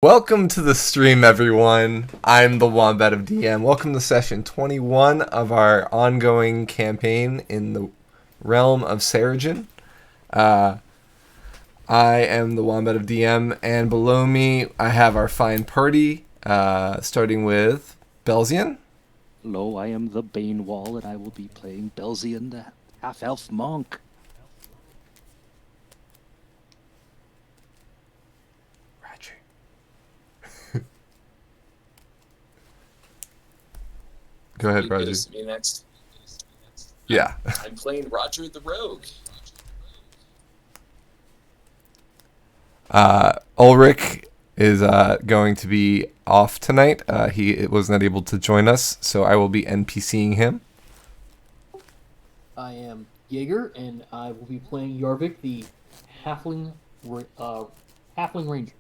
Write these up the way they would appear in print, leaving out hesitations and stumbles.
Welcome to the stream, everyone. I'm the Wombat of DM. Welcome to session 21 of our ongoing campaign in the realm of Seregen. I am the Wombat of DM, and below me I have our fine party, starting with Belzian. Hello, I am the Banewall, and I will be playing Belzian, the half-elf monk. Go ahead, Roger. It's me next. Yeah. I'm playing Roger the Rogue. Ulrich is going to be off tonight. He was not able to join us, so I will be NPCing him. I am Jaeger, and I will be playing Jorvik, the halfling ranger.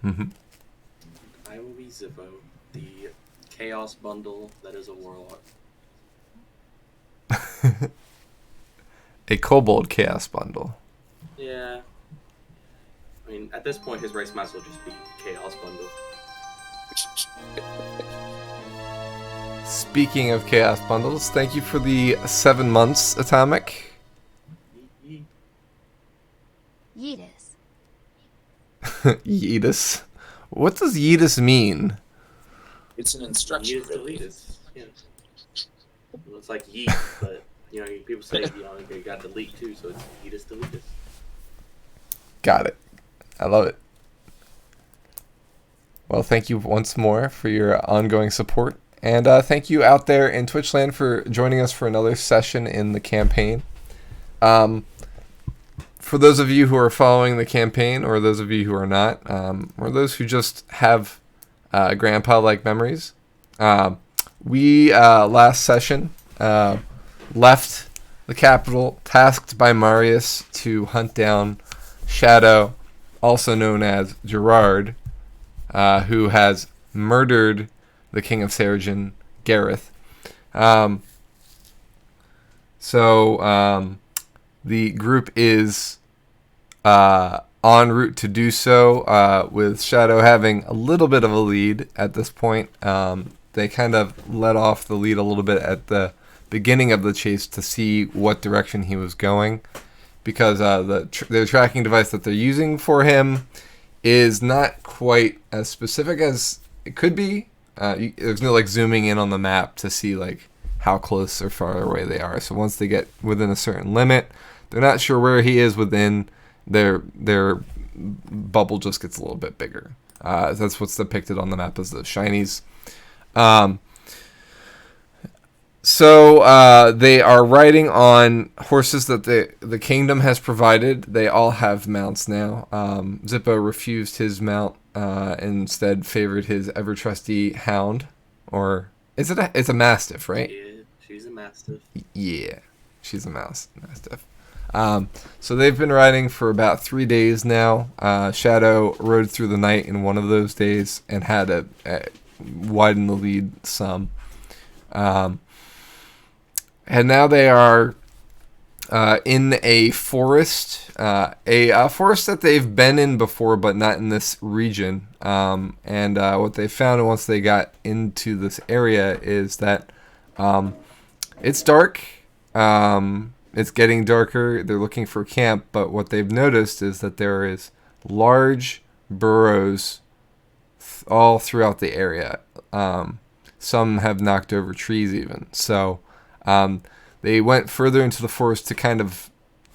Mm-hmm. I will be Zippo, the chaos bundle that is a warlock. A kobold chaos bundle. Yeah. I mean, at this point, his race might as well just be chaos bundle. Speaking of chaos bundles, thank you for the 7 months, Atomic. Yeetus. Yeetus. What does Yeetus mean? It's an instruction. Yeet deletus. Yeah. Well, it's like yeet, but people say they got delete too, so it's yeetus deletus. Got it. I love it. Well, thank you once more for your ongoing support. And thank you out there in Twitchland for joining us for another session in the campaign. For those of you who are following the campaign, or those of you who are not, or those who just have grandpa-like memories, we last session left the capital, tasked by Marius to hunt down Shadow, also known as Gerard, who has murdered the King of Seregen, Gareth. So the group is en route to do so, with Shadow having a little bit of a lead at this point. They kind of let off the lead a little bit at the beginning of the chase to see what direction he was going, because the tracking device that they're using for him is not quite as specific as it could be. There's no zooming in on the map to see how close or far away they are. So once they get within a certain limit, they're not sure where he is within. Their bubble just gets a little bit bigger. That's what's depicted on the map as the shinies. So they are riding on horses that the kingdom has provided. They all have mounts now. Zippo refused his mount, and instead favored his ever-trusty hound. Or it's a mastiff, right? Yeah, she's a mastiff. Yeah, she's a mastiff. So they've been riding for about 3 days now. Shadow rode through the night in one of those days and had to widen the lead some. And now they are in a forest, a forest that they've been in before, but not in this region. And what they found once they got into this area is that it's dark. It's getting darker. They're looking for camp, but what they've noticed is that there is large burrows all throughout the area. Some have knocked over trees even. So they went further into the forest to kind of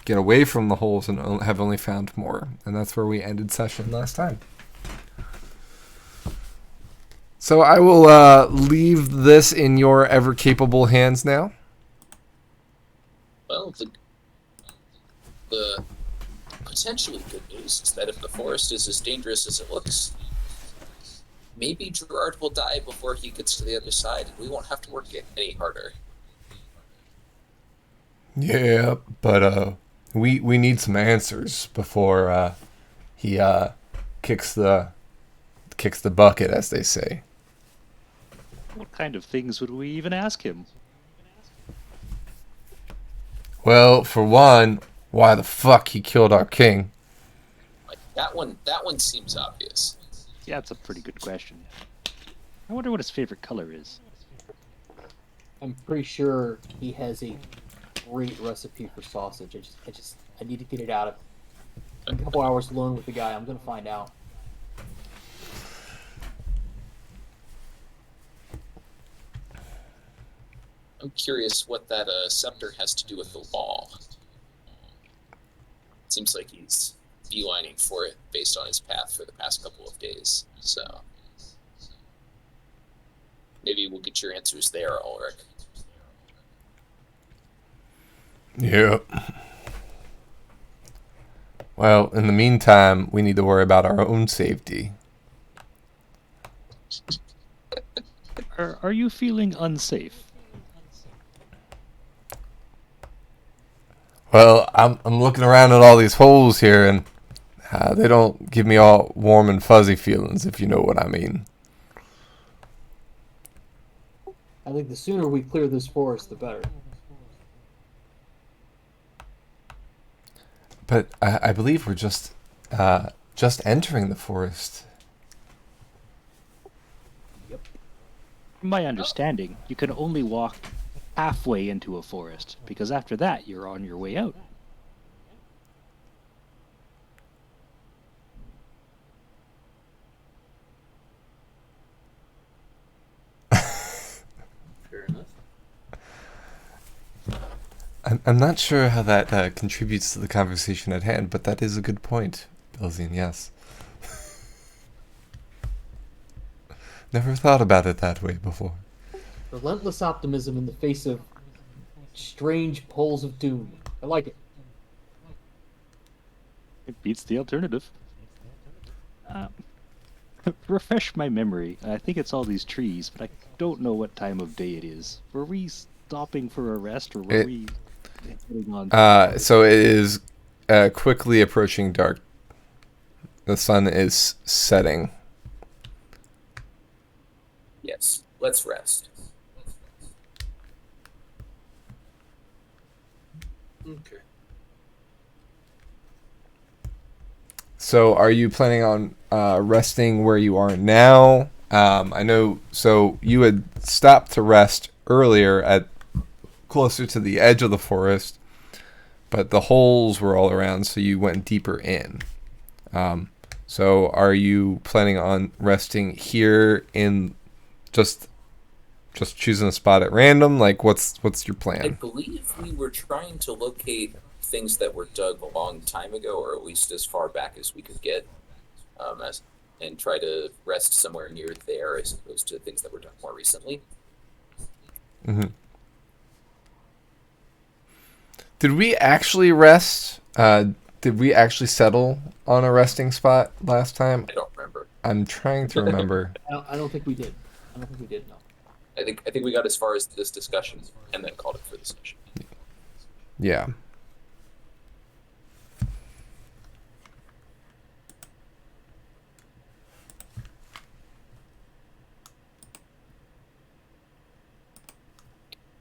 get away from the holes and have only found more. And that's where we ended session last time. So I will leave this in your ever-capable hands now. Well, the potentially good news is that if the forest is as dangerous as it looks, maybe Gerard will die before he gets to the other side, and we won't have to work it any harder. Yeah, but we need some answers before he kicks the bucket, as they say. What kind of things would we even ask him? Well, for one, why the fuck he killed our king? My That one seems obvious. Yeah, it's a pretty good question. I wonder what his favorite color is. I'm pretty sure he has a great recipe for sausage. I need to get it out of in a couple hours alone with the guy. I'm gonna find out. I'm curious what that scepter has to do with the law. Seems like he's beelining for it based on his path for the past couple of days. So maybe we'll get your answers there, Ulrich. Yep. Well, in the meantime, we need to worry about our own safety. Are you feeling unsafe? Well, I'm looking around at all these holes here, and they don't give me all warm and fuzzy feelings, if you know what I mean. I think the sooner we clear this forest, the better. But I believe we're just entering the forest. From my understanding, you can only walk halfway into a forest, because after that, you're on your way out. Fair enough. I'm not sure how that contributes to the conversation at hand, but that is a good point, Belzian, yes. Never thought about it that way before. Relentless optimism in the face of strange poles of doom. I like it. It beats the alternative. Refresh my memory. I think it's all these trees, but I don't know what time of day it is. Were we stopping for a rest, or were we heading on? So it is quickly approaching dark. The sun is setting. Yes, let's rest. Okay. So are you planning on resting where you are now? I know, so you had stopped to rest earlier at closer to the edge of the forest, but the holes were all around, so you went deeper in. So are you planning on resting here in just choosing a spot at random? Like, what's your I plan? believe we were trying to locate things that were dug a long time ago, or at least as far back as we could get, and try to rest somewhere near there as opposed to things that were done more recently. Mm-hmm. Did we actually rest? Did we actually settle on a resting spot last time? I don't remember. I'm trying to remember. I don't think we did. I don't think we did, no. I think we got as far as this discussion and then called it for the session. Yeah.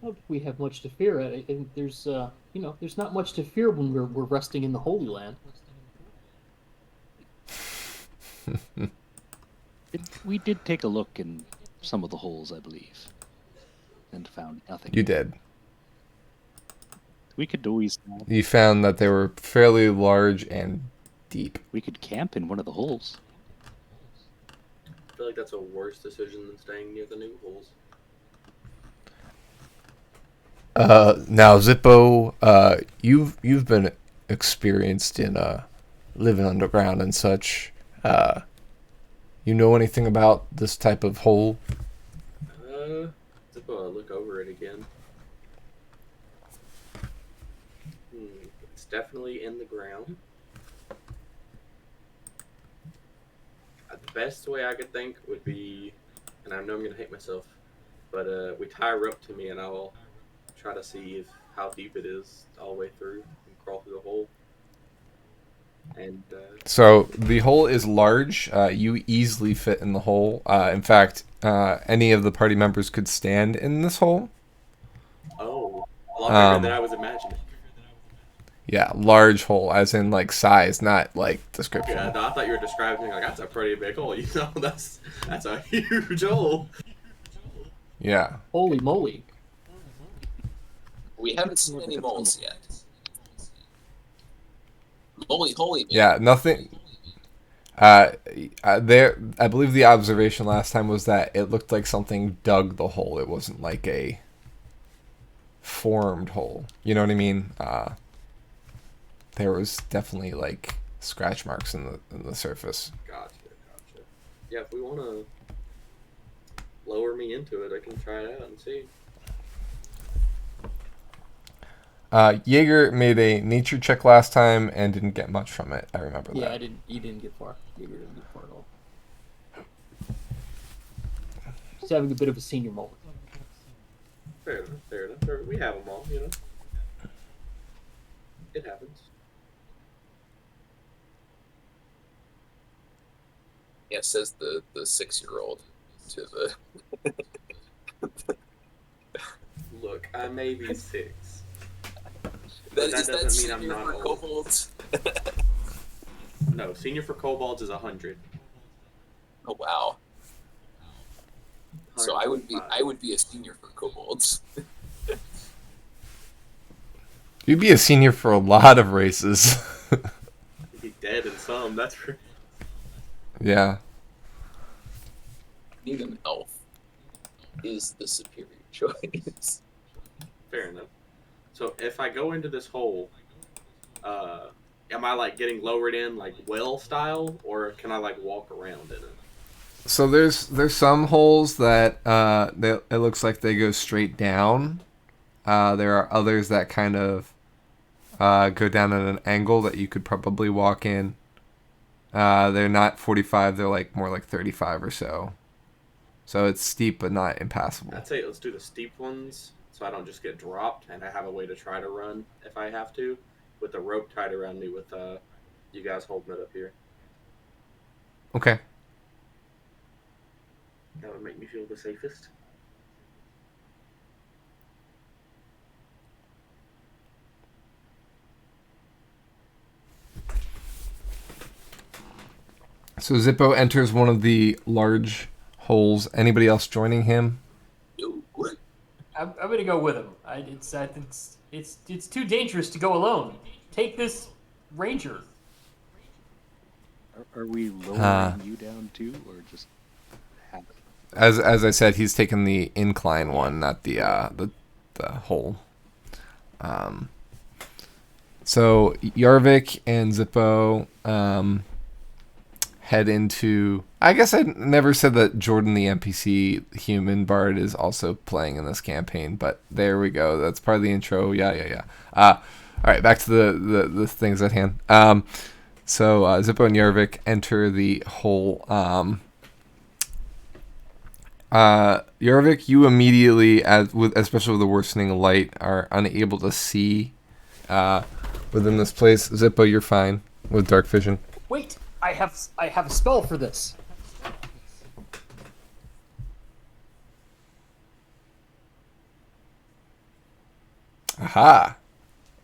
I don't think we have much to fear. I think there's, there's not much to fear when we're resting in the Holy Land. We did take a look in some of the holes, I believe, and found nothing. You did. We could always. You found that they were fairly large and deep. We could camp in one of the holes. I feel like that's a worse decision than staying near the new holes. Now, Zippo, you've been experienced in living underground and such. You know anything about this type of hole? Zippo, I'll look over it again. It's definitely in the ground. The best way I could think would be, and I know I'm gonna hate myself, but we tie a rope to me and I'll try to see how deep it is all the way through and crawl through the hole. And So the hole is large. You easily fit in the hole. In fact, any of the party members could stand in this hole. a lot bigger than I was imagining. Yeah, large hole, as in like size, not like description. Yeah, no, I thought you were describing like that's a pretty big hole. You know, that's a huge hole. Yeah. Holy moly! We haven't seen any moles yet. Holy, man. Yeah, nothing. There, I believe the observation last time was that it looked like something dug the hole. It wasn't like a formed hole. You know what I mean? There was definitely like scratch marks in the surface. Gotcha. Yeah, if we want to lower me into it, I can try it out and see. Jaeger made a nature check last time and didn't get much from it. I remember Yeah, that. you didn't get far. You didn't get far at all. Just having a bit of a senior moment. Fair enough. We have them all, you know. It happens. Yeah, says the 6-year-old to the. Look, I may be 6. That That doesn't mean I'm senior not for old. kobolds? No, senior for kobolds is 100. Oh wow! So I would 105. be a senior for kobolds. You'd be a senior for a lot of races. You'd be dead in some. That's for. Yeah. Being an elf is the superior choice. Fair enough. So if I go into this hole, am I like getting lowered in like well style, or can I like walk around in it? So there's some holes that it looks like they go straight down. There are others that kind of go down at an angle that you could probably walk in. They're not 45; they're like more like 35 or so. So it's steep but not impassable. I'd say let's do the steep ones, so I don't just get dropped, and I have a way to try to run if I have to, with the rope tied around me with you guys holding it up here. Okay. That would make me feel the safest. So Zippo enters one of the large holes. Anybody else joining him? No. I'm gonna go with him. I think it's too dangerous to go alone. Take this ranger. Are we lowering you down too, or just have it? As I said, he's taken the incline one, not the hole. So Yarvik and Zippo head into. I guess I never said that Jordan, the NPC human bard, is also playing in this campaign, but there we go. That's part of the intro. Yeah. All right, back to the things at hand. So Zippo and Yarvik enter the hole. Yarvik, you immediately, especially with the worsening light, are unable to see within this place. Zippo, you're fine with dark vision. Wait, I have a spell for this. Aha!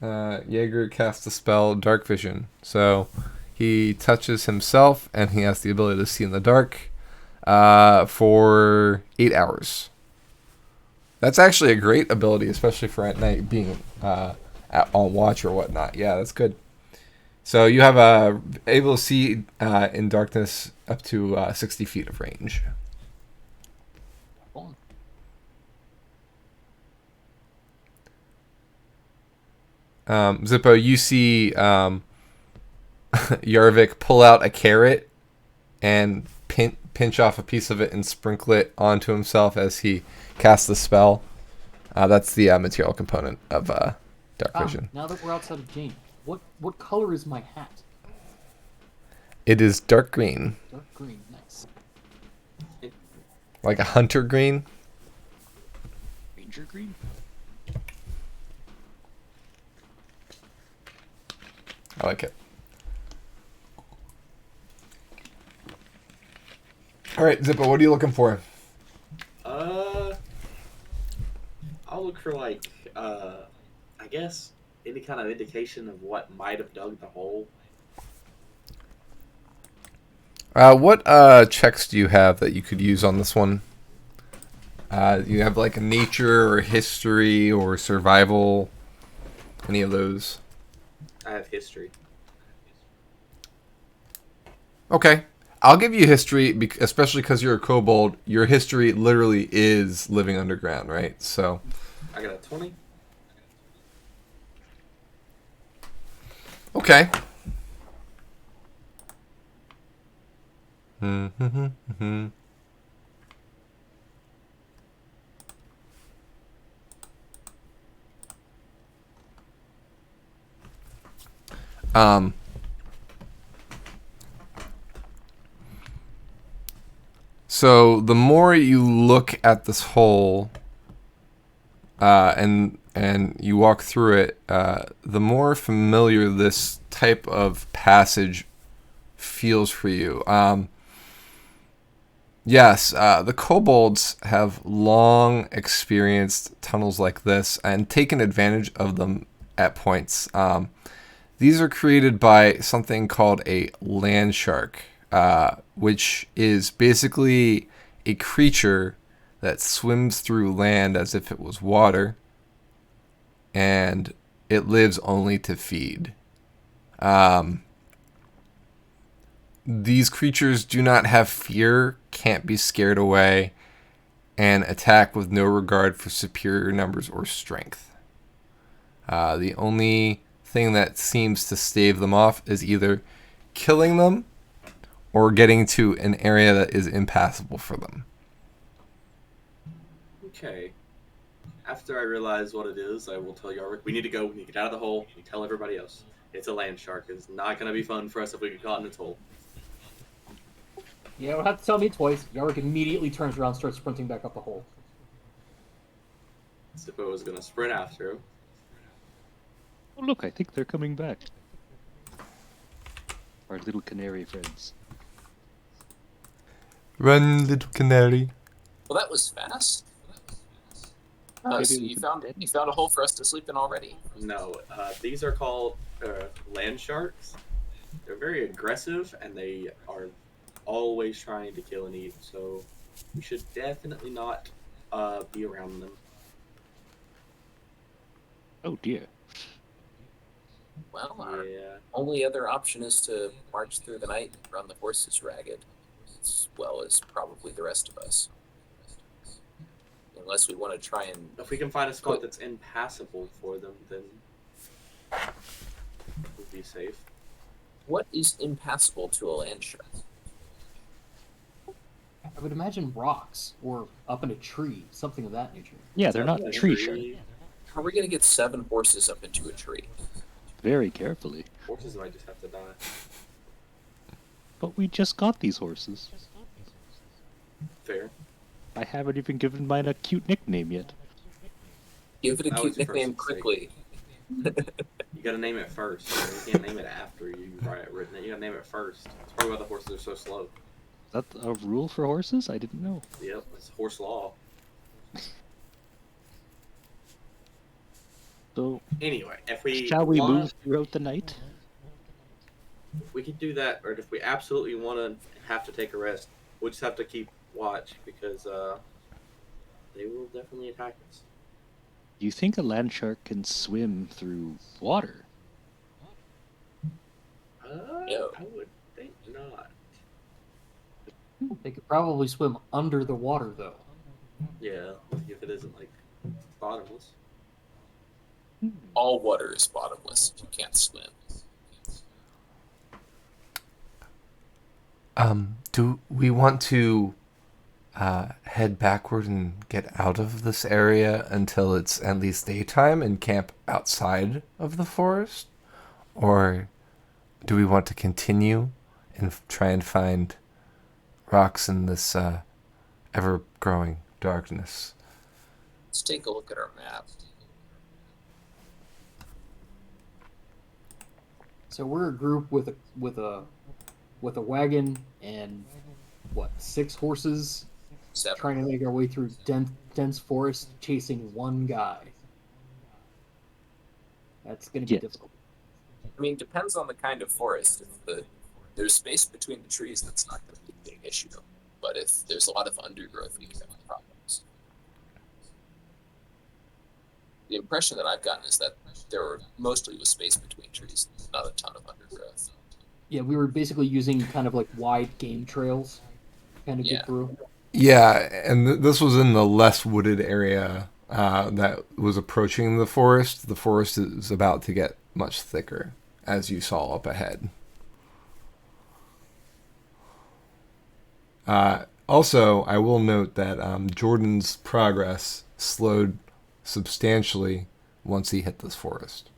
Jaeger casts a spell, Dark Vision. So he touches himself, and he has the ability to see in the dark for 8 hours. That's actually a great ability, especially for at night, being on watch or whatnot. Yeah, that's good. So you have able to see in darkness up to 60 feet of range. Zippo, you see Yarvik pull out a carrot and pinch off a piece of it and sprinkle it onto himself as he casts the spell. That's the material component of dark vision. Now that we're outside of Jane, what color is my hat? It is dark green, Dark green. Nice. like a hunter green. Ranger green? I like it. All right, Zippo, what are you looking for? I'll look for like I guess any kind of indication of what might have dug the hole? What checks do you have that you could use on this one? You have like a nature or history or survival? Any of those? I have history. Okay. I'll give you history, especially because you're a kobold. Your history literally is living underground, right? So. I got a 20. Okay. Um. So the more you look at this hole, and you walk through it, the more familiar this type of passage feels for you. Yes, the kobolds have long experienced tunnels like this and taken advantage of them at points. These are created by something called a land shark, which is basically a creature that swims through land as if it was water, and it lives only to feed. These creatures do not have fear, can't be scared away, and attack with no regard for superior numbers or strength. The only thing that seems to stave them off is either killing them or getting to an area that is impassable for them. Okay. After I realize what it is, I will tell Yarwick, we need to go, we need to get out of the hole, and tell everybody else. It's a land shark. It's not going to be fun for us if we get caught in its hole. You don't have to tell me twice. Yarwick immediately turns around and starts sprinting back up the hole. Sippo was going to sprint after him. Oh, look, I think they're coming back. Our little canary friends. Run, little canary. Well, that was fast. Maybe So we you can found bed. you found a hole for us to sleep in already. No, these are called land sharks. They're very aggressive, and they are always trying to kill and eat, so we should definitely not be around them. Oh dear. Well, our Yeah. only other option is to march through the night and run the horses ragged, as well as probably the rest of us. Unless we want to try and... If we can find a spot that's impassable for them, then we'll be safe. What is impassable to a land shark? I would imagine rocks or up in a tree, something of that nature. Yeah, they're not A tree shark. How are we going to get 7 horses up into a tree? Very carefully. Horses might just have to die. But we just got these horses. Fair. I haven't even given mine a cute nickname yet. Give it a That cute was your nickname first mistake. quickly. You gotta name it first. You can't name it after you written it. You gotta name it first. That's probably why the horses are so slow. Is that a rule for horses? I didn't know. Yep, it's horse law. So, Anyway, if we shall we wanna- move throughout the night? we could do that, or if we absolutely want to have to take a rest, we'll just have to keep watch because they will definitely attack us. Do you think a land shark can swim through water? No. I would think not. They could probably swim under the water, though. Yeah, if it isn't like bottomless. All water is bottomless if you can't swim. Do we want to head backward and get out of this area until it's at least daytime and camp outside of the forest? Or do we want to continue and try and find rocks in this ever-growing darkness? Let's take a look at our map. So we're a group with a wagon and what, 6 horses, 7. trying to make our way through dense forest, chasing one guy. That's going to be Yes. difficult. I mean, depends on the kind of forest. If there's space between the trees, that's not going to be a big issue. But if there's a lot of undergrowth, we can have problems. The impression that I've gotten is that there mostly was space between trees, not a ton of undergrowth. Yeah, we were basically using kind of like wide game trails, kind of Yeah. get through. Yeah, and this was in the less wooded area that was approaching the forest. The forest is about to get much thicker, as you saw up ahead. Also, I will note that Jordan's progress slowed substantially once he hit this forest.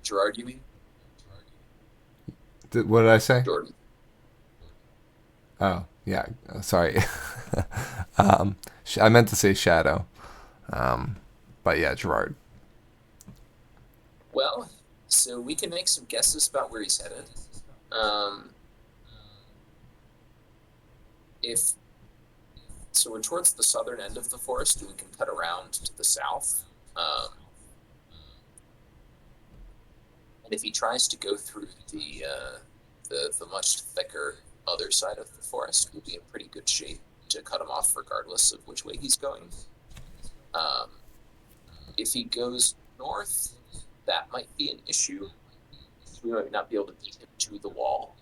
Gerard, you mean? What did I say? Jordan. Oh, yeah. Sorry. I meant to say Shadow. But yeah, Gerard. Well, so we can make some guesses about where he's headed. So we're towards the southern end of the forest, and we can cut around to the south. And if he tries to go through the much thicker other side of the forest, we'll be in pretty good shape to cut him off regardless of which way he's going. If he goes north, that might be an issue. We might not be able to beat him to the wall.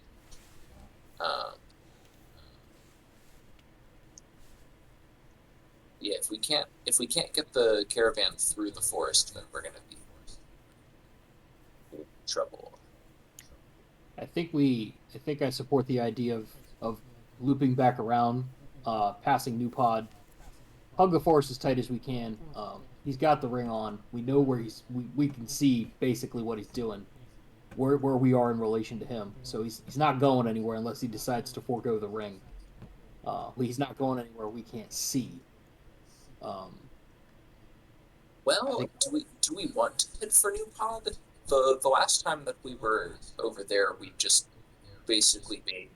Yeah, if we can't get the caravan through the forest, then we're gonna be in trouble. I think I support the idea of looping back around, passing New Pod, hug the forest as tight as we can. He's got the ring on. We know where we can see basically what he's doing, where we are in relation to him. So he's not going anywhere unless he decides to forego the ring. He's not going anywhere we can't see. Well, do we want to head for New Pod? The last time that we were over there, we just basically made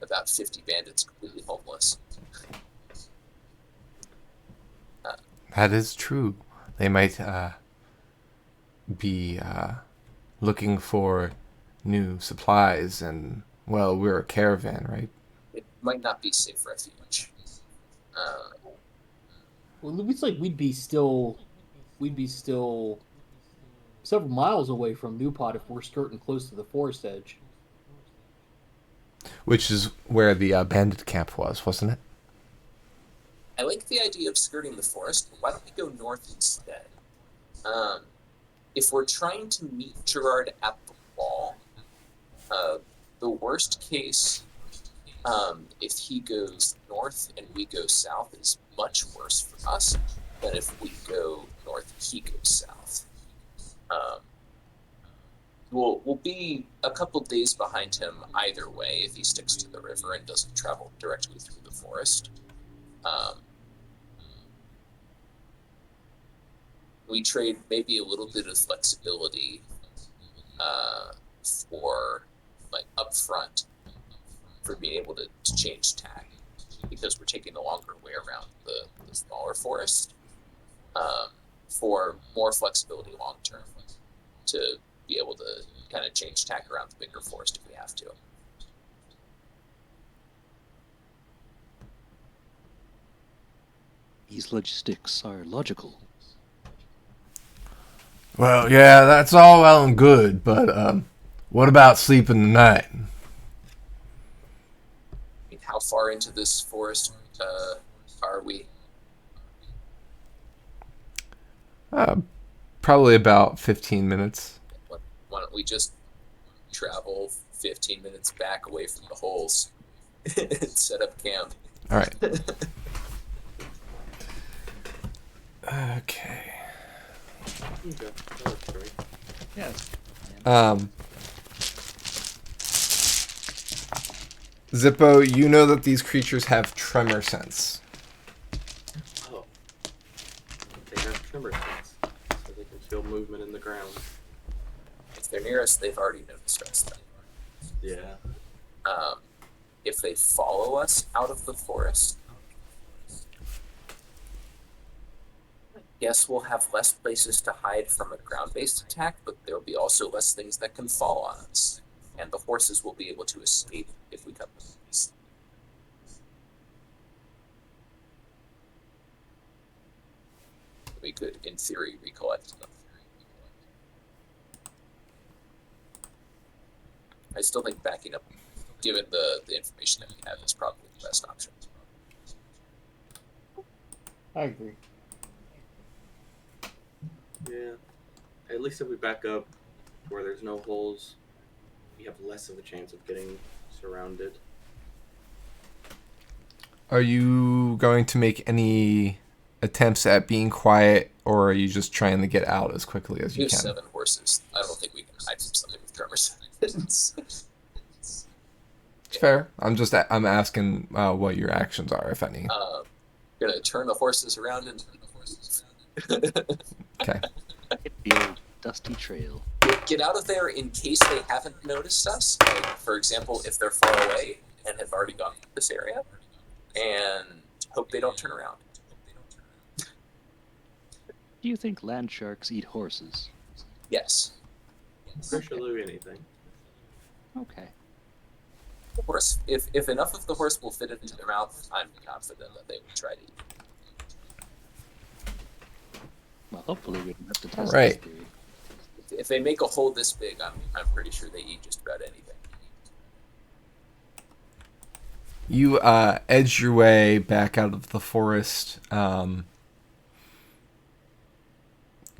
about 50 bandits completely homeless. That is true. They might be looking for new supplies, and, well, we're a caravan, right? It might not be safe refuge. Well, it looks like we'd be still several miles away from New Pod if we're skirting close to the forest edge. Which is where the bandit camp was, wasn't it? I like the idea of skirting the forest, but why don't we go north instead? If we're trying to meet Gerard at the wall, the worst case, if he goes north and we go south, is much worse for us than if we go north and he goes south. We'll be a couple days behind him either way if he sticks to the river and doesn't travel directly through the forest. We trade maybe a little bit of flexibility for, like, up front for being able to change tack, because we're taking the longer way around the smaller forest, for more flexibility long term to be able to kind of change tack around the bigger forest if we have to. These logistics are logical. Well, yeah, that's all well and good, but what about sleeping the night? I mean, how far into this forest are we? Probably about 15 minutes. Why don't we just travel 15 minutes back away from the holes and set up camp? All right. Okay. Okay, that works for me. Yes. Zippo, you know that these creatures have tremor sense. Oh. They have tremor sense, so they can feel movement in the ground. If they're near us, they've already noticed us then. Yeah. If they follow us out of the forest, Yes, we'll have less places to hide from a ground-based attack, but there will be also less things that can fall on us. And the horses will be able to escape if we cut them loose. We could, in theory, recollect them. I still think backing up, given the information that we have, is probably the best option. I agree. Yeah. At least if we back up where there's no holes, we have less of a chance of getting surrounded. Are you going to make any attempts at being quiet, or are you just trying to get out as quickly as We you have can? 7 horses. I don't think we can hide from something with drummers. It's fair. I'm asking what your actions are, if any. Gonna turn the horses around and Okay. Hit the old dusty trail. get out of there in case they haven't noticed us. Like, for example, if they're far away and have already gone through this area, and hope they don't turn around. Do you think land sharks eat horses? Yes. Virtually anything. Okay. The horse, if enough of the horse will fit into their mouth, I'm confident that they will try to eat it. Well, hopefully we don't have to test Right. this theory. If they make a hole this big, I'm pretty sure they eat just about anything. You edge your way back out of the forest,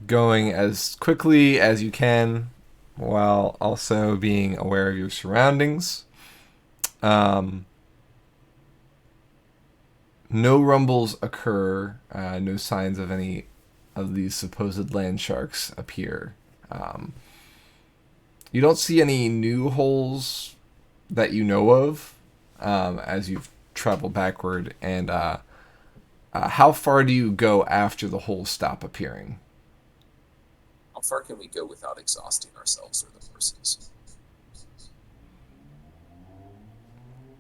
going as quickly as you can, while also being aware of your surroundings. No rumbles occur. No signs of any of these supposed land sharks appear. You don't see any new holes that you know of as you've traveled backward. And how far do you go after the holes stop appearing? How far can we go without exhausting ourselves or the horses?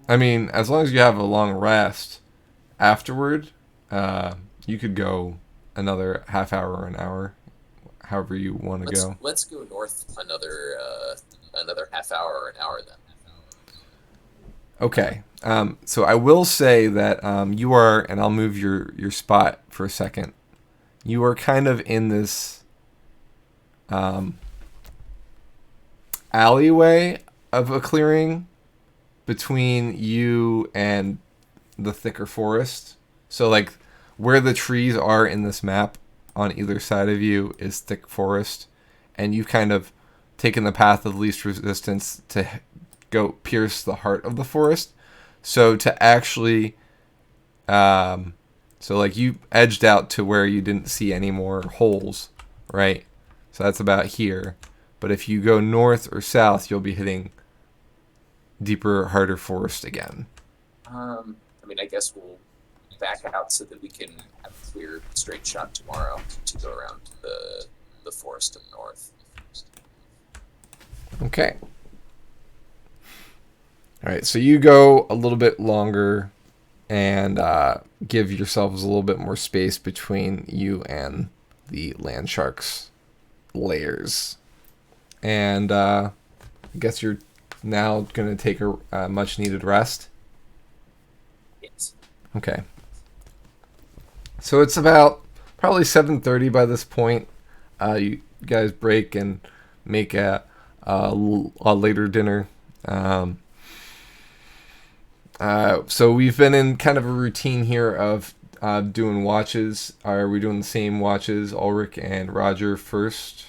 I mean, as long as you have a long rest afterward, you could go another half hour or an hour, however you want to go. Let's go north another half hour or an hour then. Okay. So I will say that you are, and I'll move your spot for a second. You are kind of in this alleyway of a clearing between you and the thicker forest. So like where the trees are in this map on either side of you is thick forest, and you've kind of taken the path of least resistance to go pierce the heart of the forest. So to actually so like you edged out to where you didn't see any more holes, right? So that's about here. But if you go north or south, you'll be hitting deeper, harder forest again. I mean, I guess we'll back out so that we can have a clear, straight shot tomorrow to go around the forest to the north. Okay. All right, so you go a little bit longer and give yourselves a little bit more space between you and the land sharks' layers. And I guess you're now going to take a much-needed rest. Yes. Okay. So it's about probably 7:30 by this point. You guys break and make a later dinner. So we've been in kind of a routine here of doing watches. Are we doing the same watches? Ulrich and Roger first,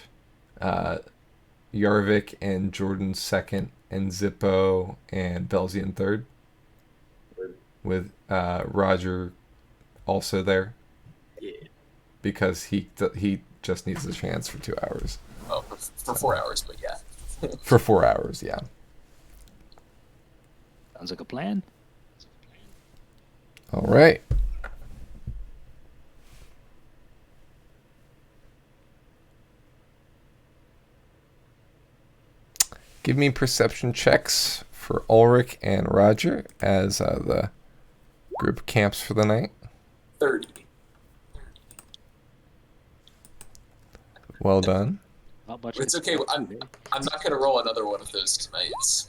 Yarvik and Jordan second, and Zippo and Belzian third, with Roger also there. Yeah. Because he just needs a chance for 2 hours. Oh, for 4 hours, but yeah. For 4 hours, yeah. Sounds like a plan. All right. Give me perception checks for Ulrich and Roger as the group camps for the night. 30. Well done. Not much. It's to okay. talk I'm to, eh? not gonna roll another one of those tonight. So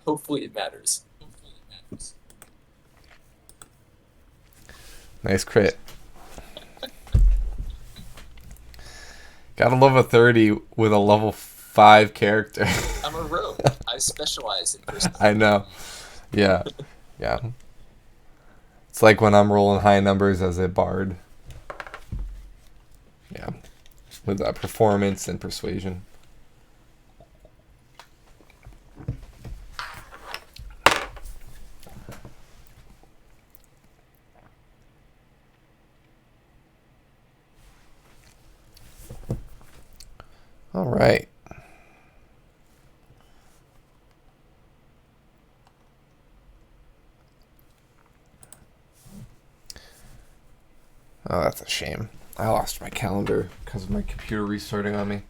hopefully it matters. Nice crit. Gotta love a 30 with a level 5 character. I'm a rogue. I specialize in personal. I know. Yeah. Yeah. It's like when I'm rolling high numbers as a bard. Yeah. With performance and persuasion. All right. Oh, that's a shame. I lost my calendar because of my computer restarting on me.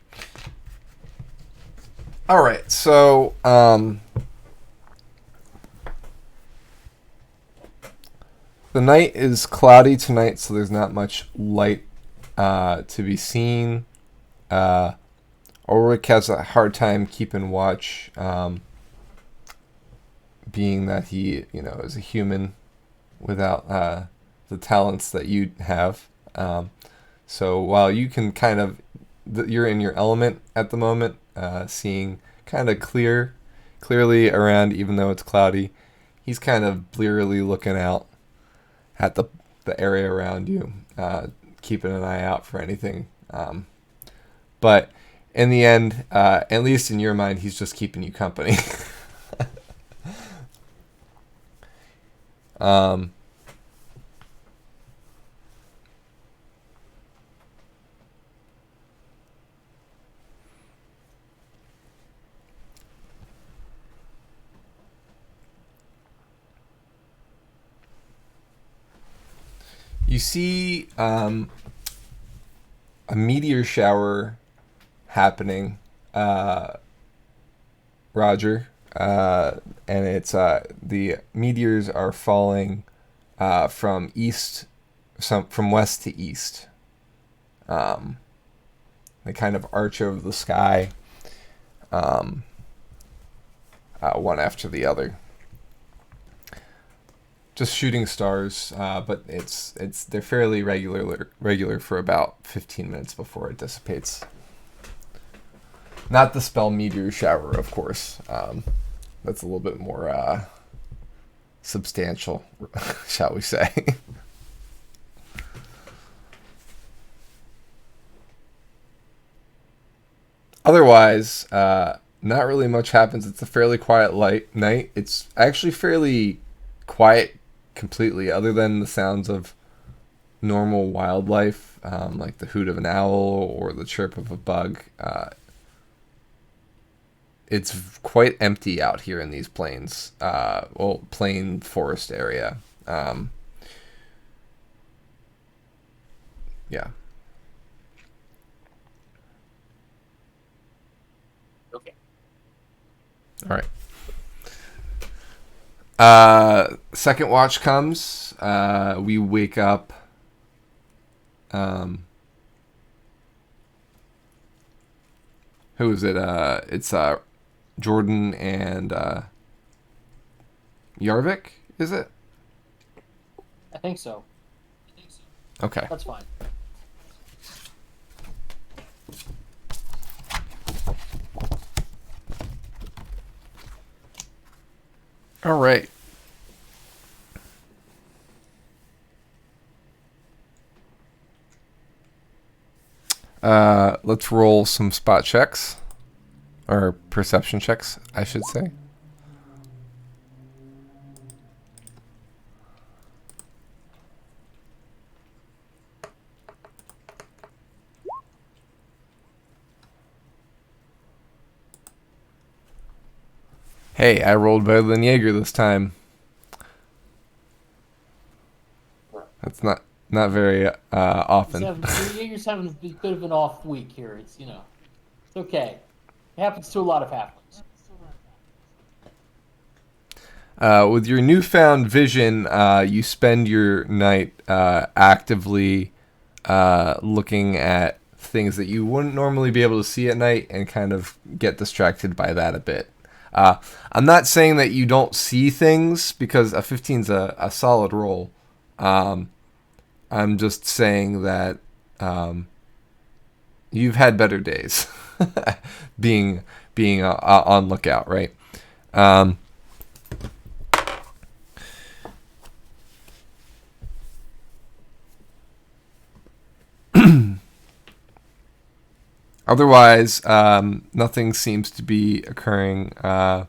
All right, so the night is cloudy tonight, so there's not much light to be seen. Ulrich has a hard time keeping watch, being that he, is a human without the talents that you have. So while you can kind of, you're in your element at the moment, seeing kind of clearly around, even though it's cloudy, he's kind of blearily looking out at the area around you, keeping an eye out for anything. But in the end, at least in your mind, he's just keeping you company. You see a meteor shower happening, Roger, and it's the meteors are falling from west to east. They kind of arch over the sky, one after the other. Just shooting stars, but they're fairly regular for about 15 minutes before it dissipates. Not the spell meteor shower, of course. That's a little bit more substantial, shall we say. Otherwise, not really much happens. It's a fairly quiet night. It's actually fairly quiet completely, other than the sounds of normal wildlife, like the hoot of an owl or the chirp of a bug. It's quite empty out here in these plains, plain forest area. Yeah. Okay. All right. Second watch comes. We wake up. Who is it? It's Jordan and Yarvik, is it? I think so. Okay. That's fine. All right. Let's roll some spot checks. Or perception checks, I should say. Hey, I rolled better than Jaeger this time. That's not very often. Jaeger's having a bit of an off week here. It's it's okay. It happens to a lot of halflings. With your newfound vision, you spend your night actively looking at things that you wouldn't normally be able to see at night and kind of get distracted by that a bit. I'm not saying that you don't see things, because a 15's a solid roll. I'm just saying that you've had better days being on lookout, right? Otherwise, nothing seems to be occurring. Yeah,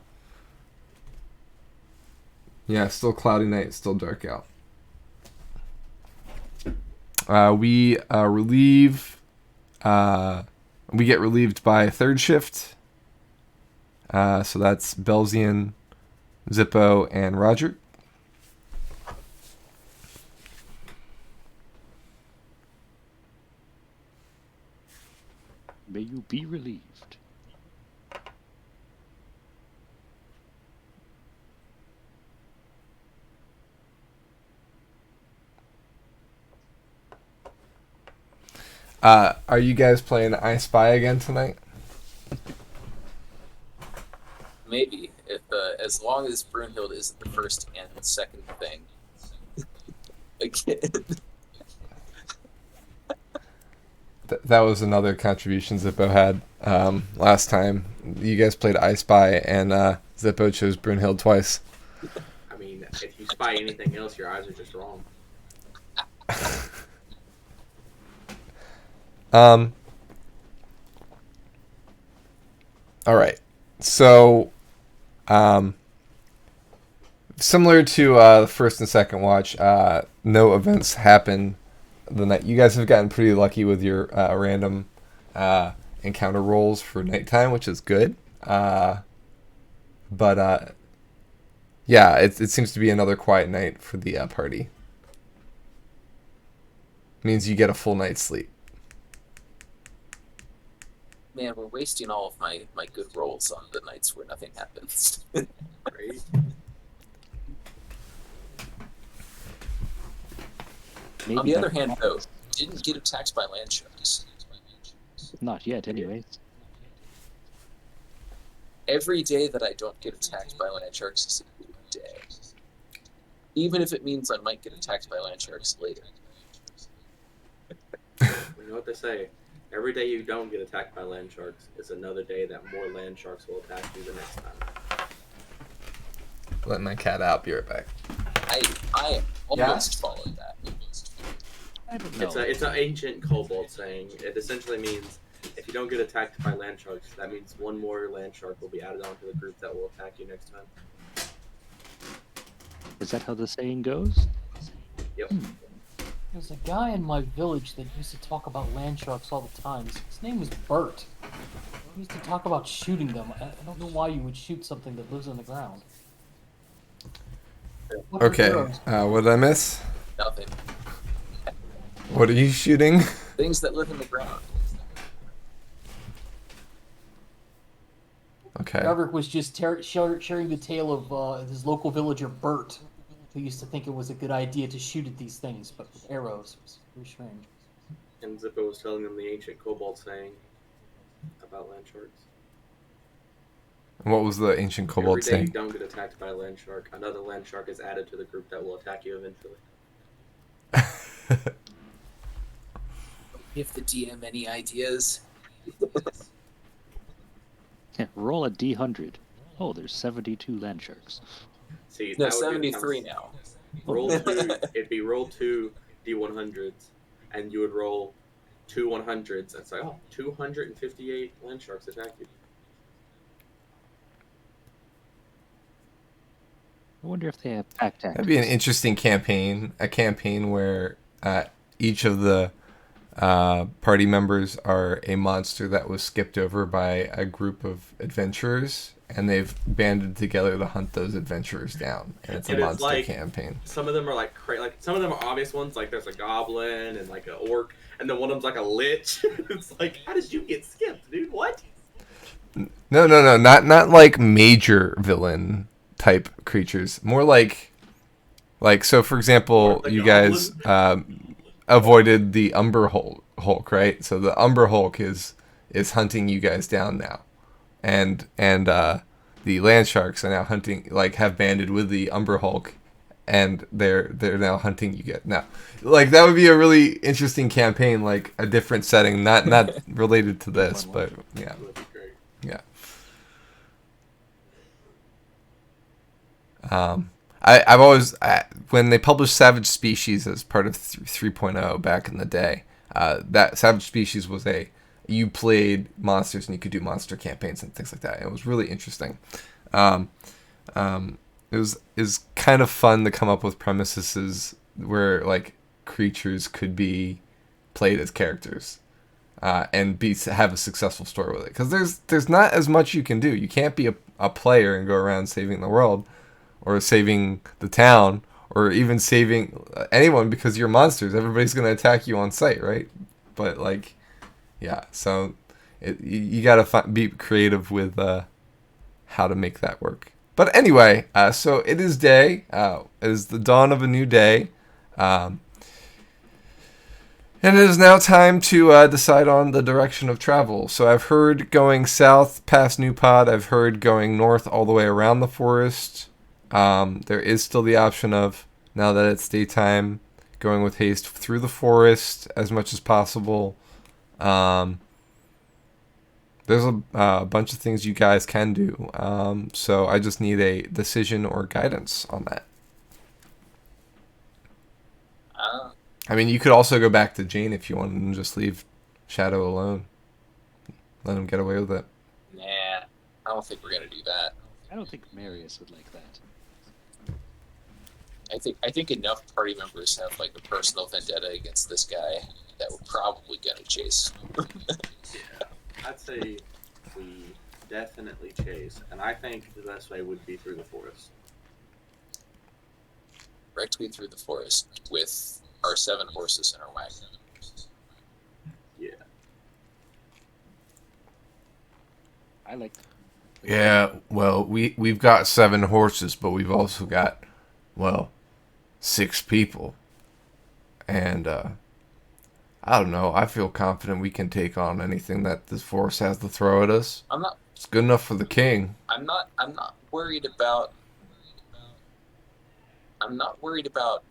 still cloudy night, still dark out. We get relieved by third shift. So that's Belzian, Zippo, and Roger. May you be relieved. Are you guys playing I Spy again tonight? Maybe, if as long as Brunhild isn't the first and second thing. Again. That was another contribution Zippo had last time. You guys played I Spy, and Zippo chose Brunhild twice. I mean, if you spy anything else, your eyes are just wrong. All right. So, similar to the first and second watch, no events happen the night. You guys have gotten pretty lucky with your random encounter rolls for nighttime, which is good. But yeah, it seems to be another quiet night for the party. Means you get a full night's sleep. Man, we're wasting all of my good rolls on the nights where nothing happens. Right? Maybe On the other that- hand, though, didn't get attacked by land sharks. Not yet, anyways. Every day that I don't get attacked by land sharks is a good day. Even if it means I might get attacked by land sharks later. You know what they say? Every day you don't get attacked by land sharks is another day that more land sharks will attack you the next time. Let my cat out. Be right back. I almost followed that. I don't know. It's an ancient kobold saying. It essentially means if you don't get attacked by land sharks, that means one more land shark will be added onto the group that will attack you next time. Is that how the saying goes? Yep. There's a guy in my village that used to talk about land sharks all the time. His name was Bert. He used to talk about shooting them. I don't know why you would shoot something that lives on the ground. What are Okay. arrows? What did I miss? Nothing. What are you shooting? Things that live in the ground. Okay. Roderick was just sharing the tale of his local villager Bert, who used to think it was a good idea to shoot at these things, but with arrows. It was very strange. And Zippo was telling them the ancient kobold saying about land sharks. What was the ancient kobold Every day you saying? don't get attacked by a land shark, another land shark is added to the group that will attack you eventually. Give the DM any ideas? Yeah, roll a D100. Oh, there's 72 land sharks. See, No, that would be 73 now. Roll two. It'd be roll 2 D100s, and you would roll 2 100s. It's like, oh, 258 land sharks attack you. I wonder if they have pack tactics. That'd be an interesting campaign. A campaign where each of the party members are a monster that was skipped over by a group of adventurers, and they've banded together to hunt those adventurers down. And it's a And it's monster like- campaign. Some of them are like some of them are obvious ones. Like there's a goblin and like an orc, and then one of them's like a lich. It's like, how did you get skipped, dude? What? No, not like major villain type creatures. More like so. For example, Like you a guys avoided the Umber Hulk, right? So the Umber Hulk is hunting you guys down now, and the Land Sharks are now hunting, like, have banded with the Umber Hulk, and they're now hunting you guys now. Like, that would be a really interesting campaign, like a different setting, not related to this, but yeah, That would be great. yeah. I've always, when they published Savage Species as part of 3.0 back in the day, that Savage Species was you played monsters and you could do monster campaigns and things like that. It was really interesting. It was kind of fun to come up with premises where, like, creatures could be played as characters, and have a successful story with it. Because there's not as much you can do. You can't be a player and go around saving the world, or saving the town, or even saving anyone, because you're monsters. Everybody's going to attack you on sight, right? But, like, yeah, so you got to be creative with how to make that work. But anyway, so it is day. It is the dawn of a new day. And it is now time to decide on the direction of travel. So I've heard going south past New Pod. I've heard going north all the way around the forest. There is still the option of, now that it's daytime, going with haste through the forest as much as possible. There's a bunch of things you guys can do. So I just need a decision or guidance on that. I mean, you could also go back to Jane if you wanted and just leave Shadow alone. Let him get away with it. Nah, I don't think we're gonna do that. I don't think Marius would like that. I think enough party members have, like, a personal vendetta against this guy that we're probably gonna chase. Yeah, I'd say we definitely chase, and I think the best way would be through the forest. Directly through the forest with our 7 horses and our wagon. Yeah. I like. Yeah, well, we've got 7 horses, but we've also got, well, 6 people. And, I don't know, I feel confident we can take on anything that this force has to throw at us. It's good enough for the king. I'm not worried about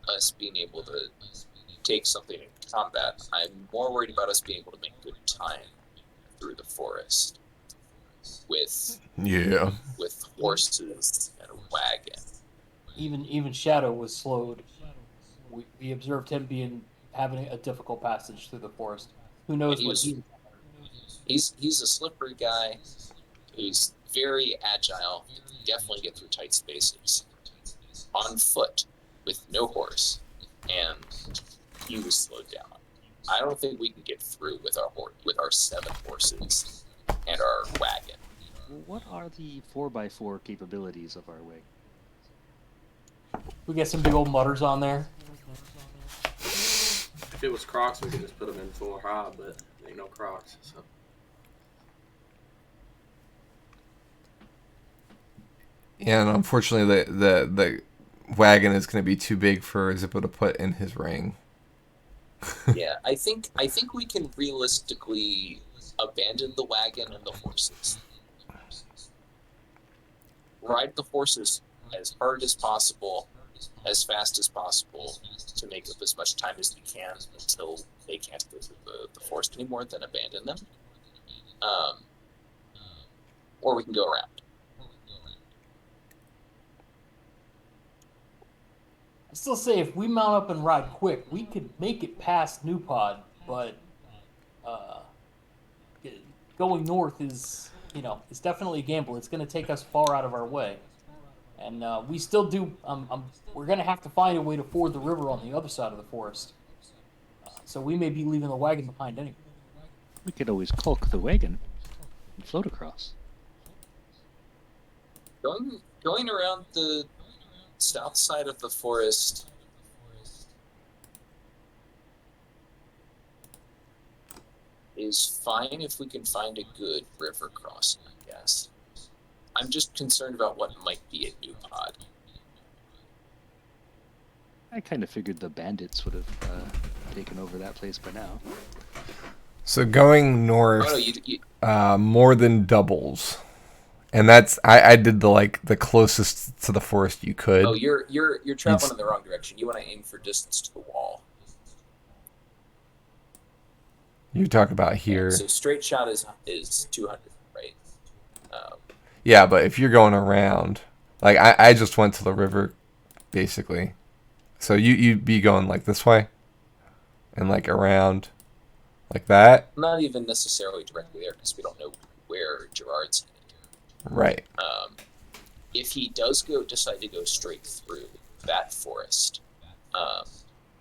us being able to take something in combat. I'm more worried about us being able to make good time through the forest with horses and a wagon. Even Shadow was slowed. We observed him having a difficult passage through the forest. Who knows what he's a slippery guy. He's very agile. He can definitely get through tight spaces on foot with no horse, and he was slowed down. I don't think we can get through with our 7 horses and our wagon. What are the 4x4 capabilities of our wagon? We got some big old mutters on there. If it was Crocs, we could just put them in full high, but ain't no Crocs, so. Yeah, and unfortunately, the wagon is going to be too big for Zippo to put in his ring. Yeah, I think we can realistically abandon the wagon and the horses. Ride the horses as hard as possible, as fast as possible, to make up as much time as we can until they can't go through the forest anymore, then abandon them. Or we can go around. I still say if we mount up and ride quick, we could make it past New Pod, but going north is, it's definitely a gamble. It's going to take us far out of our way. And we still do, we're going to have to find a way to ford the river on the other side of the forest. So we may be leaving the wagon behind anyway. We could always caulk the wagon and float across. Going around the south side of the forest is fine if we can find a good river crossing, I guess. I'm just concerned about what might be at New Pod. I kind of figured the bandits would have taken over that place by now. So going north, Oh, no, you more than doubles. And that's I did the closest to the forest you could. Oh, you're traveling in the wrong direction. You want to aim for distance to the wall. You talk about here. Yeah, so straight shot is 200, right? Yeah, but if you're going around, like I just went to the river, basically. So you'd be going like this way, and like around, like that. Not even necessarily directly there because we don't know where Gerard's headed. Right. If he does decide to go straight through that forest,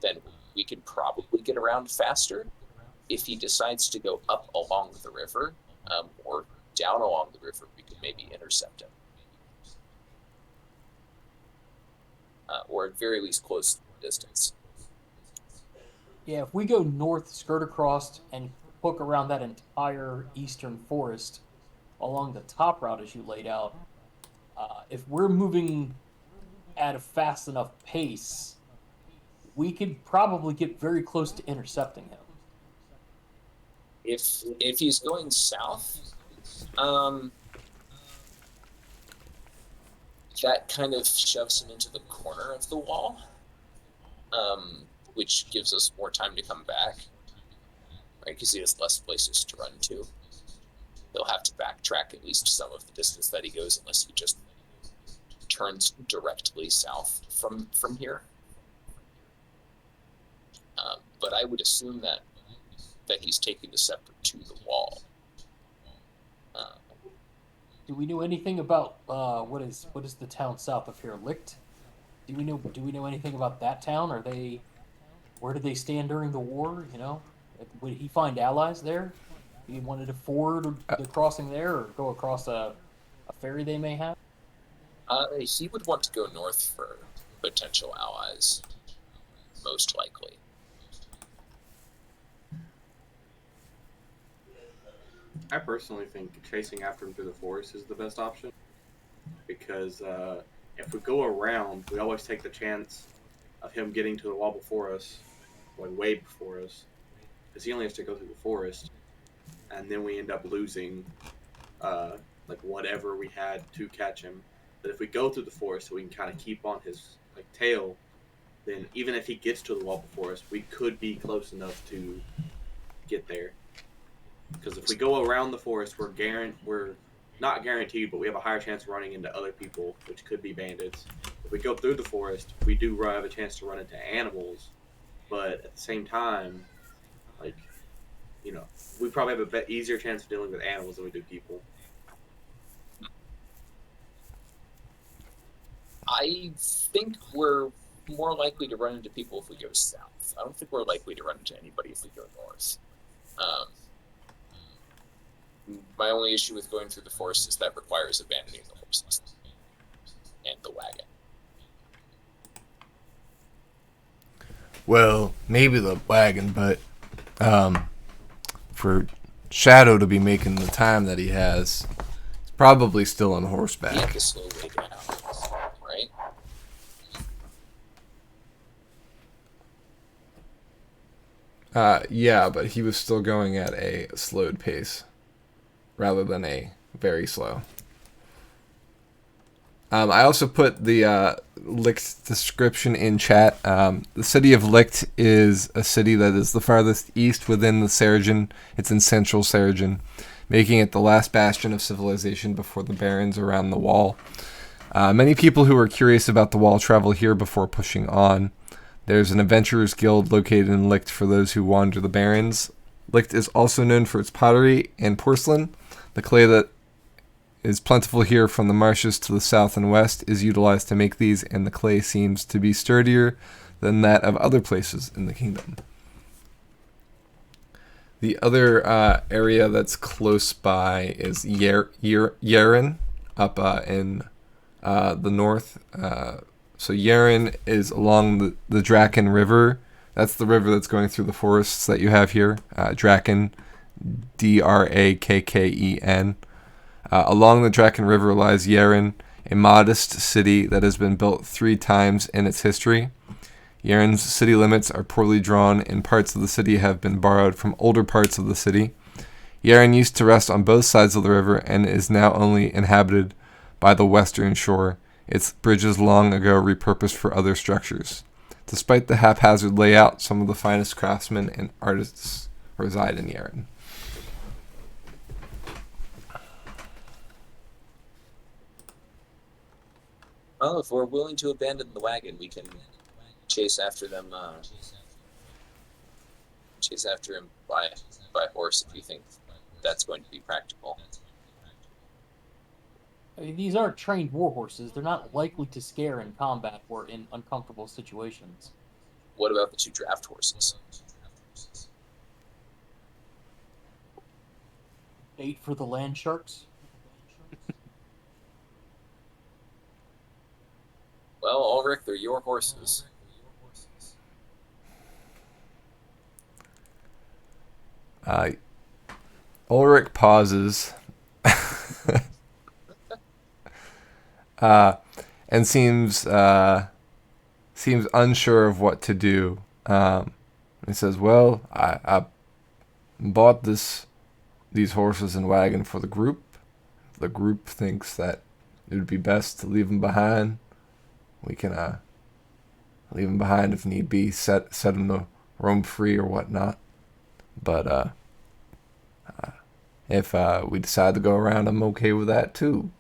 then we could probably get around faster. If he decides to go up along the river, or down along the river, we could maybe intercept him. Or at very least close distance. Yeah, if we go north, skirt across, and hook around that entire eastern forest along the top route as you laid out, if we're moving at a fast enough pace, we could probably get very close to intercepting him. If he's going south, that kind of shoves him into the corner of the wall, which gives us more time to come back, right? Because he has less places to run to. He'll have to backtrack at least some of the distance that he goes, unless he just turns directly south from here. But I would assume that he's taking the scepter to the wall. Do we know anything about what is the town south of here, Licht? Do we know anything about that town? Where did they stand during the war? You know, would he find allies there? He wanted to ford the crossing there, or go across a ferry they may have. He would want to go north for potential allies, most likely. I personally think chasing after him through the forest is the best option, because if we go around, we always take the chance of him getting to the wall before us, like way before us, because he only has to go through the forest, and then we end up losing like whatever we had to catch him. But if we go through the forest, so we can kind of keep on his tail, then even if he gets to the wall before us, we could be close enough to get there. Because if we go around the forest, we're not guaranteed, but we have a higher chance of running into other people, which could be bandits. If we go through the forest, we do have a chance to run into animals, but at the same time, we probably have a easier chance of dealing with animals than we do people. I think we're more likely to run into people if we go south. I don't think we're likely to run into anybody if we go north. My only issue with going through the forest is that requires abandoning the horses and the wagon. Well, maybe the wagon, but for Shadow to be making the time that he has, he's probably still on He had horseback. to slow way down, right? Yeah, but he was still going at a slowed pace rather than a very slow. I also put the Licht description in chat. The city of Licht is a city that is the farthest east within the Seregen. It's in central Seregen, making it the last bastion of civilization before the barrens around the wall. Many people who are curious about the wall travel here before pushing on. There's an adventurers guild located in Licht for those who wander the barrens. Licht is also known for its pottery and porcelain. The clay that is plentiful here from the marshes to the south and west is utilized to make these, and the clay seems to be sturdier than that of other places in the kingdom. The other area that's close by is Yeren, up in the north. So Yeren is along the Draken River. That's the river that's going through the forests that you have here. Draken, Drakken. Along the Draken River lies Yeren, a modest city that has been built 3 times in its history. Yaren's city limits are poorly drawn, and parts of the city have been borrowed from older parts of the city. Yaren used to rest on both sides of the river and is now only inhabited by the western shore, its bridges long ago repurposed for other structures. Despite the haphazard layout, some of the finest craftsmen and artists reside in Yaren. Well, if we're willing to abandon the wagon, we can chase after them. Chase after him by horse if you think that's going to be practical. I mean, these aren't trained war horses. They're not likely to scare in combat or in uncomfortable situations. What about the 2 draft horses? Bait for the land sharks? Well, Ulrich, they're your horses. Ulrich pauses and seems unsure of what to do. He says, "Well, I bought these horses and wagon for the group. The group thinks that it would be best to leave them behind. We can leave them behind if need be, set them to roam free or whatnot. But if we decide to go around, I'm okay with that too."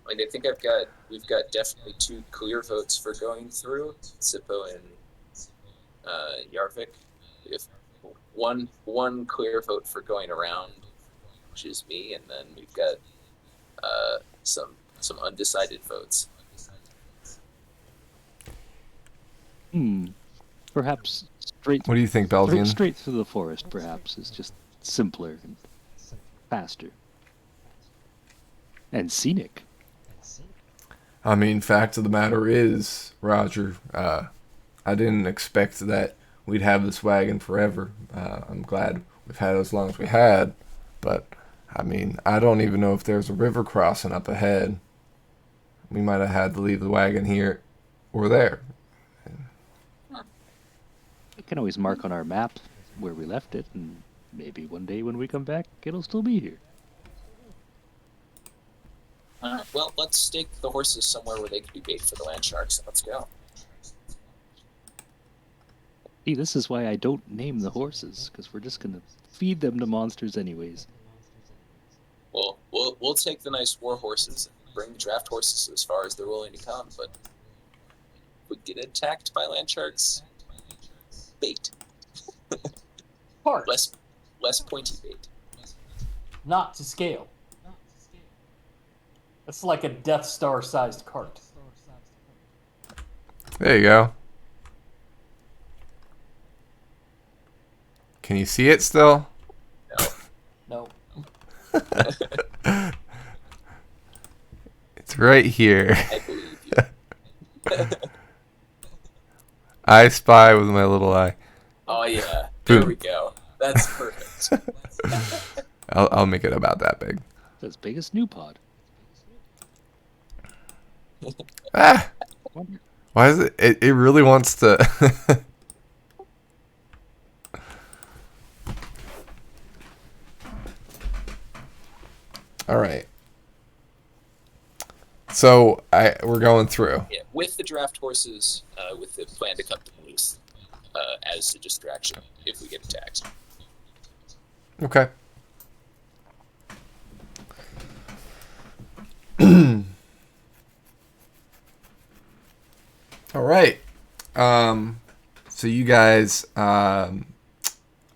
I mean, I think we've got definitely 2 clear votes for going through, Sippo and Yarvik. If one clear vote for going around, which is me, and then we've got some undecided votes. Perhaps straight. What do you think, Belgian? Straight through the forest, perhaps, is just simpler and faster. And scenic. I mean, fact of the matter is, Roger, I didn't expect that we'd have this wagon forever. I'm glad we've had it as long as we had, but I mean, I don't even know if there's a river crossing up ahead. We might have had to leave the wagon here or there. We can always mark on our map where we left it, and maybe one day when we come back, it'll still be here. Well, let's stake the horses somewhere where they can be bait for the land sharks. Let's go. See, this is why I don't name the horses, because we're just gonna feed them to monsters anyways. Well, we'll take the nice war horses and bring the draft horses as far as they're willing to come, but if we get attacked by land sharks, bait. Part. Less pointy bait. Not to scale. It's like a Death Star-sized cart. There you go. Can you see it still? No. No. It's right here. I believe you. I spy with my little eye. Oh yeah, there Boom. we go. That's perfect. I'll make it about that big. It's as big as New Pod. Ah! Why is it? It really wants to. All right. So we're going through. Yeah, with the draft horses, with the plan to cut them loose as a distraction if we get attacked. Okay. All right. So you guys, are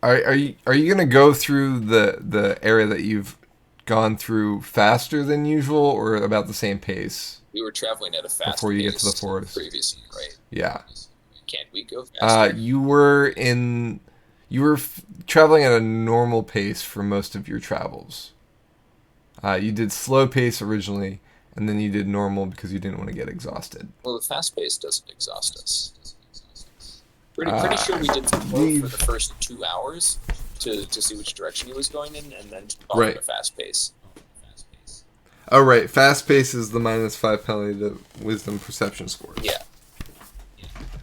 you gonna go through the area that you've gone through faster than usual, or about the same pace? We were traveling at a fast Before you get to the pace forest. previously, right? Yeah. Can't we go faster? You were traveling at a normal pace for most of your travels. You did slow pace originally, and then you did normal because you didn't want to get exhausted. Well, the fast pace doesn't exhaust us. Pretty sure we did slow for the first 2 hours to see which direction he was going in, and then follow Right. the fast pace. Oh, right. Fast pace is the -5 penalty to wisdom perception scores. Yeah.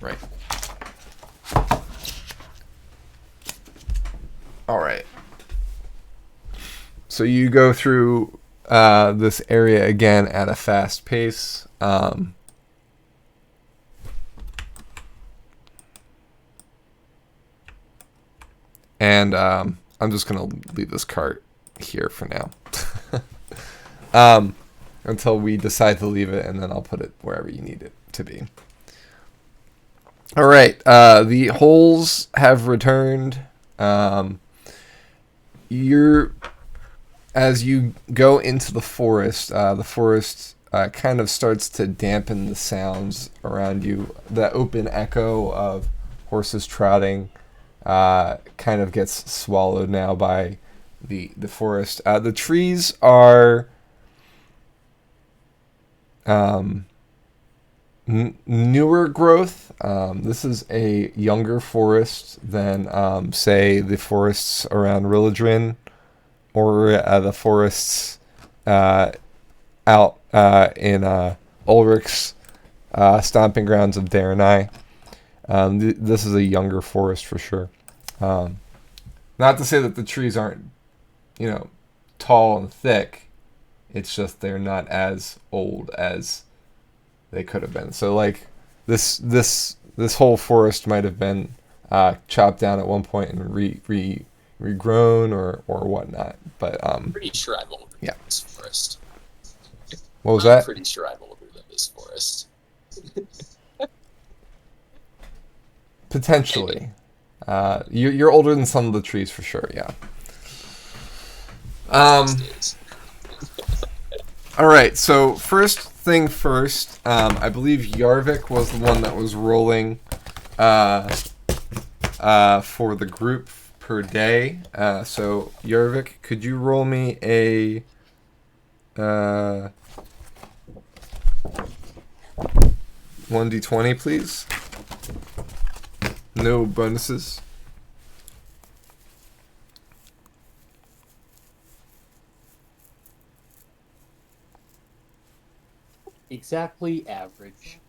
Right. All right. So you go through this area again at a fast pace. And I'm just going to leave this cart here for now. Until we decide to leave it, and then I'll put it wherever you need it to be. All right. The holes have returned. As you go into the forest kind of starts to dampen the sounds around you. The open echo of horses trotting kind of gets swallowed now by the forest. The trees are newer growth. This is a younger forest than, say, the forests around Rilladrin or the forests out in Ulrich's stomping grounds of Darenai. This is a younger forest for sure. Not to say that the trees aren't, tall and thick. It's just they're not as old as they could have been. So like this whole forest might have been chopped down at one point and regrown or whatnot. But I'm pretty sure I'm older than this forest. What was I'm that? pretty sure I'm older than this forest. Potentially. You're older than some of the trees for sure, yeah. All right, so first thing first, I believe Yarvik was the one that was rolling for the group per day. So Yarvik, could you roll me a 1d20, please? No bonuses. Exactly average.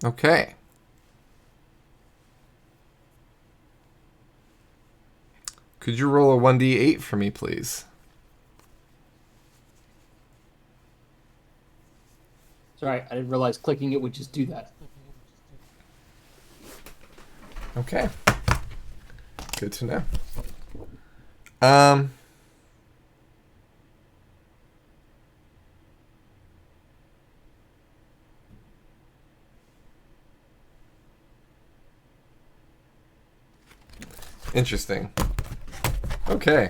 Okay. Could you roll a 1d8 for me, please? Sorry, I didn't realize clicking it would just do that. Okay. Good to know. Interesting. Okay.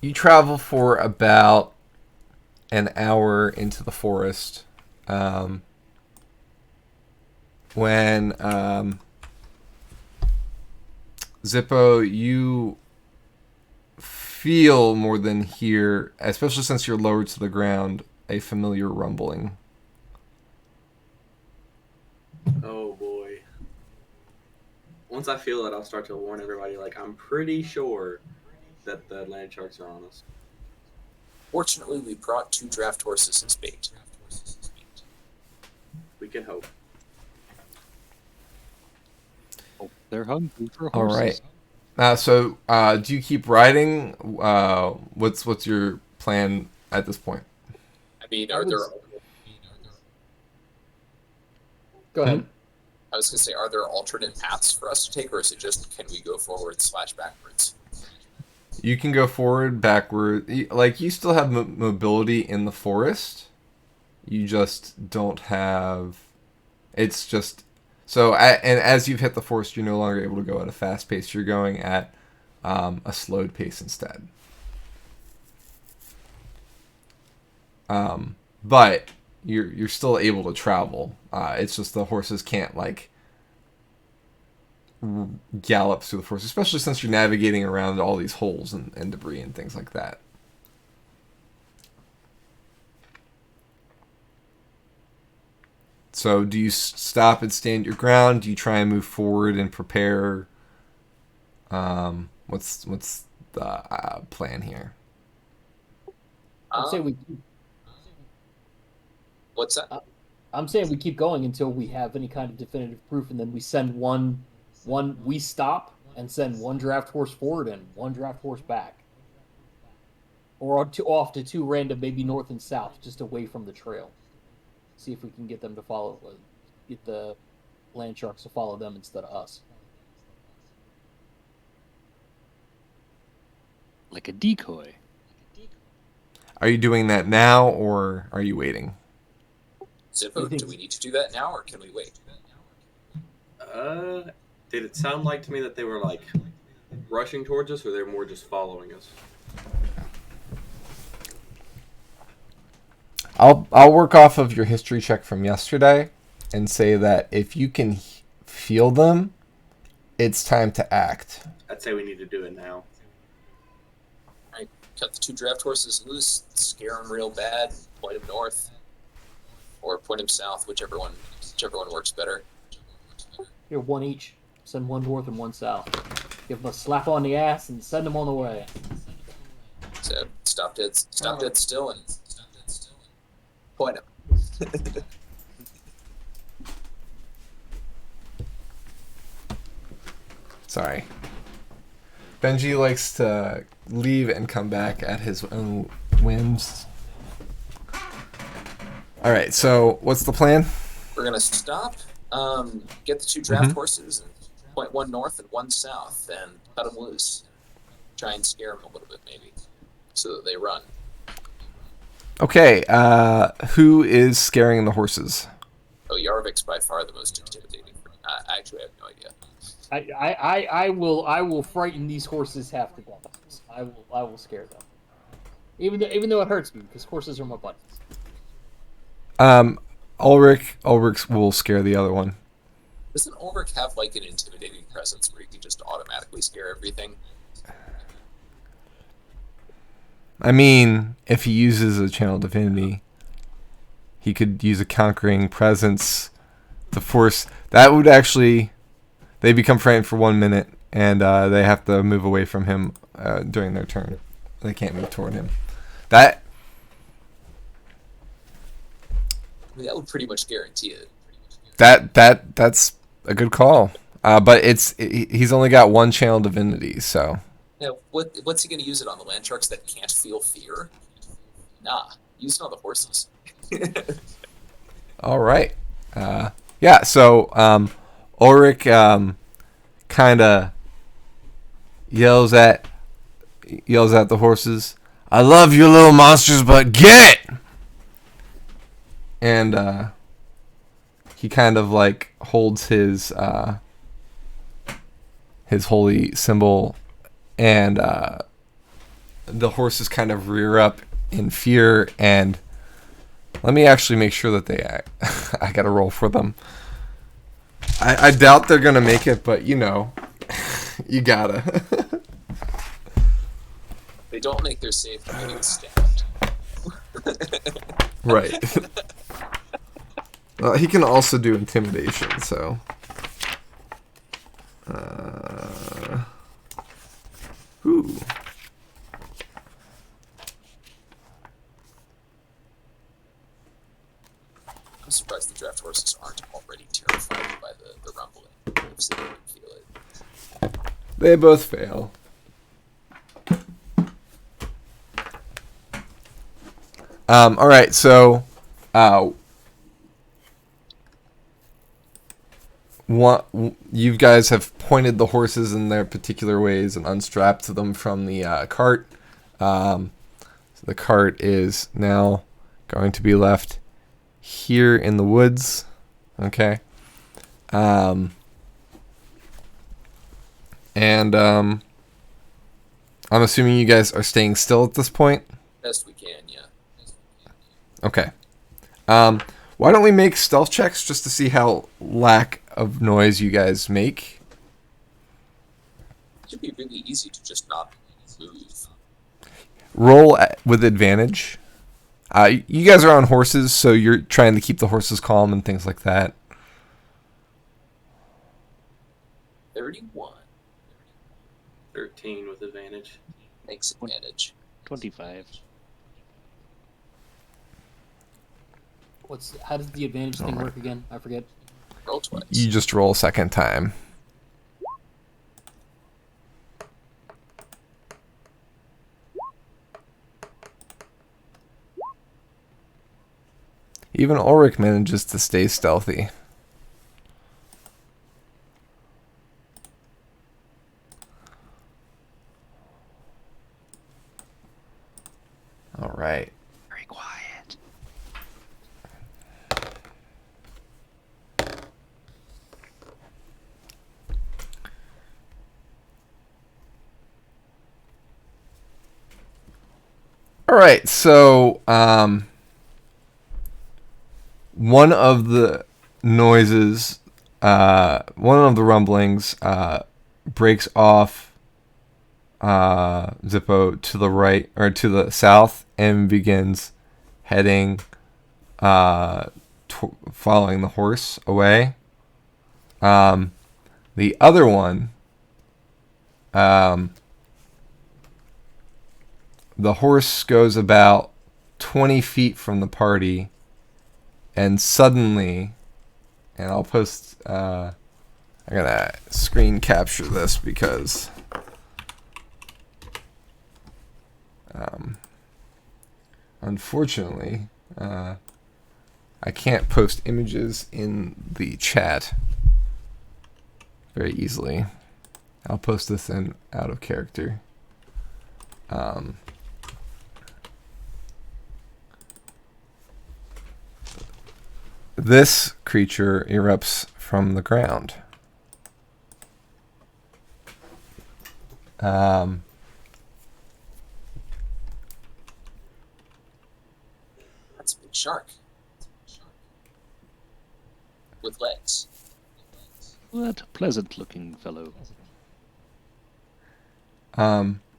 You travel for about an hour into the forest. When Zippo, you feel more than hear, especially since you're lowered to the ground, a familiar rumbling. Oh boy. Once I feel it, I'll start to warn everybody, like, I'm pretty sure that the land sharks are on us. Fortunately, we brought 2 draft horses as bait. We can hope. Oh, they're hungry for All horses. right. So do you keep riding? What's your plan at this point? I mean, are there? Go ahead. I was gonna say, are there alternate paths for us to take, or is it just can we go forward/backwards? You can go forward, backward. Like, you still have mobility in the forest. You just don't have... It's just... So, and as you've hit the forest, you're no longer able to go at a fast pace. You're going at a slowed pace instead. But you're still able to travel. It's just the horses can't, like, gallop through the forest, especially since you're navigating around all these holes and debris and things like that. So do you stop and stand your ground? Do you try and move forward and prepare? What's the plan here? I'm saying What's that? I'm saying we keep going until we have any kind of definitive proof, and then we send one. We stop and send one draft horse forward and one draft horse back, or off to two random, maybe north and south, just away from the trail. See if we can get them to follow. Get the land sharks to follow them instead of us. Like a decoy. Are you doing that now, or are you waiting? Zippo, do we need to do that now, or can we wait? Did it sound like to me that they were like rushing towards us, or they're more just following us? I'll work off of your history check from yesterday and say that if you can feel them, it's time to act. I'd say we need to do it now. Alright, cut the two draft horses loose, scare them real bad, point them north, or point them south, whichever one works better. Here, one each. Send one north and one south. Give them a slap on the ass and send them on the way. So stop dead still and point them. Sorry. Benji likes to leave and come back at his own whims. All right, so what's the plan? We're gonna stop, get the two draft horses, and point one north and one south, and cut them loose. Try and scare them a little bit, maybe, so that they run. Okay, who is scaring the horses? Oh, Yarvik's by far the most intimidating. I actually have no idea. I will frighten these horses half to death. I will scare them. Even though it hurts me, because horses are my buddies. Ulrich will scare the other one. Doesn't Ulrich have like an intimidating presence where he can just automatically scare everything? I mean, if he uses a channel divinity, he could use a conquering presence to force. That would actually, they become frightened for 1 minute, and they have to move away from him during their turn. They can't move toward him. That would pretty much guarantee it. That's a good call. But he's only got one channel divinity, so. Yeah, what's he going to use it on? The land sharks that can't feel fear? Nah, use it on the horses. All right. Yeah, so Ulrich kind of yells at the horses, "I love you little monsters, but get it!" And he kind of like holds his holy symbol, and the horses kind of rear up in fear. And let me actually make sure that they act. I gotta roll for them. I doubt they're gonna make it, but you know, you gotta. They don't make their save by getting stabbed. Right. He can also do intimidation, so. Ooh. I'm surprised the draft horses aren't already terrified by the rumbling. I've seen them feel it. They both fail. All right, so you guys have pointed the horses in their particular ways and unstrapped them from the cart. So the cart is now going to be left here in the woods. Okay. And I'm assuming you guys are staying still at this point? Best we can, yeah. Okay. Why don't we make stealth checks just to see how lack of noise you guys make? It should be really easy to just not move. Roll with advantage. You guys are on horses, so you're trying to keep the horses calm and things like that. 31 13 with advantage. makes advantage. 25. How does the advantage thing work again? I forget. Roll twice. You just roll a second time. Even Ulrich manages to stay stealthy. All right. Very quiet. All right. So, one of the noises, one of the rumblings, breaks off Zippo to the right or to the south and begins heading, following the horse away. The other one, the horse goes about 20 feet from the party, and suddenly, and I'll post, I'm gonna screen capture this because unfortunately, I can't post images in the chat very easily. I'll post this in out of character. This creature erupts from the ground. That's a big shark. With legs. What a pleasant-looking fellow.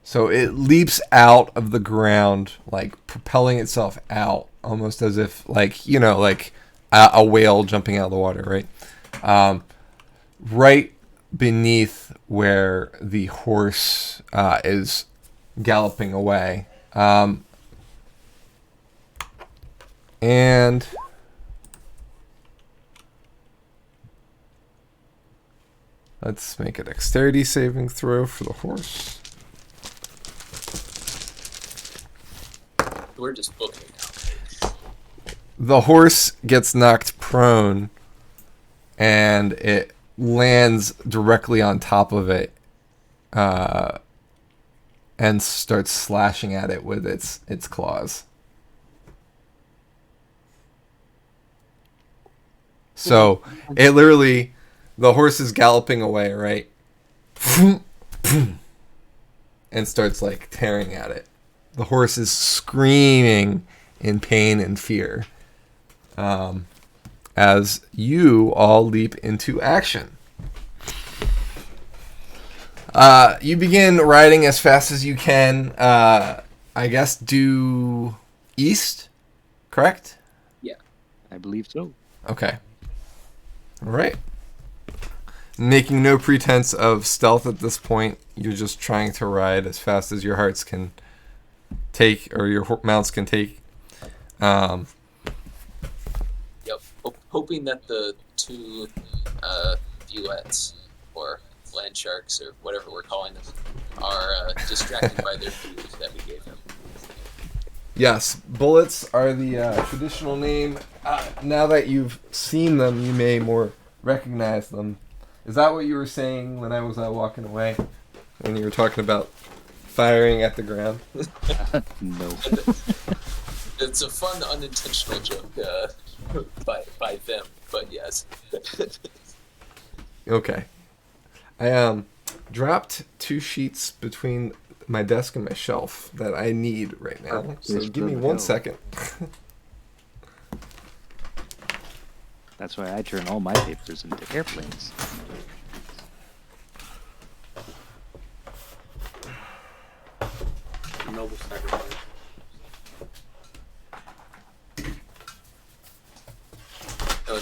So it leaps out of the ground, like propelling itself out, almost as if, like, you know, like a whale jumping out of the water, right? Right beneath where the horse is galloping away. And let's make a dexterity saving throw for the horse. We're just booking now. The horse gets knocked prone, and it lands directly on top of it, and starts slashing at it with its claws. So it literally, the horse is galloping away, right? And starts like tearing at it. The horse is screaming in pain and fear. As you all leap into action. You begin riding as fast as you can. I guess due east, correct? Yeah. I believe so. Okay. All right. Making no pretense of stealth at this point. You're just trying to ride as fast as your hearts can take, or your mounts can take. Yep. Hoping that the two viewlets, or land sharks, or whatever we're calling them, are distracted by their food that we gave them. Yes, bullets are the traditional name. Now that you've seen them, you may more recognize them. Is that what you were saying when I was walking away? When you were talking about firing at the ground? No. It's a fun, unintentional joke by them, but yes. Okay. I dropped 2 sheets between my desk and my shelf that I need right now. Perfect. So Please give me fill it 1 out. second. That's why I turn all my papers into airplanes. Noble sacrifice.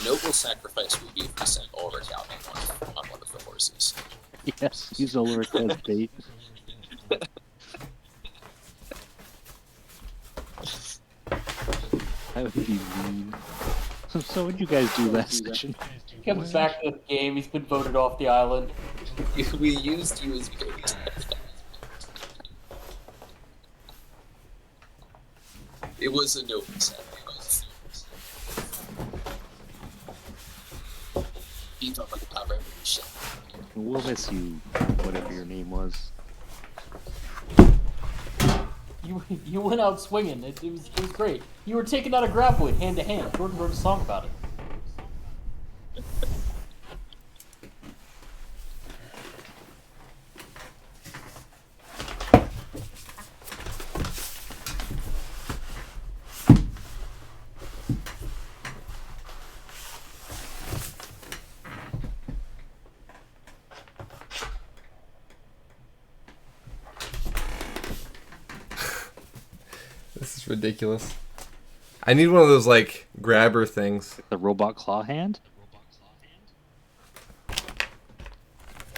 noble sacrifice would be if we sent Ulrich out on one of the horses. Yes, use Ulrich as bait. That would be mean. So what did you guys do last session? He comes back to the game. He's been voted off the island. We used you as bait. It was a noble sacrifice. Beat up like a power revolution. We'll miss you, whatever your name was. You went out swinging. It was great. You were taking out a grappling hand to hand. Jordan wrote a song about it. This is ridiculous. I need one of those, like, grabber things. The robot claw hand?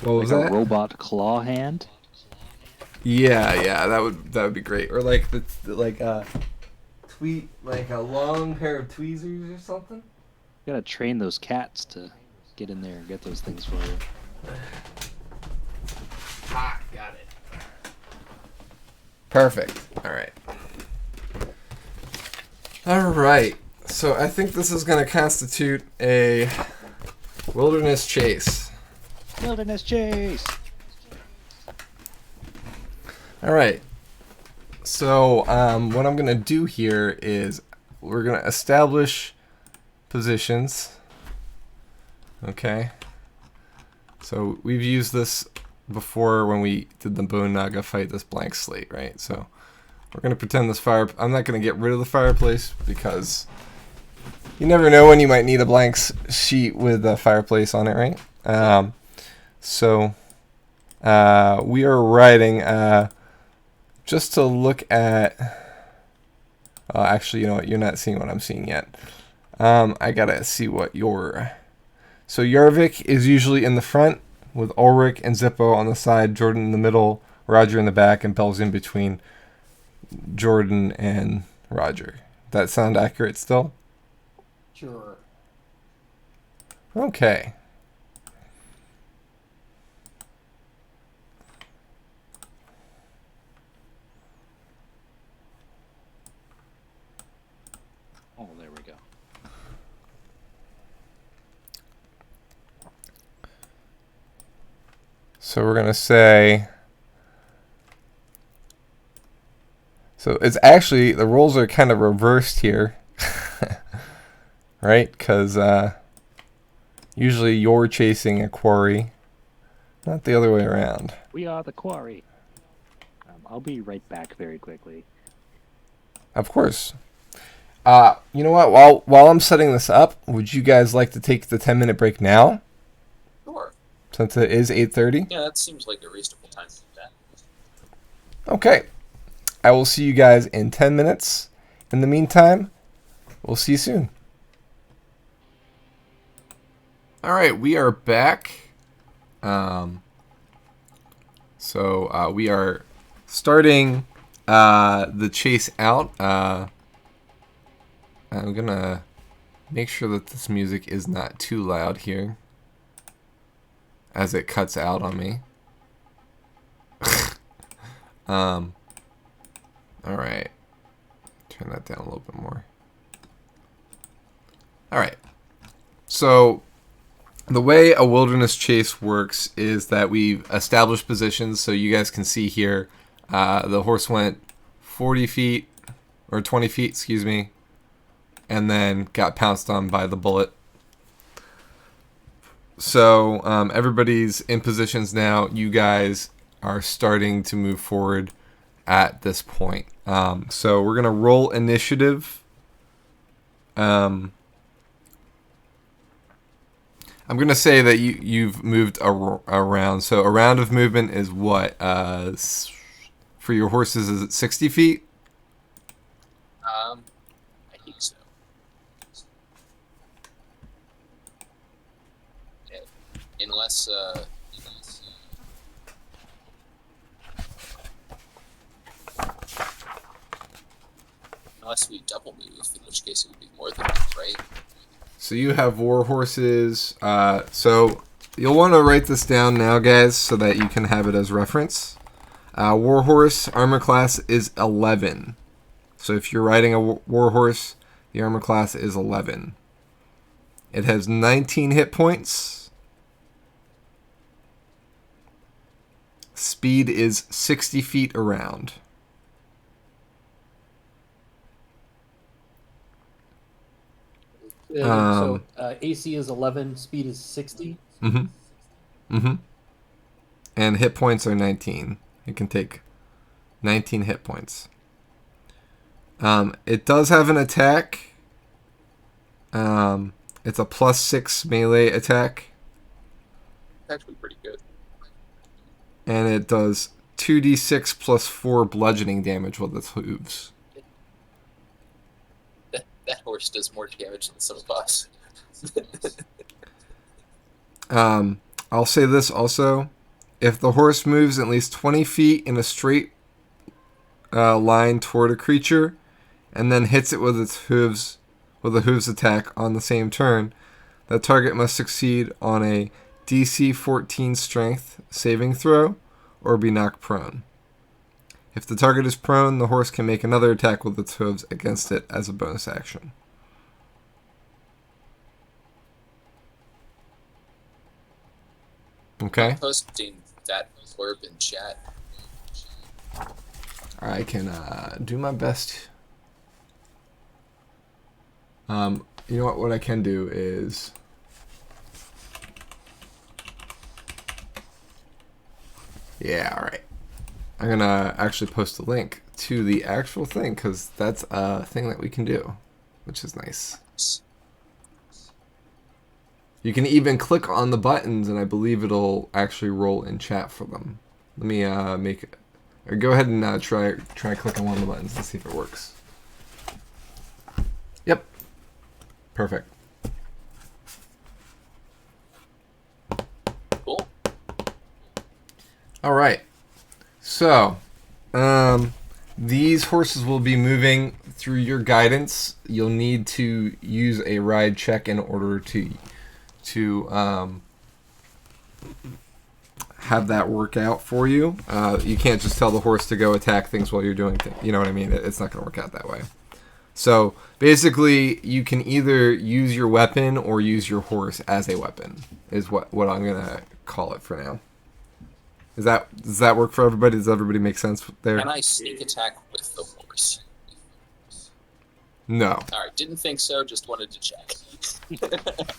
What was Like that? a robot claw hand? Yeah, that would be great. Or like like a long pair of tweezers or something. You gotta train those cats to get in there and get those things for you. Ah, got it. Perfect. All right. So I think this is going to constitute a wilderness chase. Wilderness chase! All right. So what I'm going to do here is we're going to establish positions. Okay. So we've used this before when we did the Bone Naga fight, this blank slate, right? So we're going to pretend this fire... I'm not going to get rid of the fireplace because you never know when you might need a blank sheet with a fireplace on it, right? So we are writing just to look at... actually, you know what? You're not seeing what I'm seeing yet. I got to see what your... So Yarvik is usually in the front with Ulrich and Zippo on the side, Jordan in the middle, Roger in the back, and Bell's in between Jordan and Roger. That sound accurate still? Sure. Okay. Oh, there we go. So we're going to say... So it's actually, the roles are kind of reversed here. Right? Because usually you're chasing a quarry, not the other way around. We are the quarry. I'll be right back very quickly. Of course. You know what? While I'm setting this up, would you guys like to take the 10-minute break now? Sure. Since it is 8:30? Yeah, that seems like a reasonable time to do that. Okay. I will see you guys in 10 minutes. In the meantime, we'll see you soon. All right, we are back. So we are starting the chase out. I'm gonna make sure that this music is not too loud here, as it cuts out on me. All right, turn that down a little bit more. All right, so the way a wilderness chase works is that we've established positions. So you guys can see here, the horse went 40 feet, or 20 feet, excuse me, and then got pounced on by the bullet. So everybody's in positions now. You guys are starting to move forward at this point. So we're going to roll initiative. I'm going to say that you've moved around. So a round of movement is what? For your horses, is it 60 feet? I think so. Unless unless we double move, in which case it would be more than that, right? So you have war horses. So you'll want to write this down now, guys, so that you can have it as reference. War horse armor class is 11. So if you're riding a war horse, the armor class is 11. It has 19 hit points. Speed is 60 feet around. So AC is 11, speed is 60. And hit points are 19. It can take 19 hit points. It does have an attack. It's a +6 melee attack. Actually pretty good. And it does 2d6 + 4 bludgeoning damage with its hooves. That horse does more damage than some of us. I'll say this also. If the horse moves at least 20 feet in a straight line toward a creature and then hits it with its hooves, with a hooves attack on the same turn, that target must succeed on a DC 14 strength saving throw or be knocked prone. If the target is prone, the horse can make another attack with its hooves against it as a bonus action. Okay. Posting that blurb in chat. I can do my best. You know what? What I can do is... Yeah, alright. I'm going to actually post a link to the actual thing, because that's a thing that we can do, which is nice. You can even click on the buttons, and I believe it'll actually roll in chat for them. Let me make it... Or go ahead and try clicking one of the buttons and see if it works. Yep. Perfect. Cool. All right. So, these horses will be moving through your guidance. You'll need to use a ride check in order to have that work out for you. You can't just tell the horse to go attack things while you're doing things. You know what I mean? It's not going to work out that way. So basically, you can either use your weapon or use your horse as a weapon, is what I'm going to call it for now. Does that work for everybody? Does everybody make sense there? Can I sneak attack with the horse? No. All right, didn't think so. Just wanted to check.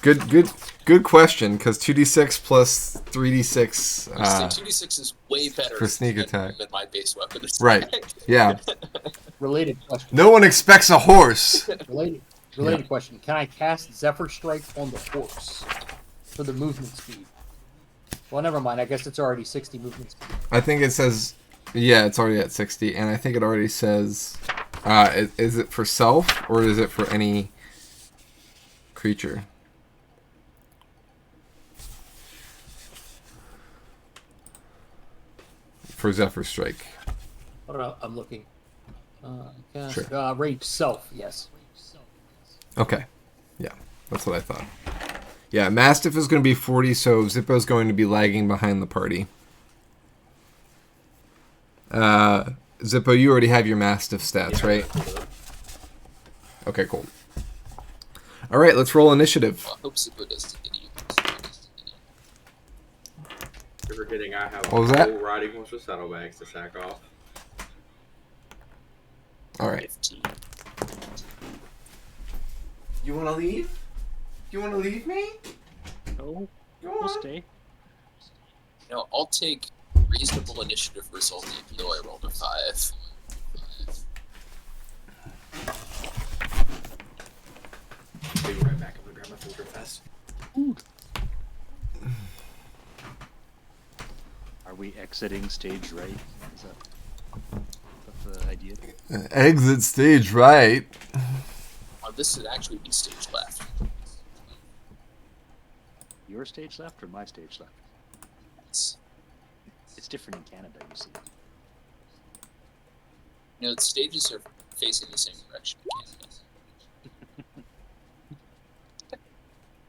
Good question. Because 2d6 plus 3d6. 2d6 is way better for sneak attack than my base weapon. Right. Yeah. Related question. No one expects a horse. Related question. Can I cast Zephyr Strike on the horse for the movement speed? Well, never mind. I guess it's already 60 movement speed. I think it says, yeah, it's already at 60, and I think it already says, is it for self or is it for any creature? For Zephyr Strike. Hold on, I'm looking. Sure. Range self, yes. Okay. Yeah, that's what I thought. Yeah, Mastiff is going to be 40, so Zippo's going to be lagging behind the party. Zippo, you already have your Mastiff stats, right? Okay, cool. All right, let's roll initiative. Well, I hope Zippo doesn't get you. You're forgetting I have What was that? a whole riding horse with saddlebags to sack off. All right. 15. You want to leave? You want to leave me? No, Go we'll on. stay. No, I'll take reasonable initiative result even though I rolled a 5. I'll be right back. I'm gonna grab my food real fast. Are we exiting stage right? Is that the idea? Exit stage right. This would actually be stage left. Your stage left or my stage left? It's different in Canada, you see. The stages are facing the same direction in Canada.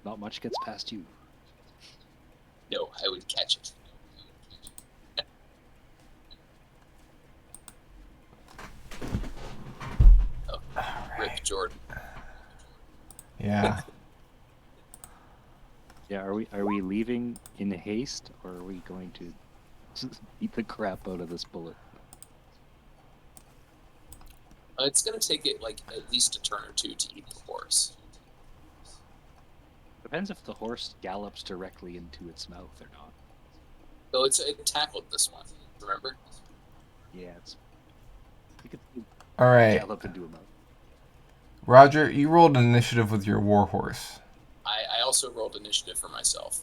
Not much gets past you. No, I would catch it. Oh, Rip Jordan. Yeah. Yeah, are we leaving in haste, or are we going to beat the crap out of this bullet? It's going to take it like at least a turn or two to eat the horse. Depends if the horse gallops directly into its mouth or not. So it tackled this one, remember? Yeah, you could All right. gallop into a mouth. Roger, you rolled initiative with your warhorse. I also rolled initiative for myself.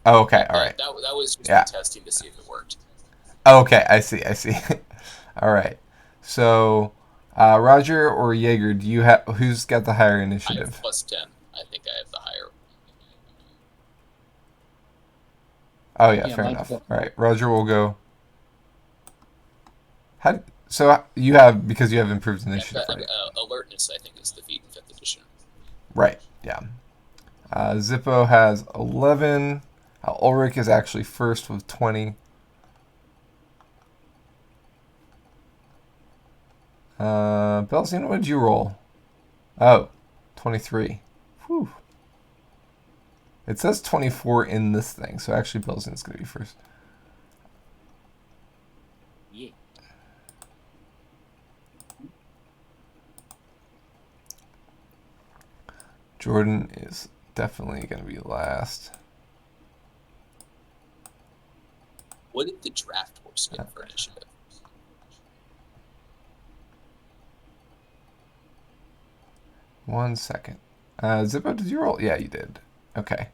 Oh, okay. All right. That was just Yeah. testing to see if it worked. Okay, I see. All right. So, Roger or Jaeger, do you have who's got the higher I initiative? have +10. I think I have the higher. Oh yeah, Yeah, fair mine's enough. +10. All right, Roger will go. So you have because you have improved initiative, right? Alertness, I think, is the feat in 5th edition. Right. Yeah. Zippo has 11. Ulrich is actually first with 20. Belzine, what did you roll? Oh, 23. Whew. It says 24 in this thing, so actually Belzine's going to be first. Yeah. Jordan is definitely going to be last. What did the draft horse get for initiative? One second. Zippo, did you roll? Yeah, you did. Okay.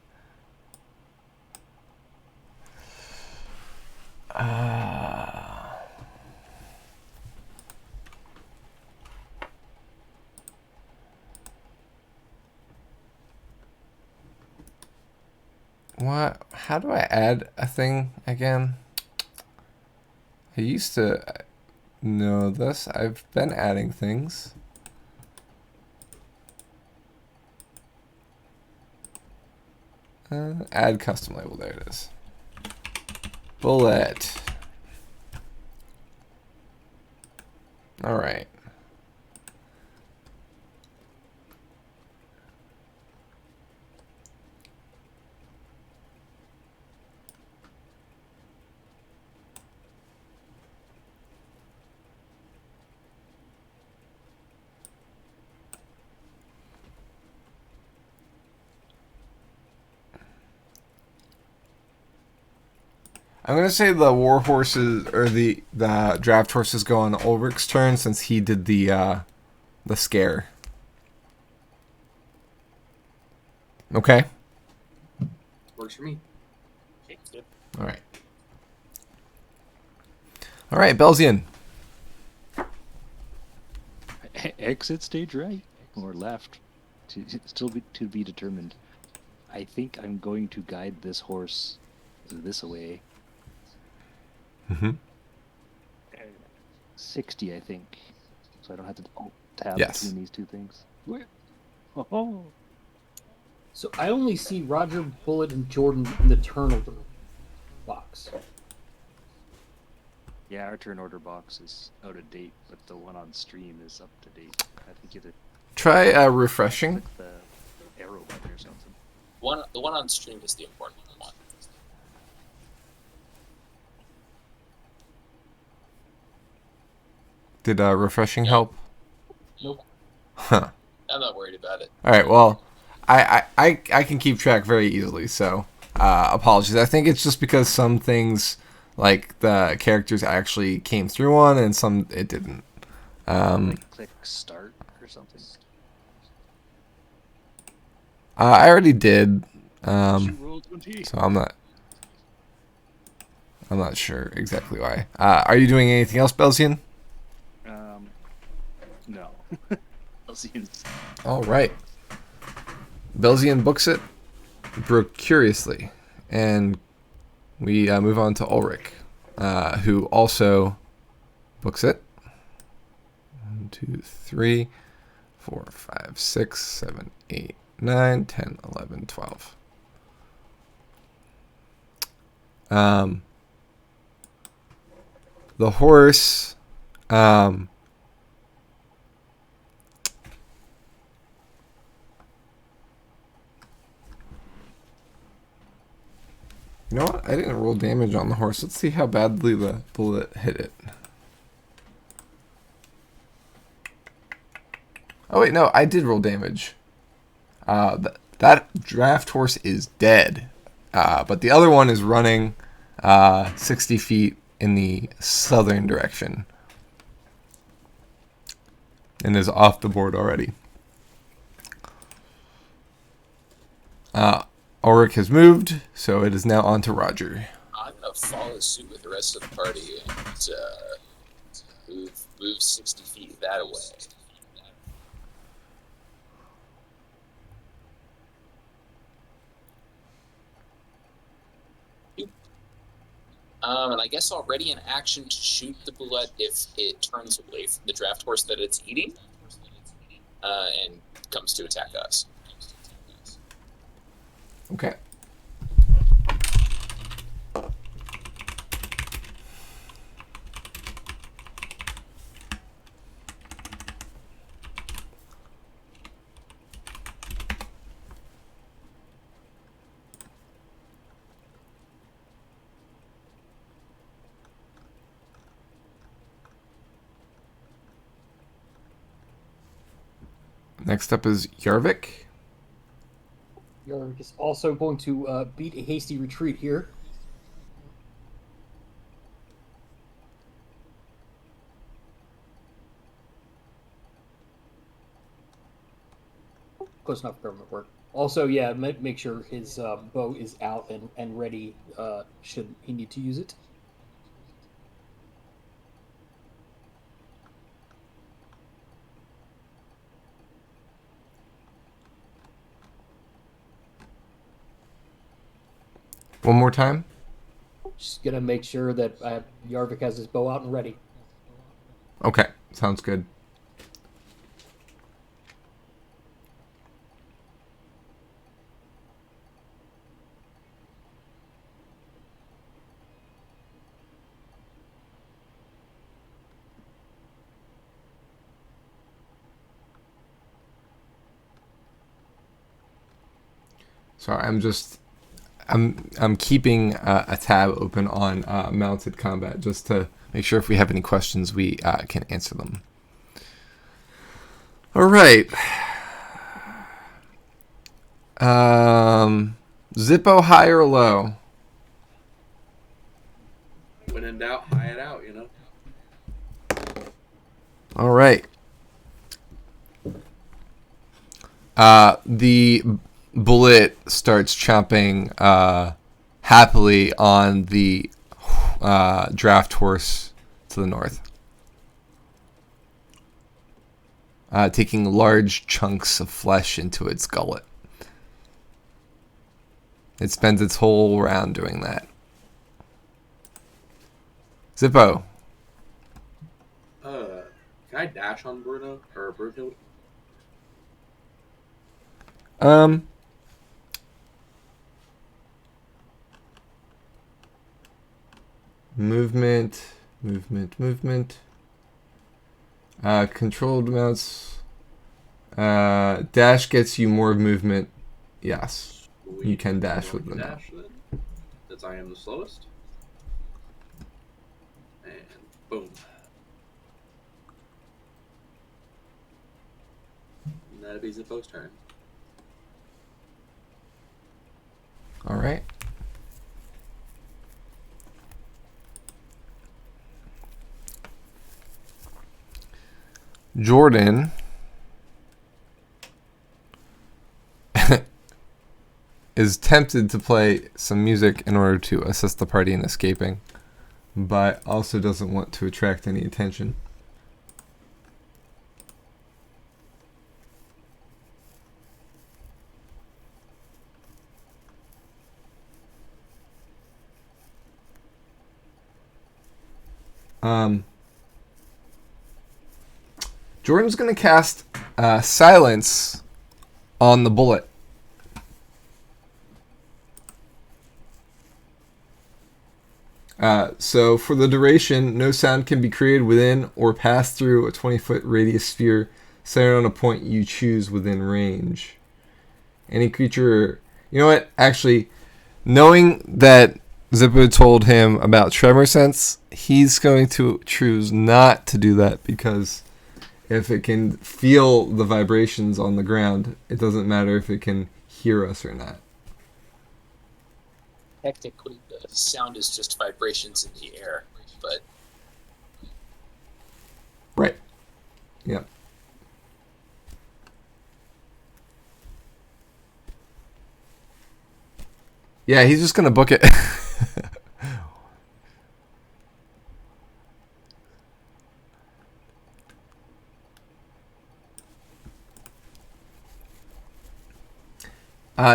What? How do I add a thing again? I used to know this. I've been adding things. Add custom label. There it is. Bullet. All right. I'm gonna say the war horses or the draft horses go on Ulrich's turn since he did the scare. Okay. Works for me. All right. All right, Belzian. Exit stage right or left? To be determined. I think I'm going to guide this horse this way. Mm-hmm. 60, I think. So I don't have to tab Yes. between these two things. Oh. So I only see Roger, Bullet, and Jordan in the turn order box. Yeah, our turn order box is out of date, but the one on stream is up to date. I think you have to Try refreshing. click the arrow button or something. The one on stream is the important one. Did refreshing help? Nope. Huh. I'm not worried about it. All right. Well, I can keep track very easily. So apologies. I think it's just because some things like the characters actually came through on and some it didn't. Like click start or something. I already did. You rolled 20. So I'm not sure exactly why. Are you doing anything else, Belzian? No. I'll see you. All right. Belzian books it. broke curiously, and we move on to Ulrich, who also books it. 1, 2, 3, 4, 5, 6, 7, 8, 9, 10, 11, 12. The horse, you know what? I didn't roll damage on the horse. Let's see how badly the bullet hit it. Oh wait, no, I did roll damage. That draft horse is dead. But the other one is running 60 feet in the southern direction. And is off the board already. Ulrich has moved, so it is now on to Roger. I'm gonna follow suit with the rest of the party and move 60 feet that way. And I guess I'll ready an action to shoot the bullet if it turns away from the draft horse that it's eating, and comes to attack us. Okay. Next up is Yarvik. Yarvik is also going to beat a hasty retreat here. Close enough for government work. Also, yeah, make sure his bow is out and ready should he need to use it. One more time. Just gonna make sure that Yarvik has his bow out and ready. Okay, sounds good. Sorry, I'm keeping a tab open on mounted combat just to make sure if we have any questions we can answer them. All right. Zippo high or low? When in doubt, high it out, you know? All right. The bullet starts chomping happily on the draft horse to the north, taking large chunks of flesh into its gullet. It spends its whole round doing that. Zippo. Can I dash on Bruno? Or Bruno? Movement. Controlled amounts. Dash gets you more movement. Yes. You can dash with them. Dash then, since I am the slowest. And boom. And that'd be Zippo's turn. All right. Jordan is tempted to play some music in order to assist the party in escaping, but also doesn't want to attract any attention. Jordan's going to cast Silence on the bullet. So for the duration, no sound can be created within or pass through a 20-foot radius sphere centered on a point you choose within range. Any creature... You know what? Actually, knowing that Zippo told him about tremor sense, he's going to choose not to do that because if it can feel the vibrations on the ground, it doesn't matter if it can hear us or not. Technically, the sound is just vibrations in the air, but Right. Yep. Yeah, he's just going to book it.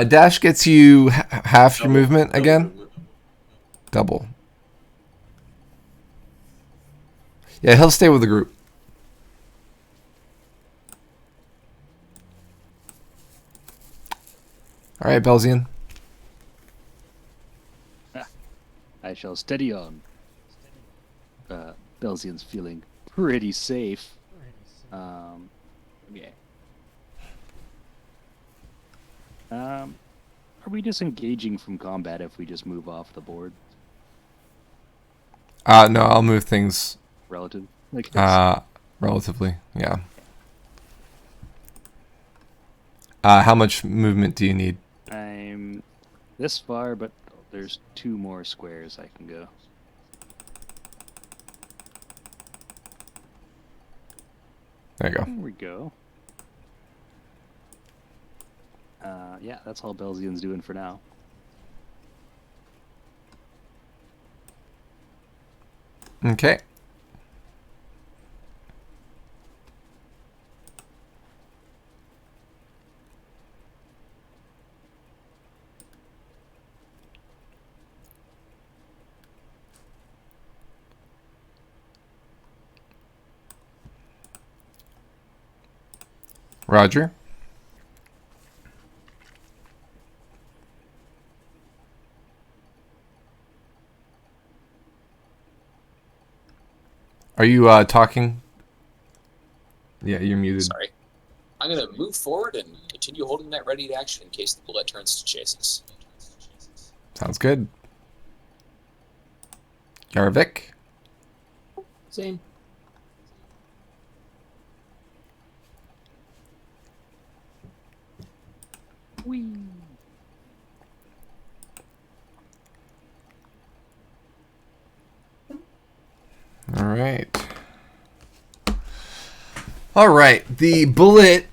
Dash gets you half your movement again. movement. Double. Yeah, he'll stay with the group. All right, Belzian. I shall steady on. Belzian's feeling pretty safe. Okay. Are we disengaging from combat if we just move off the board? No, I'll move things Relative? Like this? relatively. Yeah. How much movement do you need? I'm this far, but there's 2 more squares I can go. There you go. There we go. Yeah, that's all Belzian's doing for now. Okay. Roger. Are you talking? Yeah, you're muted. sorry. I'm going to move forward and continue holding that ready to action in case the bullet turns to chase us. Sounds good. Yarvik. Same. Whee! All right. All right. The bullet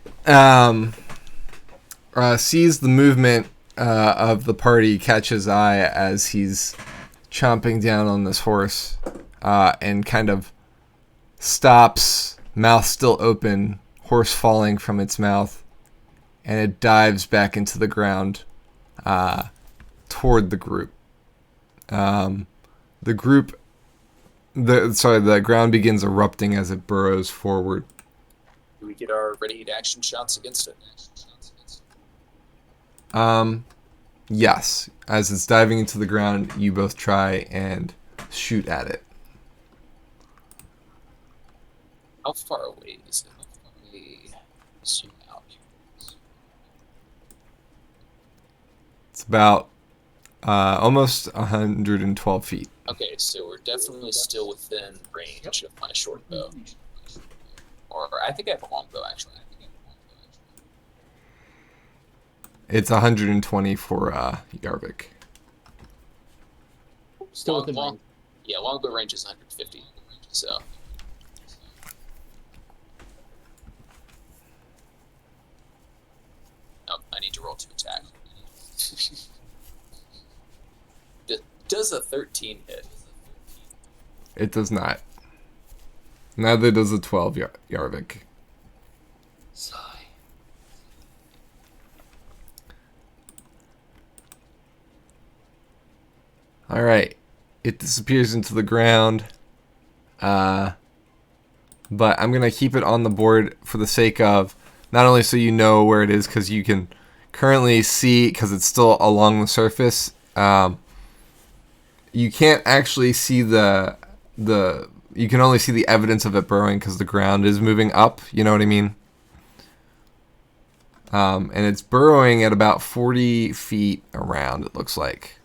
sees the movement of the party, catches eye as he's chomping down on this horse, and kind of stops, mouth still open, horse falling from its mouth, and it dives back into the ground toward the group. The ground begins erupting as it burrows forward. Do we get our ready to action shots against it? Yes. As it's diving into the ground, you both try and shoot at it. How far away is it? Let me zoom out. It's about almost 112 feet. Okay, so we're definitely still within range of my short bow. Or I think I have a long bow, actually. It's 120 for Yarvik. Still within range. Yeah, longbow range is 150. So oh, I need to roll to attack. Does a 13 hit? It does not. Neither does a 12 Yarvik. Sigh. All right. It disappears into the ground. But I'm going to keep it on the board for the sake of not only so you know where it is, because you can currently see, because it's still along the surface, you can't actually see you can only see the evidence of it burrowing because the ground is moving up, you know what I mean? And it's burrowing at about 40 feet around, it looks like.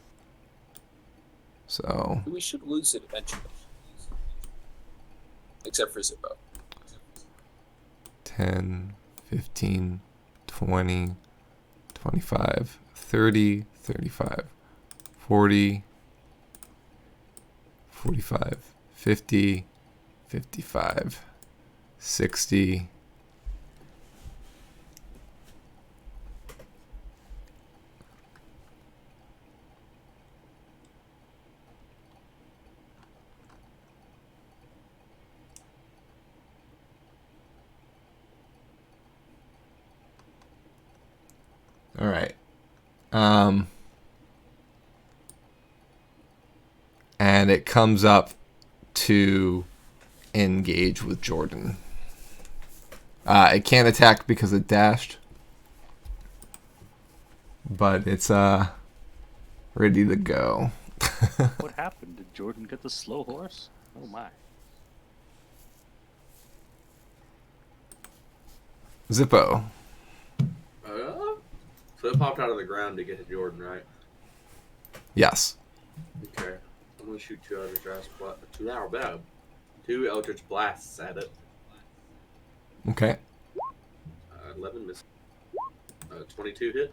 So We should lose it eventually. Except for Zippo. 10, 15, 20, 25, 30, 35, 40, 45, 50, 55, 60. All right. And it comes up to engage with Jordan. It can't attack because it dashed, but it's ready to go. What happened? Did Jordan get the slow horse? Oh my. Zippo. So it popped out of the ground to get to Jordan, right? Yes. Okay. I'm gonna shoot two Eldritch Blasts at it. Okay. 11 miss. 22 hit.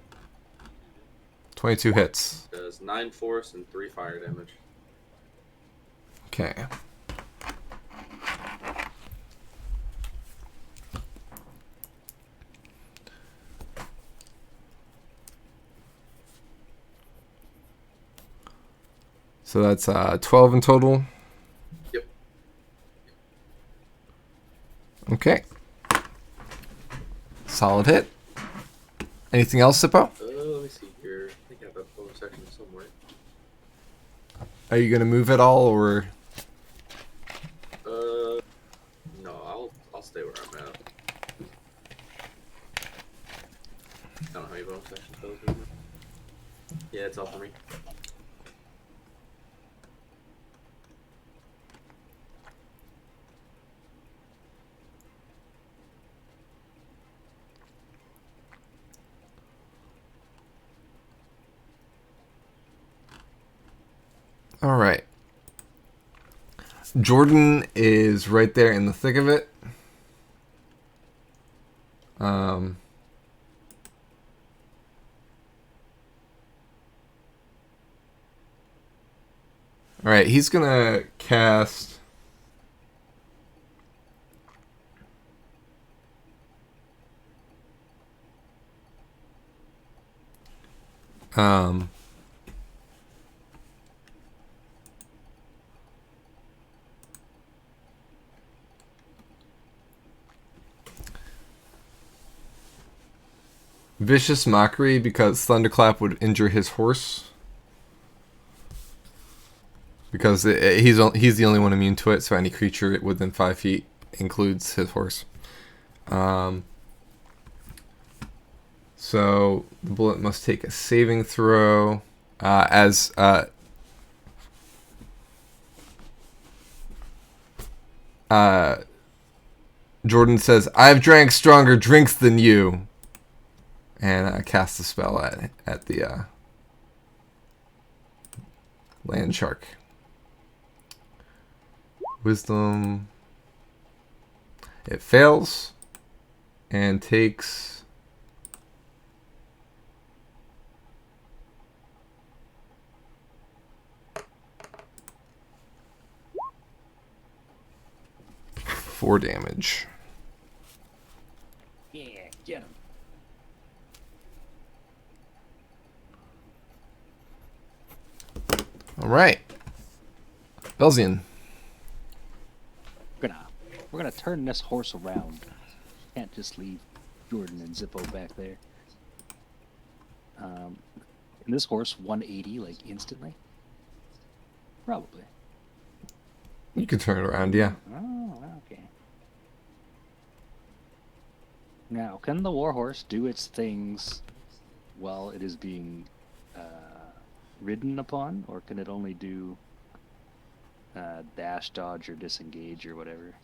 22 hits. Does 9 force and 3 fire damage. Okay. So that's 12 in total. Yep. Okay. Solid hit. Anything else, Zippo? Let me see here. I think I have a bonus section somewhere. Are you going to move at all, or? No, I'll stay where I'm at. I don't know how many bonus sections those are. Yeah, it's all for me. All right. Jordan is right there in the thick of it. All right, he's gonna cast. Vicious Mockery, because Thunderclap would injure his horse. Because he's the only one immune to it, so any creature within 5 feet includes his horse. So the bullet must take a saving throw. Jordan says, "I've drank stronger drinks than you," and cast the spell at the land shark. Wisdom. It fails and takes 4 damage. Yeah, get him. All right, Belzian. We're gonna turn this horse around. Can't just leave Jordan and Zippo back there. And this horse 180 like instantly? Probably. You can turn it around, yeah. Oh, okay. Now, can the warhorse do its things while it is being ridden upon, or can it only do dash, dodge, or disengage, or whatever?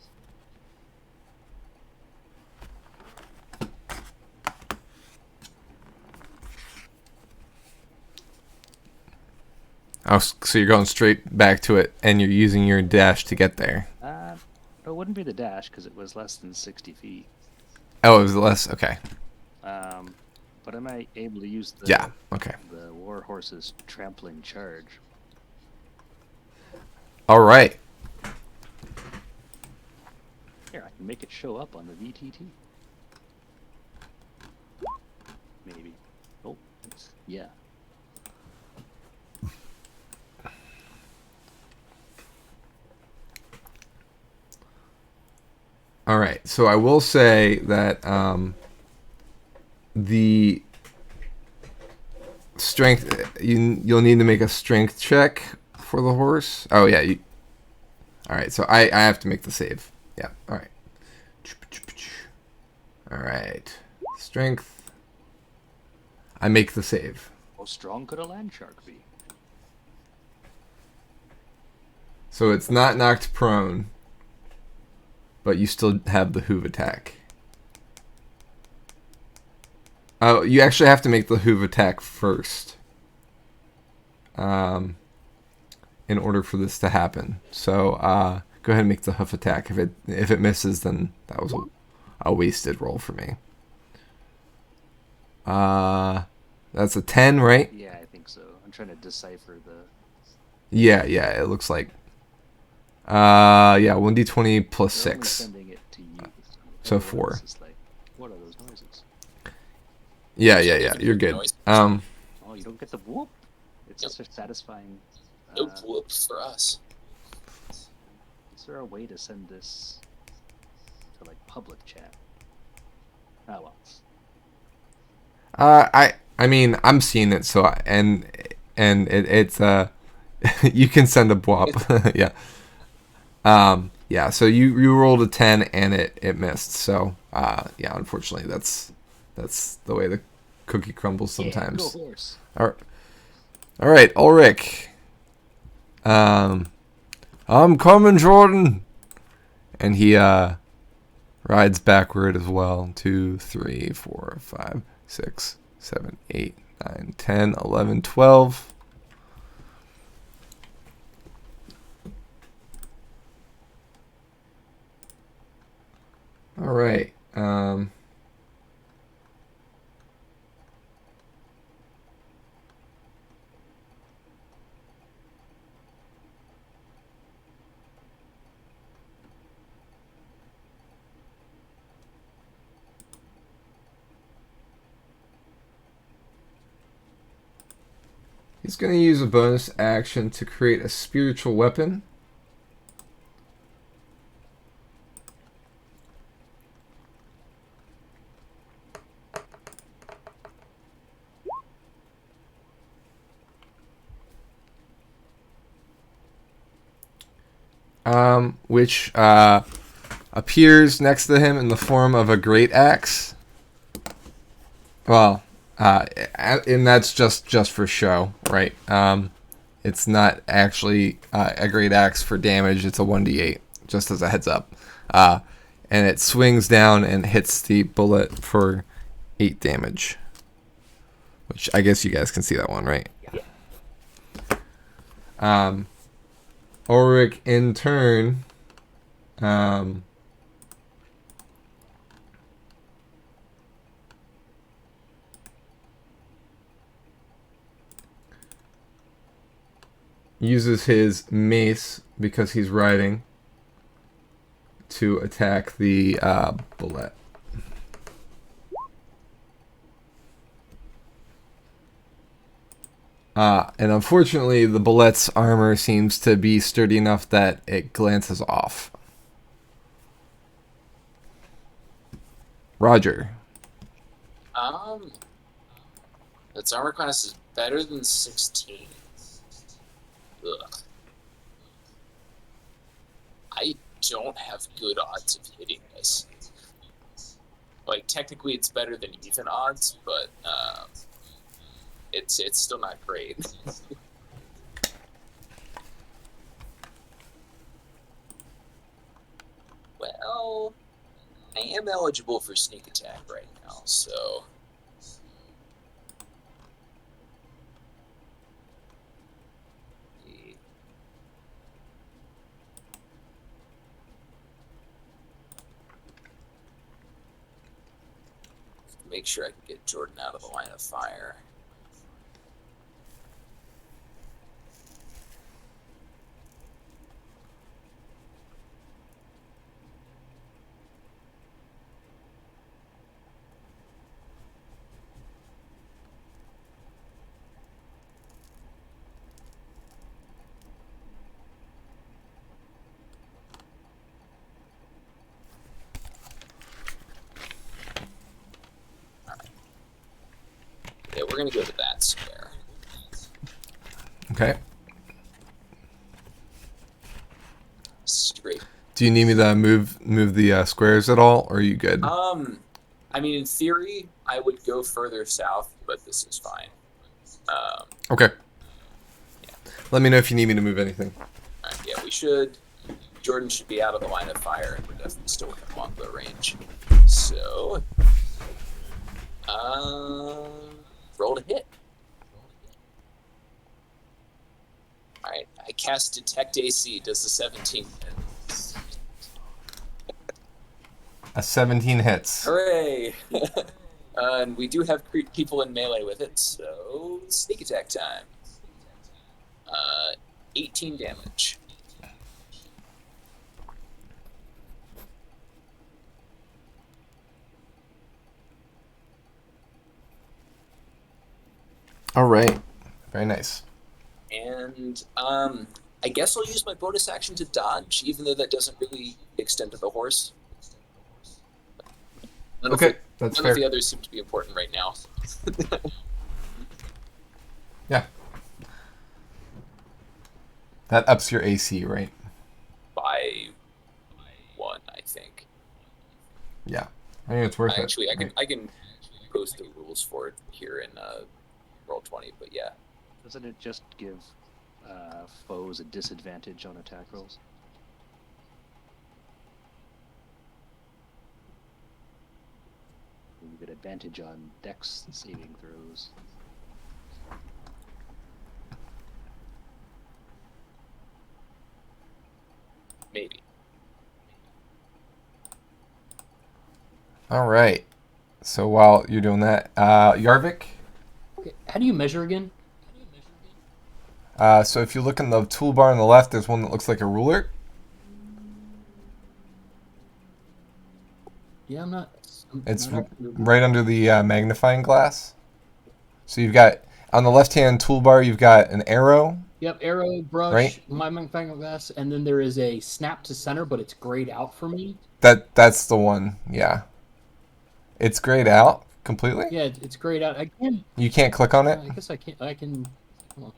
Oh, so you're going straight back to it, and you're using your dash to get there. It wouldn't be the dash because it was less than 60 feet. Oh, it was less. Okay. But am I able to use the Yeah. Okay. the warhorse's trampling charge? All right. Here, I can make it show up on the VTT. Maybe. Oh, yeah. All right. So I will say that the strength you'll need to make a strength check for the horse. Oh yeah. All right. So I have to make the save. Yeah. All right. All right. Strength. I make the save. How strong could a land shark be? So it's not knocked prone, but you still have the hoof attack. Oh, you actually have to make the hoof attack first, in order for this to happen. So go ahead and make the hoof attack. If it misses, then that was a wasted roll for me. That's a 10, right? Yeah, I think so. I'm trying to decipher the. Yeah. It looks like. Yeah, 1d20 plus They're only 6. sending it to you. So Everyone 4. else is like, what are those noises? Yeah. You're good. Oh, you don't get the whoop. It's Nope. such a satisfying. No whoops for us. Is there a way to send this to like public chat? Oh well. I mean, I'm seeing it, so it's you can send a bwop. Yeah. Yeah, so you rolled a 10 and it missed. So, yeah, unfortunately that's the way the cookie crumbles sometimes. Yeah, go horse. All right, Ulrich. I'm coming, Jordan. And he rides backward as well. 2, 3, 4, 5, 6, 7, 8, 9, 10, 11, 12. All right. He's going to use a bonus action to create a spiritual weapon. Which appears next to him in the form of a great axe. Well, and that's just for show, right? It's not actually a great axe for damage. It's a 1d8, just as a heads up. And it swings down and hits the bullet for 8 damage. Which I guess you guys can see that one, right? Yeah. Ulrich, in turn, uses his mace because he's riding to attack the bullet. And unfortunately, the bullet's armor seems to be sturdy enough that it glances off. Roger. Its armor class is better than 16. Ugh. don't have good odds of hitting this. Like, technically it's better than even odds, but it's still not great. Well, I am eligible for sneak attack right now, so... Make sure I can get Jordan out of the line of fire. Yeah, we're gonna go to that square. Okay. Straight. Do you need me to move the squares at all, or are you good? I mean, in theory, I would go further south, but this is fine. Okay. Let me know if you need me to move anything. Alright, yeah, we should. Jordan should be out of the line of fire, and we're definitely still within longbow range. So, roll to hit. Alright, I cast Detect AC. Does the 17 hit? A 17 hits. Hooray! And we do have people in melee with it, so sneak attack time. 18 damage. All right. Very nice. And I guess I'll use my bonus action to dodge, even though that doesn't really extend to the horse. Okay, that's None fair. of the others seem to be important right now. Yeah. That ups your AC, right? By 1, I think. Yeah. I think it's worth it. Actually, right? I can post the rules for it here in Roll20, but yeah. Doesn't it just give foes a disadvantage on attack rolls? You get advantage on dex saving throws. Maybe. All right. So while you're doing that, Yarvik. Okay, how do you measure again? So if you look in the toolbar on the left, there's one that looks like a ruler. Yeah, I'm not. It's not right under the magnifying glass. So you've got, on the left-hand toolbar, you've got an arrow. Yep, arrow, brush, Right. my magnifying glass, and then there is a snap to center, but it's grayed out for me. That's the one, yeah. It's grayed out completely? Yeah, it's grayed out. I can. You can't click on it? I guess I can. I can. Hold on.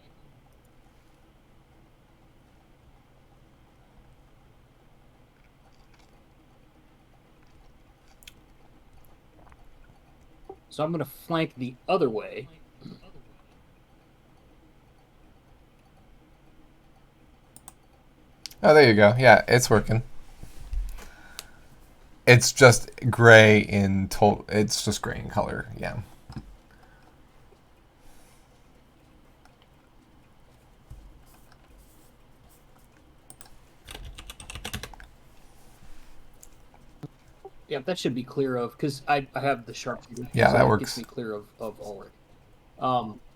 So I'm going to flank the other way. Oh, there you go. Yeah, it's working. It's just gray in total. It's just gray in color, yeah. Yeah, that should be clear of, because I have the sharpshooter. Yeah, so that it works. gets me clear of Ulrich.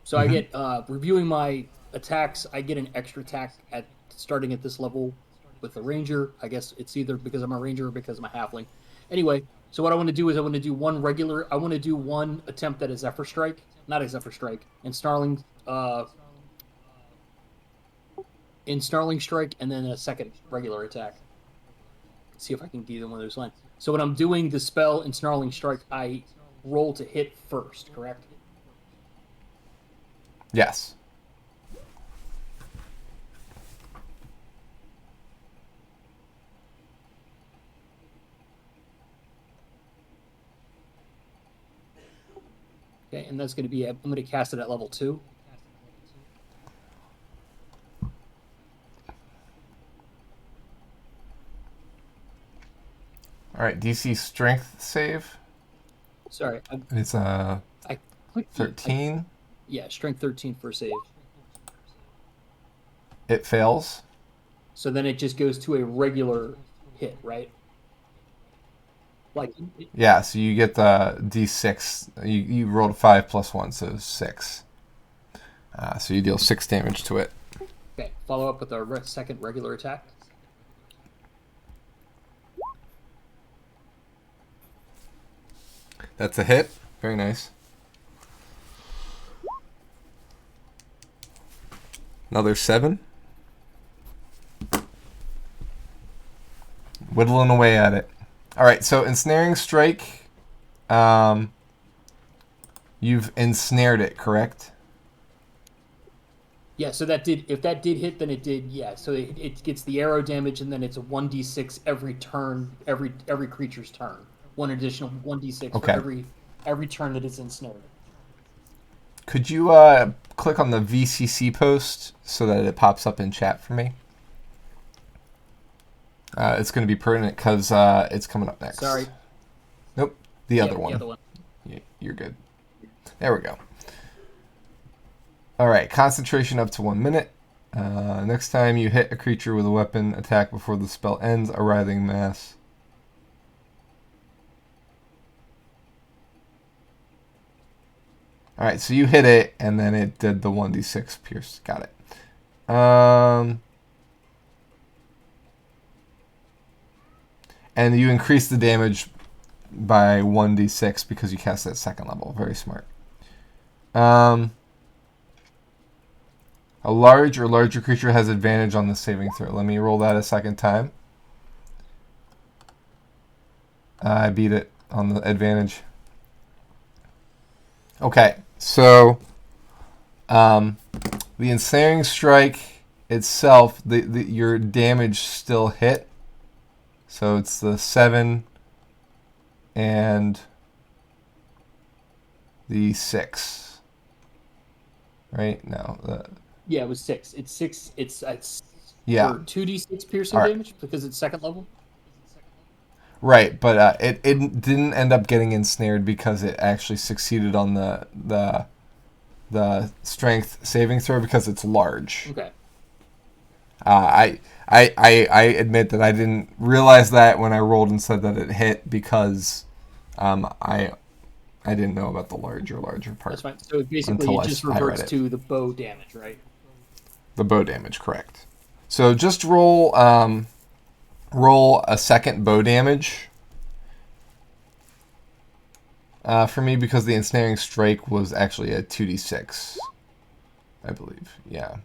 So I get, reviewing my attacks, I get an extra attack at starting at this level with the ranger. I guess it's either because I'm a ranger or because I'm a halfling. Anyway, so what I want to do is I want to do one attempt at a Zephyr Strike. Not a Zephyr Strike. And Snarling Strike, and then a second regular attack. See if I can get either one of those lines. So when I'm doing the spell in Snarling Strike, I roll to hit first, correct? Yes. Okay, and that's going to be. I'm going to cast it at level 2. All right, DC strength save. Sorry, It's I clicked 13. yeah, strength 13 for a save. It fails. So then it just goes to a regular hit, right? Like, Yeah, so you get the D6. You rolled 5 plus 1, so 6. So you deal 6 damage to it. okay, follow up with a second regular attack. That's a hit. Very nice. Another 7. Whittling away at it. All right, so ensnaring strike. You've ensnared it, correct? Yeah, so if that did hit, then it did, yeah. So it gets the arrow damage, and then it's a 1d6 every turn, every creature's turn. One additional 1d6 Okay. for every turn that it's ensnared. Could you click on the VCC post so that it pops up in chat for me? It's going to be pertinent because it's coming up next. Sorry. Nope, the other one. The other one. You're good. There we go. All right, concentration up to 1 minute. Next time you hit a creature with a weapon, attack before the spell ends, a writhing mass. All right, so you hit it, and then it did the 1d6 pierce. Got it. And you increase the damage by 1d6 because you cast it at second level. Very smart. A large or larger creature has advantage on the saving throw. Let me roll that a second time. I beat it on the advantage. Okay, so the ensnaring strike itself, your damage still hit. So it's the 7 and the 6. Right? No. Yeah, it was 6. It's 6. It's yeah. for 2d6 piercing damage because it's second level. Right, but it didn't end up getting ensnared because it actually succeeded on the strength saving throw because it's large. Okay. I admit that I didn't realize that when I rolled and said that it hit because I didn't know about the larger part. That's fine. So basically it just reverts to the bow damage, right? The bow damage, correct. So just roll a second bow damage for me because the ensnaring strike was actually a 2d6, I believe. Yeah.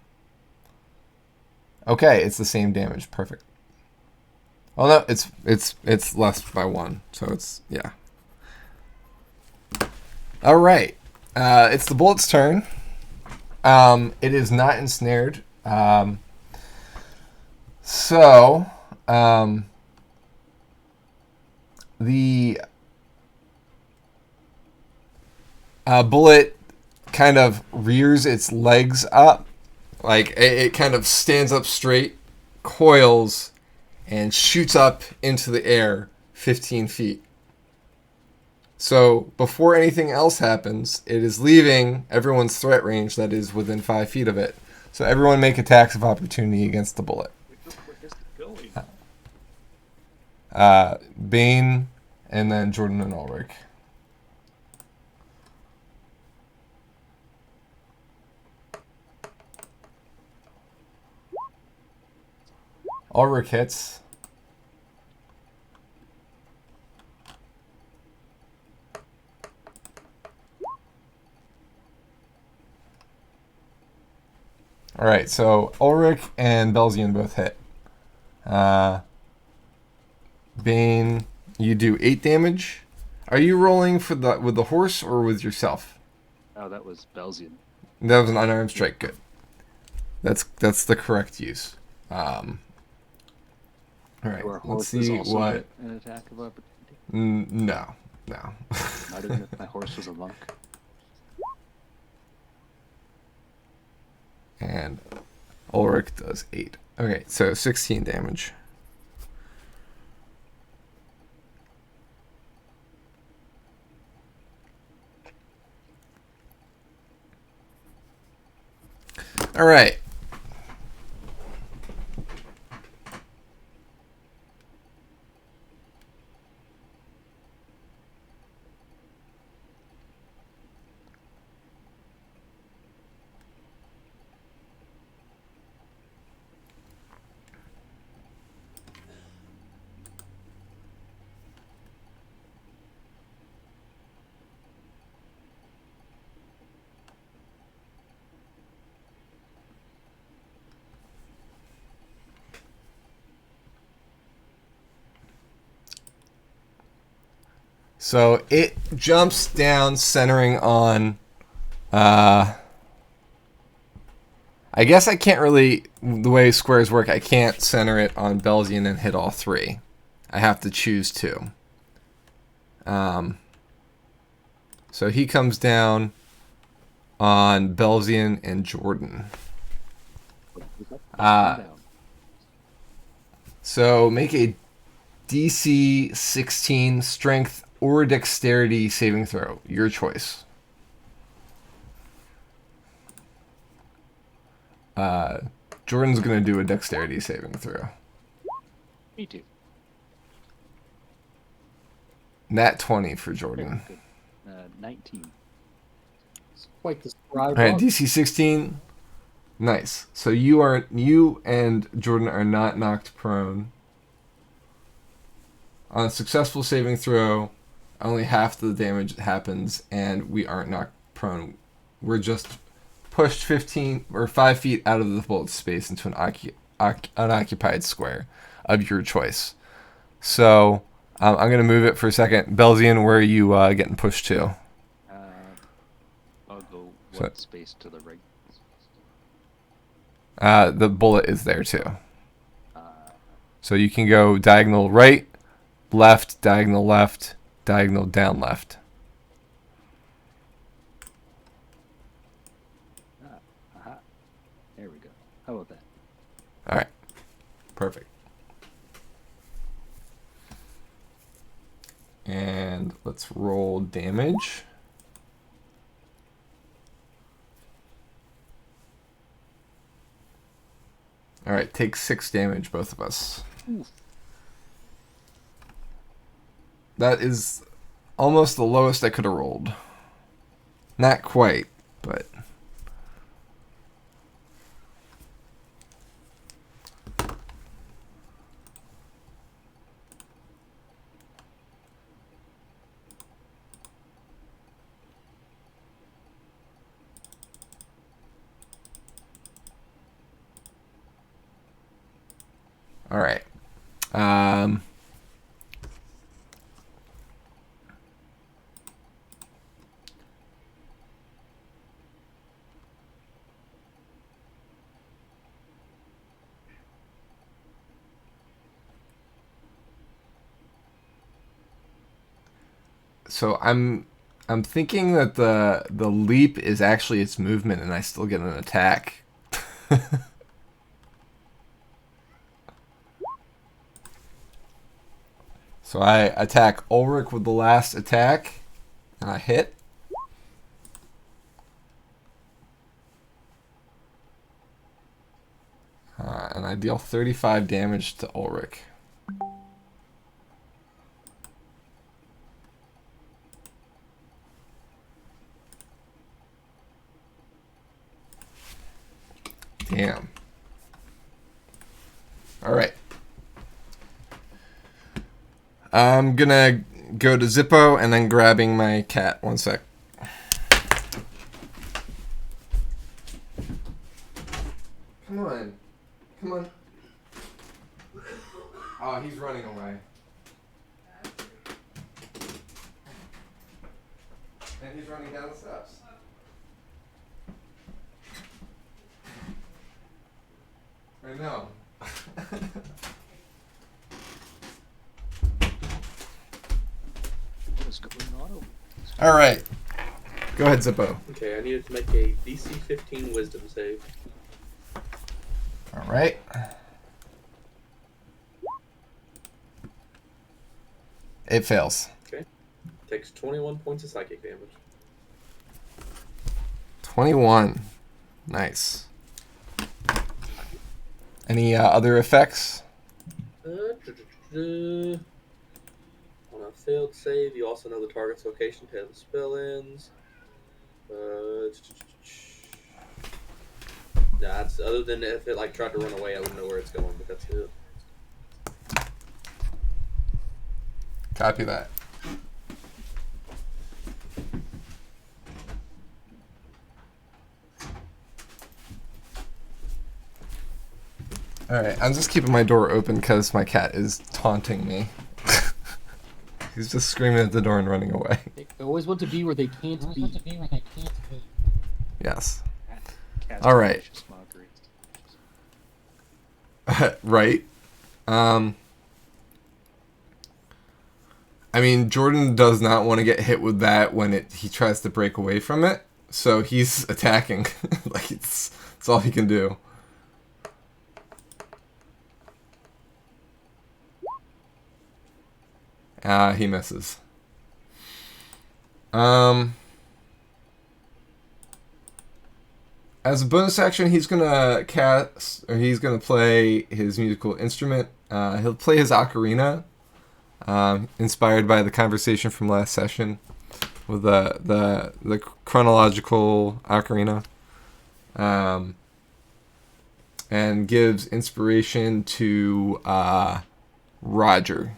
Okay, it's the same damage. Perfect. Oh no, it's less by 1, so it's yeah. All right, it's the bullet's turn. It is not ensnared. So the bullet kind of rears its legs up. Like, it kind of stands up straight, coils, and shoots up into the air 15 feet. So, before anything else happens, it is leaving everyone's threat range that is within 5 feet of it. So, everyone make attacks of opportunity against the bullet. Where is it going? Bane, and then Jordan and Ulrich. Ulrich hits. All right, so Ulrich and Belzian both hit. Bane, you do 8 damage. Are you rolling with the horse or with yourself? Oh, that was Belzian. That was an unarmed strike. Good. That's the correct use. All right, let's see what. An attack of opportunity. No. Not even if my horse was a monk. And Ulrich does 8. Okay, so 16 damage. All right. So it jumps down, centering on. I guess I can't really. The way squares work, I can't center it on Belzian and hit all 3. I have to choose 2. So he comes down on Belzian and Jordan. So make a DC 16 strength or dexterity saving throw. Your choice. Jordan's going to do a dexterity saving throw. Me too. Nat 20 for Jordan. Good. 19. It's quite the surprise. All right, DC 16. Nice. So you and Jordan are not knocked prone. On a successful saving throw, only half the damage happens, and we aren't knocked prone. We're just pushed 15 or 5 feet out of the bullet space into an unoccupied square of your choice. So I'm going to move it for a second. Belzian, where are you getting pushed to? I'll go one space to the right. The bullet is there too. So you can go diagonal right, left, diagonal down left. There we go. How about that? All right. Perfect. And let's roll damage. All right, take 6 damage, both of us. Oof. That is almost the lowest I could have rolled. Not quite, but... All right. So I'm thinking that the leap is actually its movement, and I still get an attack. So I attack Ulrich with the last attack, and I hit. And I deal 35 damage to Ulrich. Damn. All right. I'm gonna go to Zippo and then grabbing my cat. One sec. Come on. Come on. Oh, he's running away. And he's running down the steps. I know. What's going on? All right. Go ahead, Zippo. Okay, I needed to make a DC 15 Wisdom save. All right. It fails. Okay. Takes 21 points of psychic damage. 21. Nice. Any other effects? On a failed save, you also know the target's location until the spell ends. That's other than if it like tried to run away, I wouldn't know where it's going, but that's it. Copy that. All right, I'm just keeping my door open because my cat is taunting me. He's just screaming at the door and running away. They always want to be where they can't be. Yes. Cat's All right. malicious mockery. Right. I mean, Jordan does not want to get hit with that when he tries to break away from it, so he's attacking. Like it's all he can do. He misses. As a bonus action, he's gonna play his musical instrument. He'll play his ocarina, inspired by the conversation from last session with the chronological ocarina, and gives inspiration to Roger.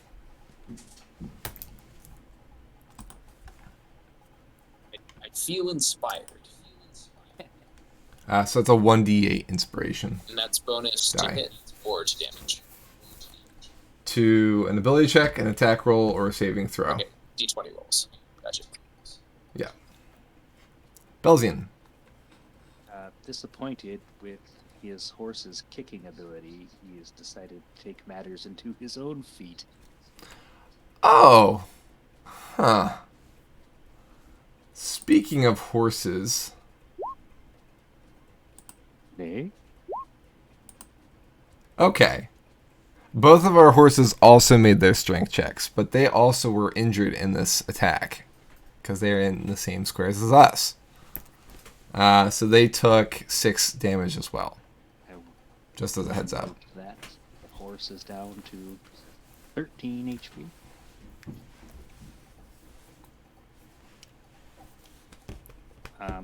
I feel inspired. So it's a 1d8 inspiration. And that's bonus Die. to hit or to damage. To an ability check, an attack roll, or a saving throw. Okay, d20 rolls. Gotcha. Yeah. Belzian. Disappointed with his horse's kicking ability, he has decided to take matters into his own feet. Oh. Huh. Speaking of horses. Nay? Okay. Both of our horses also made their strength checks, but they also were injured in this attack because they're in the same squares as us. So they took 6 damage as well, just as a heads up. That the horse is down to 13 HP.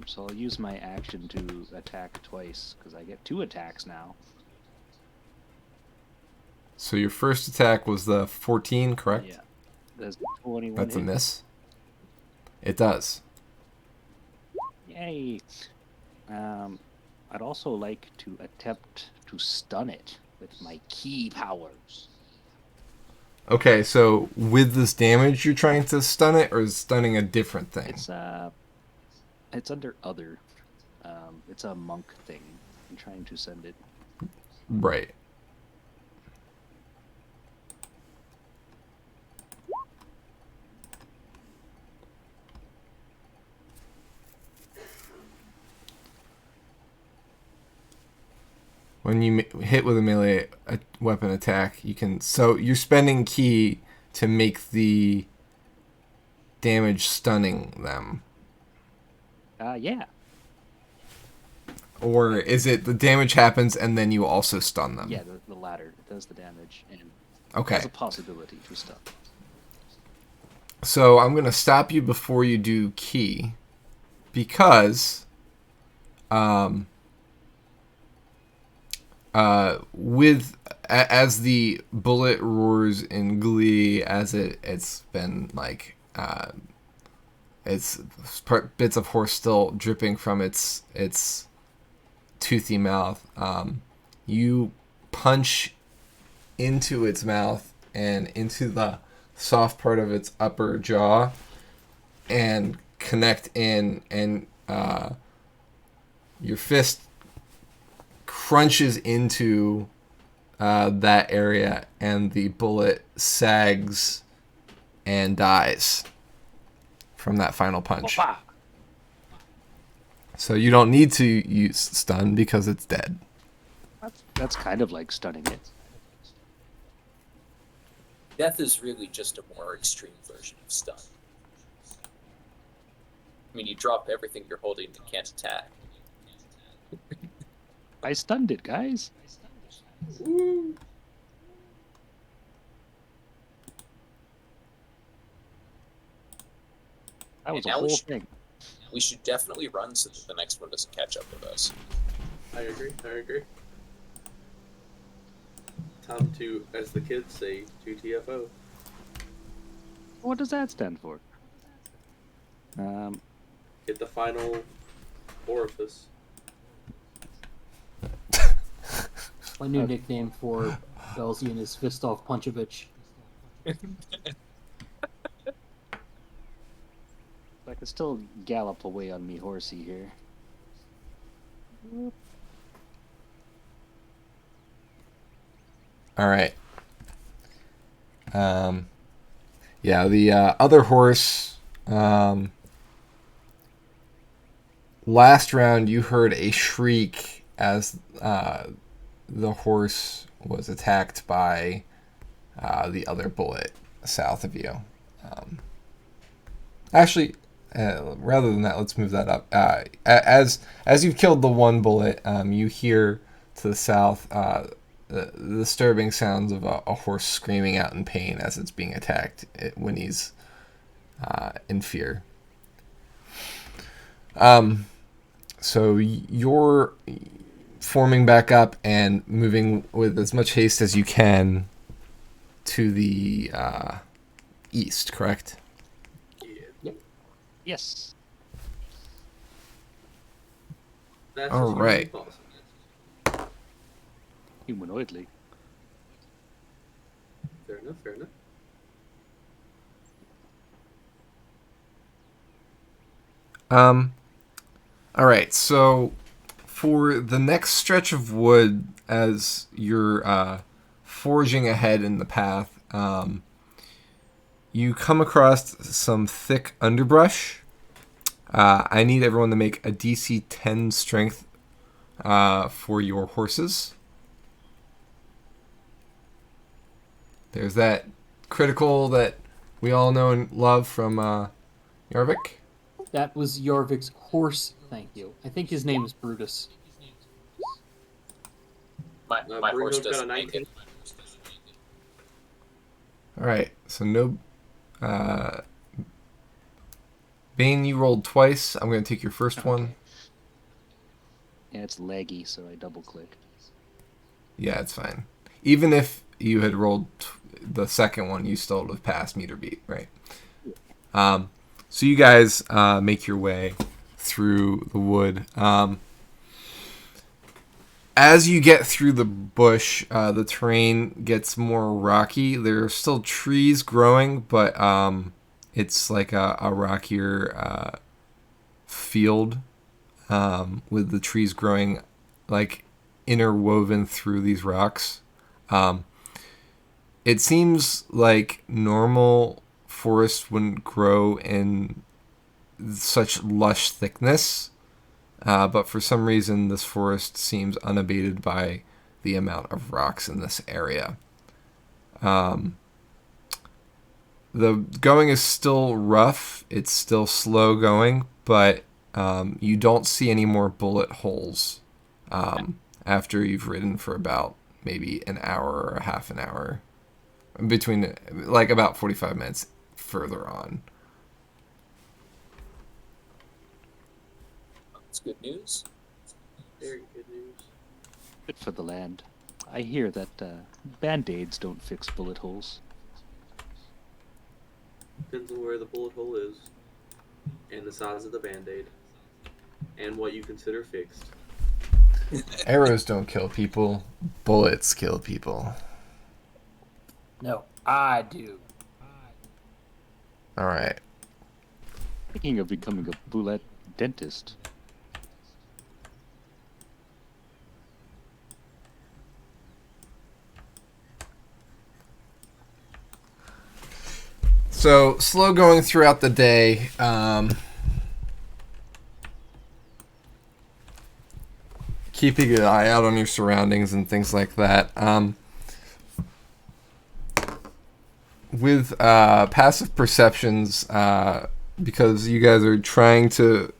So I'll use my action to attack twice because I get 2 attacks now. So your first attack was the 14, correct? Yeah. Does 21 That's a hit? miss. It does. Yay! I'd also like to attempt to stun it with my key powers. Okay, so with this damage, you're trying to stun it, or is stunning a different thing? It's under other. It's a monk thing. I'm trying to send it. Right. When you hit with a melee weapon attack, you can. So you're spending key to make the damage stunning them. Yeah. Or is it the damage happens and then you also stun them? Yeah, the latter. It does the damage and Okay. has a possibility to stun. So I'm going to stop you before you do key because as the bullet roars in glee, as it's been like it's bits of horse still dripping from its toothy mouth, you punch into its mouth and into the soft part of its upper jaw and connect in, and your fist crunches into that area, and the bullet sags and dies from that final punch. Opa! So you don't need to use stun because it's dead. That's kind of like stunning it. Death is really just a more extreme version of stun. I mean, you drop everything you're holding and can't attack. I stunned it, guys. Woo. That was And a now whole thing. We should definitely run so that the next one doesn't catch up with us. I agree. Time to, as the kids say, to TFO. What does that stand for? Get the final orifice. My new nickname for Belzian is Fistov Punchovich. I can still gallop away on me horsey here. All right. Yeah, the other horse. Last round, you heard a shriek as the horse was attacked by the other bullet south of you. Actually, rather than that, let's move that up. As you've killed the one bullet, you hear to the south the disturbing sounds of a horse screaming out in pain as it's being attacked when he's in fear. So you're forming back up and moving with as much haste as you can to the east, correct? Yes. That's All just right. possible. Humanoidly. Fair enough. All right, so for the next stretch of wood, as you're forging ahead in the path, you come across some thick underbrush. I need everyone to make a DC 10 strength for your horses. There's that critical that we all know and love from Yarvik. That was Yarvik's horse, thank you. I think his name is Brutus. My horse Bruno's got a doesn't make 19. it. All right, so no. Bane, you rolled twice. I'm going to take your first one. Yeah, it's laggy, so I double clicked. Yeah, it's fine. Even if you had rolled the second one, you still would have passed meter beat, right? So you guys make your way through the wood. As you get through the bush, the terrain gets more rocky. There are still trees growing, but it's like a rockier field with the trees growing like interwoven through these rocks. It seems like normal forest wouldn't grow in such lush thickness, but for some reason this forest seems unabated by the amount of rocks in this area. The going is still rough, it's still slow going, but you don't see any more bullet holes after you've ridden for about maybe an hour or a half an hour, between like about 45 minutes further on. That's good news. Very good news. Good for the land. I hear that band-aids don't fix bullet holes. Depends on where the bullet hole is, and the size of the band-aid, and what you consider fixed. Arrows don't kill people, bullets kill people. No, I do. All right. Thinking of becoming a bullet dentist. So slow going throughout the day. keeping an eye out on your surroundings and things like that. With passive perceptions, because you guys are trying to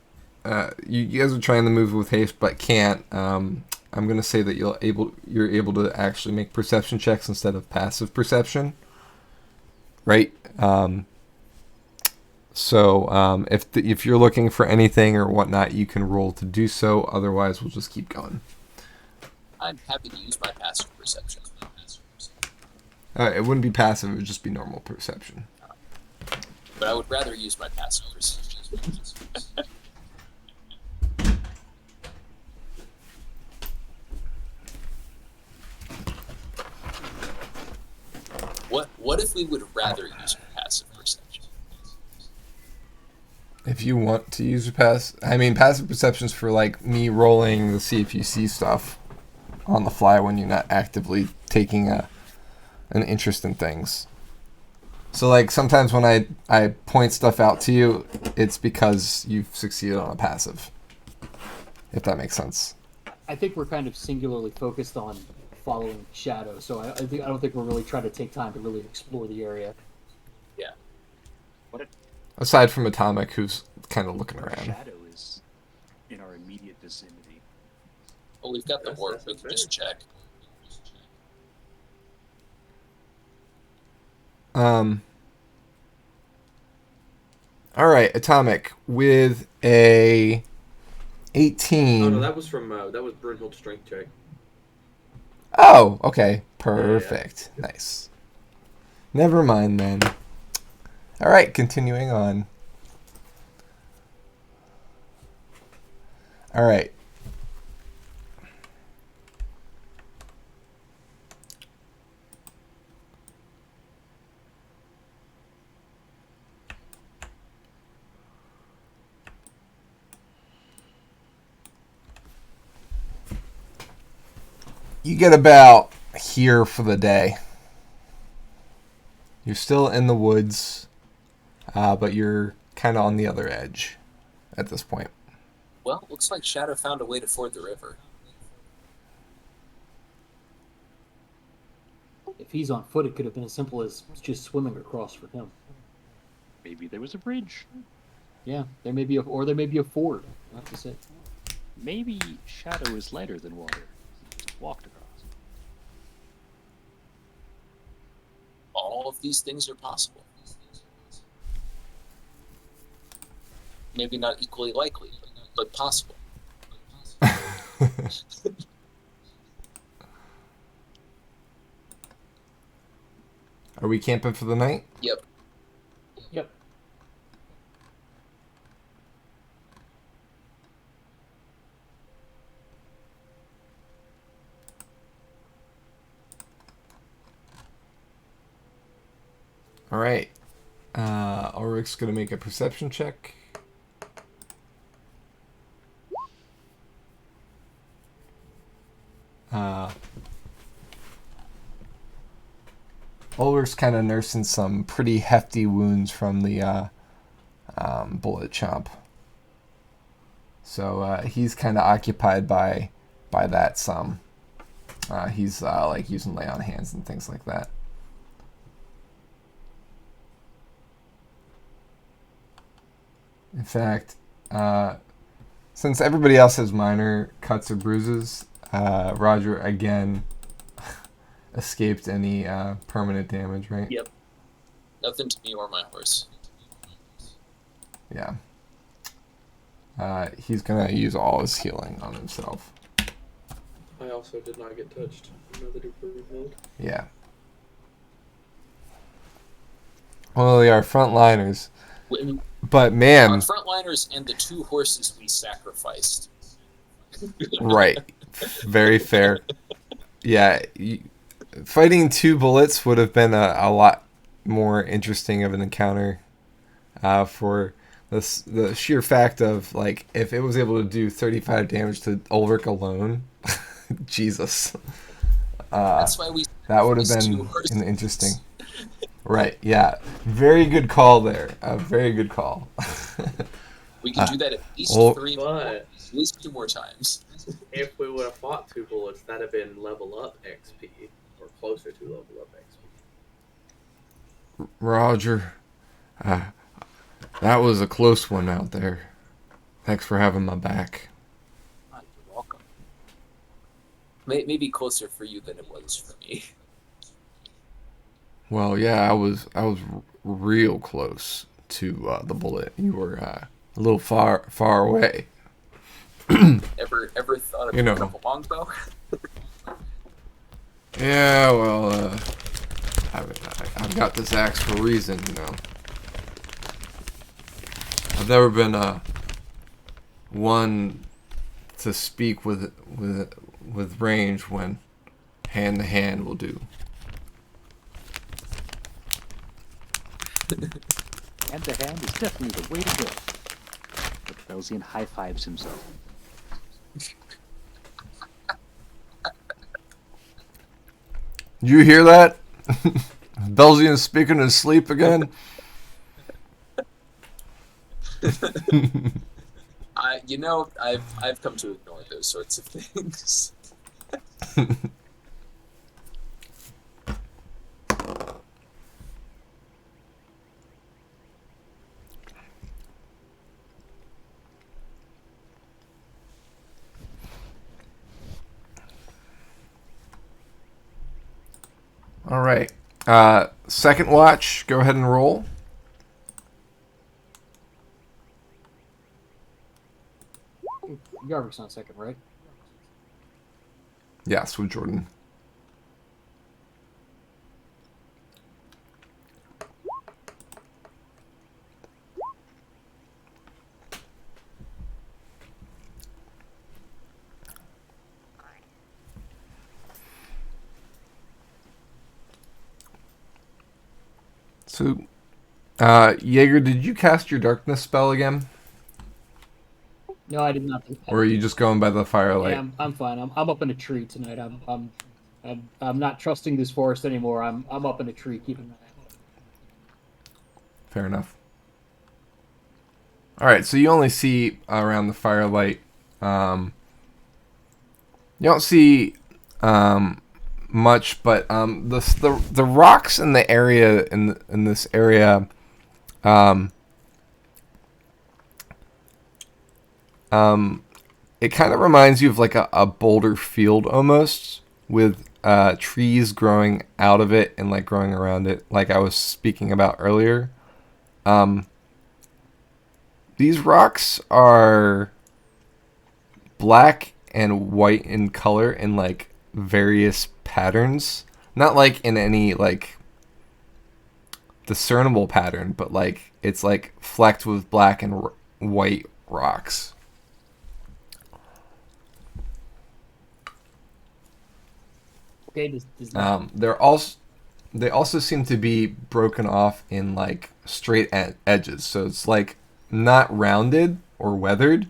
move with haste but can't. I'm gonna say that you're able to actually make perception checks instead of passive perception, right? So if you're looking for anything or whatnot, you can roll to do so. Otherwise, we'll just keep going. I'm happy to use my passive perception. It wouldn't be passive; it would just be normal perception. But I would rather use my passive perception. What if we would rather use passive perception? If you want to use passive perception's for like me rolling the see if you see stuff on the fly when you're not actively taking an interest in things. So like sometimes when I point stuff out to you, it's because you've succeeded on a passive. If that makes sense. I think we're kind of singularly focused on following Shadow, so I don't think we're really trying to take time to really explore the area. Yeah. Aside from Atomic, who's kind of looking around. Shadow is in our immediate vicinity. Well, we've got the warp. We can just check. All right, Atomic with a 18. Oh no, that was Brunhild's strength check. Oh, okay. Perfect. Yeah. Nice. Never mind then. All right, continuing on. All right. You get about here for the day. You're still in the woods, but you're kind of on the other edge at this point. Well, looks like Shadow found a way to ford the river. If he's on foot, it could have been as simple as just swimming across for him. Maybe there was a bridge. Yeah, there may be a ford. Not to say. Maybe Shadow is lighter than water. Just walked across. All of these things are possible. Maybe not equally likely, but possible. Are we camping for the night? Yep. Yep. All right. Ulrich's going to make a perception check. Ulrich's kind of nursing some pretty hefty wounds from the bullet chomp. So he's kind of occupied by that some. He's like using lay on hands and things like that. In fact, since everybody else has minor cuts or bruises, Roger again escaped any permanent damage, right? Yep. Nothing to me or my horse. Yeah. He's gonna use all his healing on himself. I also did not get touched. Another Brunhild. Yeah. Well, they are frontliners. But man, our frontliners and the 2 horses we sacrificed. Right. Very fair. Yeah. Fighting 2 bullets would have been a lot more interesting of an encounter for the sheer fact of, like, if it was able to do 35 damage to Ulrich alone, Jesus. That's why that would have been an interesting... Right, yeah. Very good call there. A very good call. We can do that at least 3 more. at least 2 more times. If we would have fought 2 bullets, that'd have been level up XP, or closer to level up XP. Roger. That was a close one out there. Thanks for having my back. You're welcome. Maybe closer for you than it was for me. Well, yeah, I was real close to the bullet. You were a little far away. Ever thought of You know. picking up a longbow? Yeah, well, I've got this axe for a reason, you know. I've never been one to speak with range when hand to hand will do. Hand to hand is definitely the way to go. But Belzian high fives himself. Did you hear that? Belzian speaking in his sleep again? I've come to ignore those sorts of things. All right. Second watch, go ahead and roll. Yarvik's on second, right? Yes, with Jordan. So, Jaeger, did you cast your darkness spell again? No, I did not. Or are you just going by the firelight? Yeah, I'm fine. I'm up in a tree tonight. I'm not trusting this forest anymore. I'm up in a tree keeping an eye out. Fair enough. All right, so you only see around the firelight. You don't see much, but the rocks in the area in this area. It kind of reminds you of like a boulder field almost, with trees growing out of it and like growing around it, like I was speaking about earlier. These rocks are black and white in color in like various patterns, not like in any like discernible pattern, but like it's like flecked with black and white rocks. Okay, does They also seem to be broken off in like straight edges, so it's like not rounded or weathered.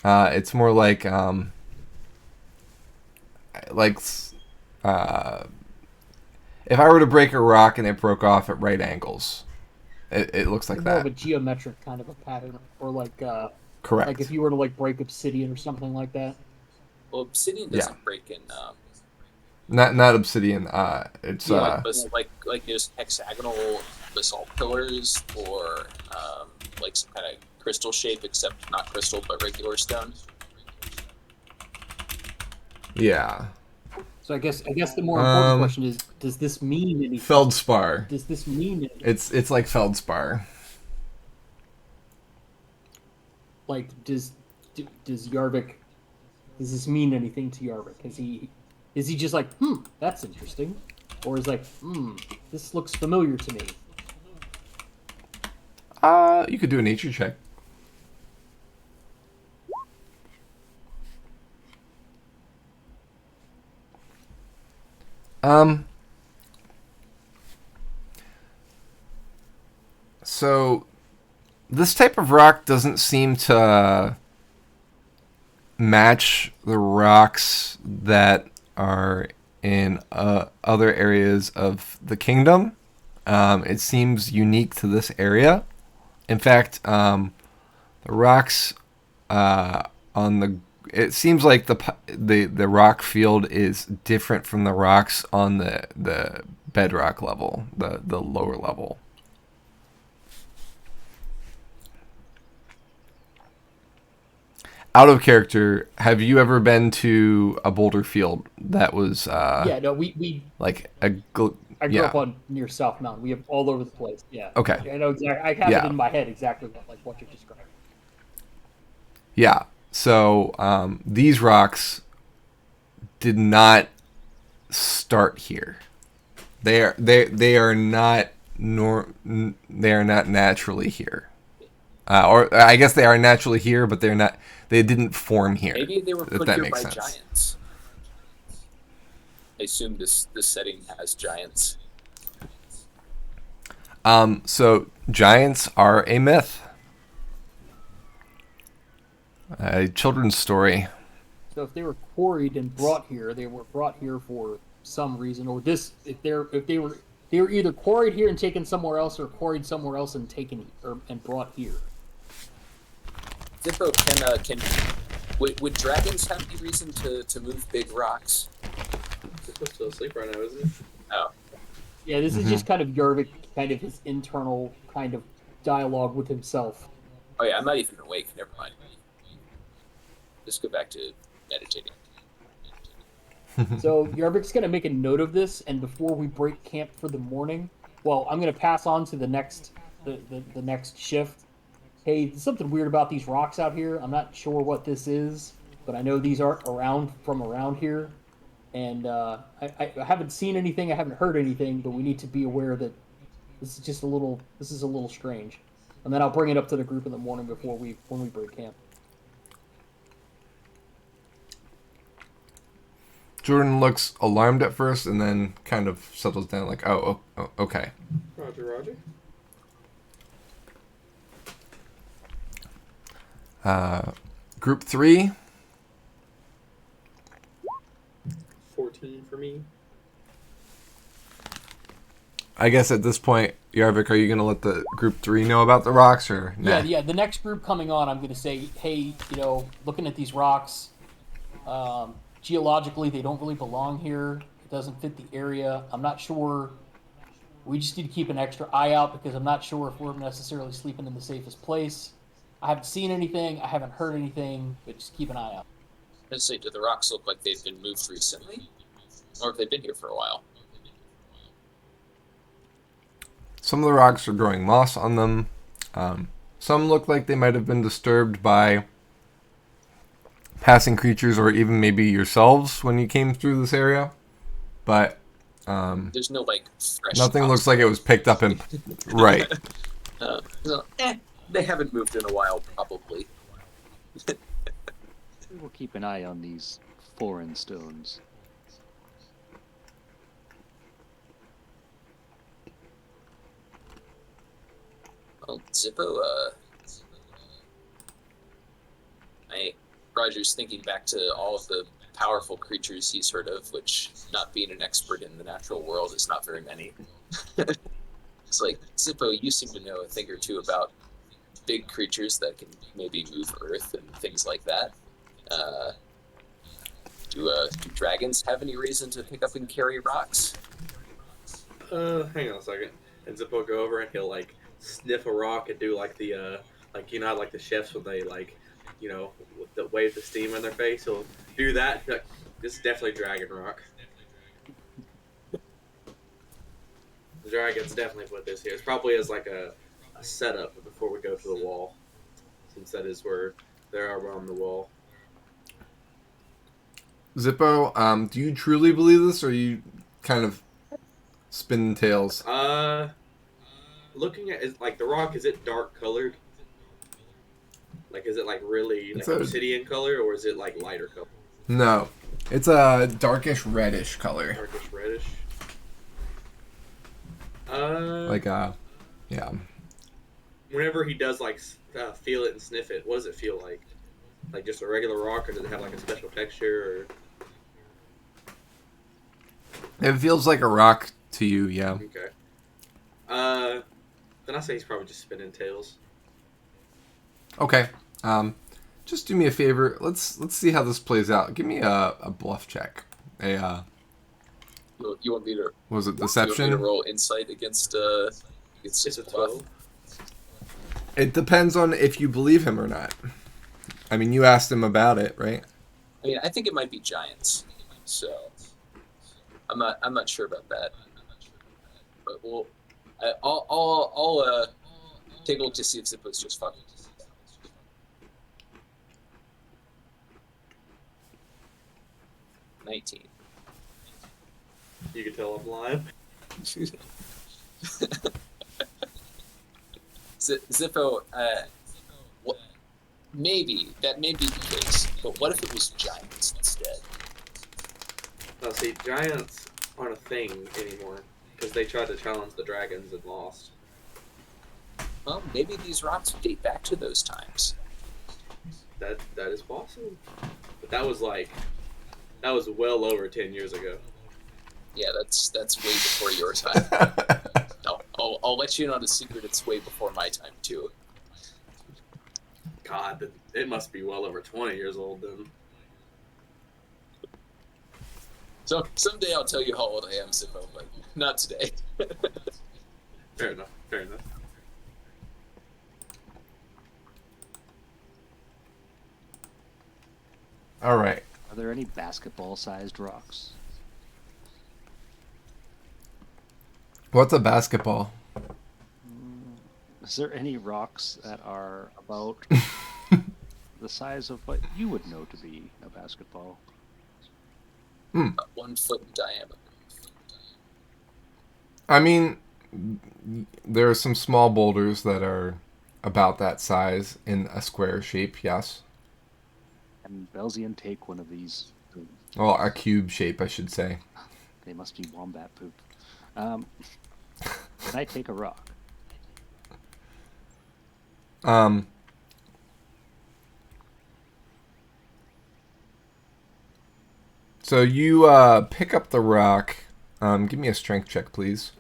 It's more like if I were to break a rock and it broke off at right angles, it looks like more of a that. geometric kind of a pattern, or like Correct. like if you were to like break obsidian or something like that. Well, obsidian doesn't break in. Not obsidian. It's like just hexagonal basalt pillars, or like some kind of crystal shape, except not crystal but regular stone. yeah. So I guess the more important question is: does this mean anything? Feldspar. Does this mean anything? It's like feldspar. Like does Yarvik? Does this mean anything to Yarvik? Is he just like, that's interesting, or is like, this looks familiar to me? You could do a nature check. So this type of rock doesn't seem to match the rocks that are in other areas of the kingdom. It seems unique to this area. In fact, the rocks on the. It seems like the rock field is different from the rocks on the bedrock level, the lower level. Out of character, have you ever been to a boulder field that was Yeah, no, we like I grew yeah. up on near South Mountain. We have all over the place. Yeah. Okay. I know exactly. I have Yeah. it in my head exactly what you're describing. Yeah. So these rocks did not start here. They are not they are not naturally here. Or I guess they are naturally here, but they're not. They didn't form here. Maybe they were If put that here makes by sense. giants. I assume this setting has giants. So giants are a myth, a children's story. So if they were quarried and brought here, they were brought here for some reason, or this if they were either quarried here and taken somewhere else, or quarried somewhere else and taken and brought here. Zippo, would dragons have any reason to move big rocks? Zippo's still asleep right now, isn't he? Oh, Yeah, this is just kind of Yarvik, kind of his internal kind of dialogue with himself. oh yeah, I'm not even awake. Never mind. Just go back to meditating. So Yarvik's going to make a note of this, and before we break camp for the morning, well, I'm going to pass on to the next shift. Hey, there's something weird about these rocks out here. I'm not sure what this is, but I know these aren't from around here. And I haven't seen anything, I haven't heard anything, but we need to be aware that this is a little strange. And then I'll bring it up to the group in the morning when we break camp. Jordan looks alarmed at first and then kind of settles down like, oh okay. Roger. Group 3. 14 for me. I guess at this point, Yarvik, are you going to let the group 3 know about the rocks or nah? Yeah. The next group coming on, I'm going to say, hey, looking at these rocks, geologically, they don't really belong here. It doesn't fit the area. I'm not sure. We just need to keep an extra eye out because I'm not sure if we're necessarily sleeping in the safest place. I haven't seen anything. I haven't heard anything, but just keep an eye out. Let's say, do the rocks look like they've been moved recently? Or have they been here for a while? Some of the rocks are growing moss on them. Some look like they might have been disturbed by passing creatures or even maybe yourselves when you came through this area. But there's no fresh. Nothing looks like it was picked up in right. They haven't moved in a while, probably. We'll keep an eye on these foreign stones. Well, Zippo, Roger's thinking back to all of the powerful creatures he's heard of, which, not being an expert in the natural world, is not very many. It's like, Zippo, you seem to know a thing or two about big creatures that can maybe move Earth and things like that. Do dragons have any reason to pick up and carry rocks? Hang on a second. And Zippo will go over and he'll sniff a rock and do the how the chefs when they the wave the steam in their face. He'll do that. Like, this is definitely dragon rock. The dragons definitely put this here. It's probably as a setup before we go to the wall, since that is where they are around the wall. Zippo, do you truly believe this, or are you kind of spinning tails? Looking at is the rock, is it dark colored? Is it really obsidian color, or is it lighter color? No, it's a darkish reddish color. Darkish reddish. Yeah. Whenever he does feel it and sniff it, what does it feel like? Like just a regular rock, or does it have a special texture? Or It feels like a rock to you, yeah. okay. Then I say he's probably just spinning tails. Okay. just do me a favor. Let's see how this plays out. Give me a bluff check. You want me to? Was it You want me deception? to roll insight against It's his a bluff? 12. It depends on if you believe him or not. I mean, you asked him about it, right? I mean, I think it might be giants. So I'm not sure about that. But I'll take a look to see if Zippo's just fucking. 19. You can tell I'm lying. Zippo, what, maybe that may be the case, but what if it was giants instead? Now, see, giants aren't a thing anymore because they tried to challenge the dragons and lost. Well, maybe these rocks date back to those times. That is possible, but that was well over 10 years ago. Yeah, that's way before your time. I'll let you in on a secret. It's way before my time too. God, it must be well over 20 years old then. So someday I'll tell you how old I am, Zippo, but not today. Fair enough. Fair enough. All right. Are there any basketball-sized rocks? What's a basketball? Is there any rocks that are about the size of what you would know to be a basketball? About 1 foot in diameter. I mean, there are some small boulders that are about that size in a square shape, yes. And Belzian take one of these. Well, a cube shape, I should say. They must be wombat poop. Can I take a rock? So you pick up the rock. Give me a strength check, please.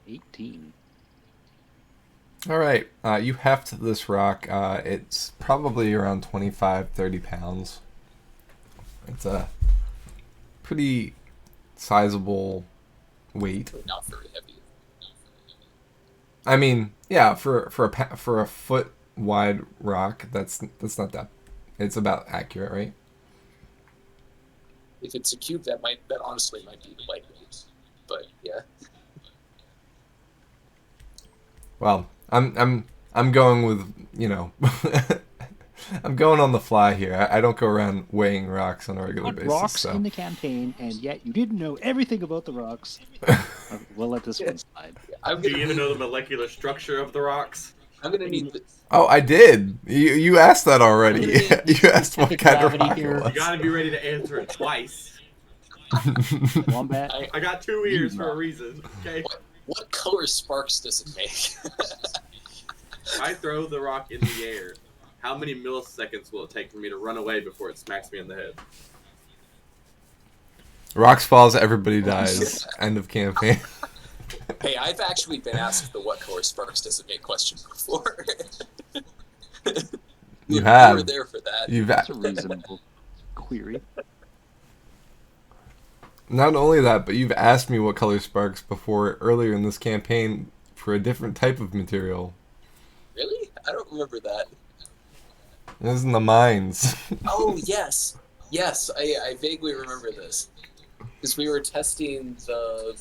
$18. All right. You heft this rock. It's probably around 25, 30 pounds. It's a pretty sizable weight. Not very heavy. I mean, yeah, for a foot wide rock, that's not that. It's about accurate, right? If it's a cube, that honestly might be lightweight. But yeah. Well, I'm going with, you know, I'm going on the fly here. I don't go around weighing rocks on a regular What basis. rocks So. in the campaign, and yet you didn't know everything about the rocks. We'll let this one slide. Do you even know the molecular structure of the rocks? I'm gonna need the, Oh, I did. You asked that already. You asked what kind of Gravity rock here. it You was. gotta be ready to answer it twice. Wombat. I got 2 ears for a reason, okay? what color sparks does it make? If I throw the rock in the air, how many milliseconds will it take for me to run away before it smacks me in the head? Rocks falls, everybody dies. End of campaign. Hey, I've actually been asked the what color sparks does it make question before. You You have. were there for that. That's a reasonable query. Not only that, but you've asked me what color sparks before earlier in this campaign for a different type of material. Really? I don't remember that. It was in the mines. Oh, yes. Yes, I vaguely remember this. Because we were testing the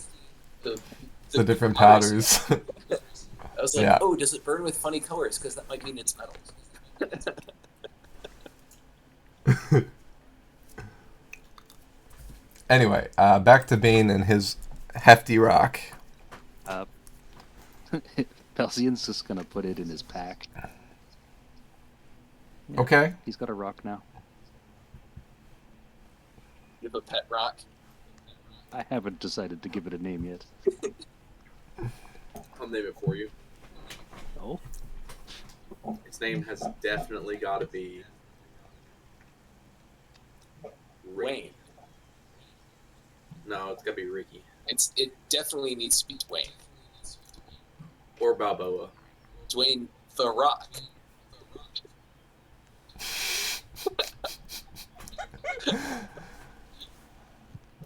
different powders. I was like, Yeah. oh, does it burn with funny colors? Because that might mean it's metal. Anyway, back to Bane and his hefty rock. Belzian's just gonna put it in his pack. Yeah, Okay. He's got a rock now. You have a pet rock. I haven't decided to give it a name yet. I'll name it for you. No? Its name has definitely got to be Wayne. No, it's got to be Ricky. It definitely needs to be Dwayne. or Balboa? Dwayne The Rock.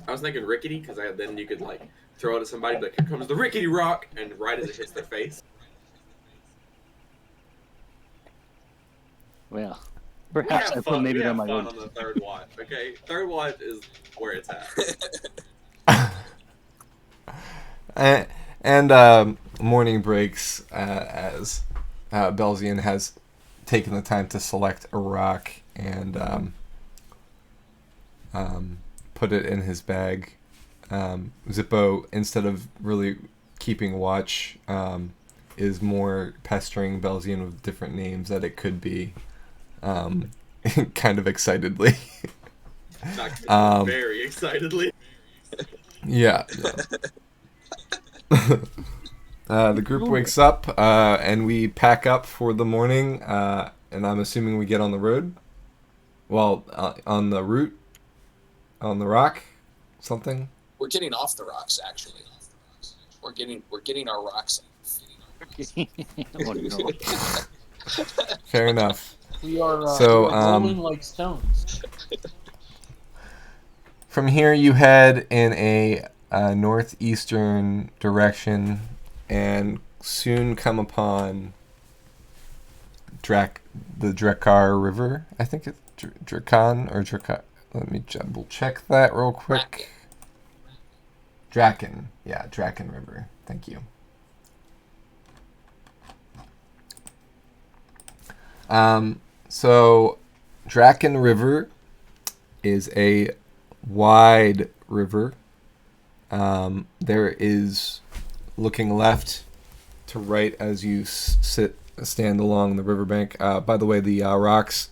I was thinking rickety because then you could like throw it at somebody, but here comes the rickety rock, and right as it hits their face. Well, We perhaps I have put fun. maybe We on have my fun own. on the third watch. Okay, third watch is where it's at. And morning breaks as Belzian has taken the time to select a rock and put it in his bag. Zippo, instead of really keeping watch, is more pestering Belzian with different names that it could be, kind of excitedly. Very excitedly. Yeah. The group wakes up and we pack up for the morning, and I'm assuming we get on the road. Well, on the route, on the rock, something. We're getting off the rocks, actually. We're getting our rocks off. Oh, no. Fair enough. We are, So, we are rolling like stones. From here, you head in a northeastern direction, and soon come upon the Drakkar River. I think it's Drakan or Drakkar. Let me double check that real quick. Draken. Yeah, Draken River. Thank you. So Draken River is a wide river. There is, looking left to right as you stand along the riverbank. By the way, the rocks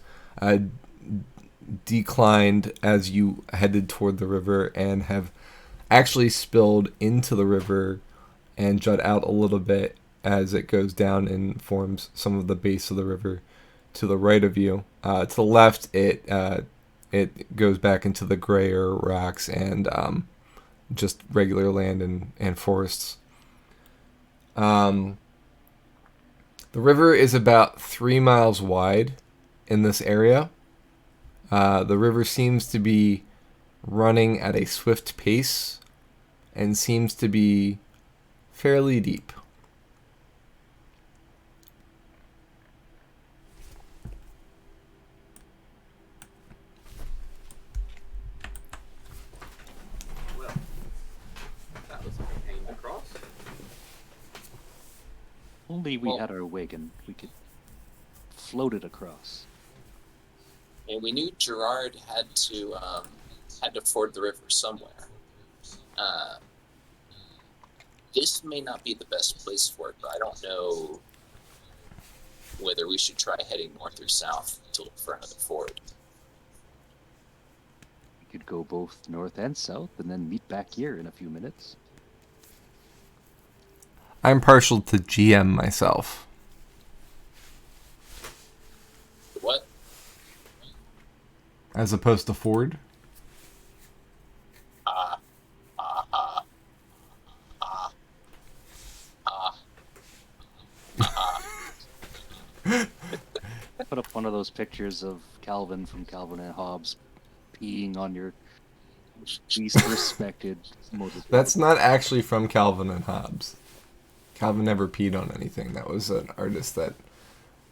declined as you headed toward the river and have actually spilled into the river and jut out a little bit as it goes down and forms some of the base of the river to the right of you. To the left, it goes back into the grayer rocks and just regular land and forests. The river is about 3 miles wide in this area. The river seems to be running at a swift pace and seems to be fairly deep. Well, that was a pain to cross. Only we Well- had our wagon. We could float it across. And we knew Gerard had to ford the river somewhere. This may not be the best place for it, but I don't know whether we should try heading north or south to look for another ford. We could go both north and south and then meet back here in a few minutes. I'm partial to GM myself. What? As opposed to Ford. Put up one of those pictures of Calvin from Calvin and Hobbes peeing on your least respected motorcycle. That's not actually from Calvin and Hobbes. Calvin never peed on anything. That was an artist that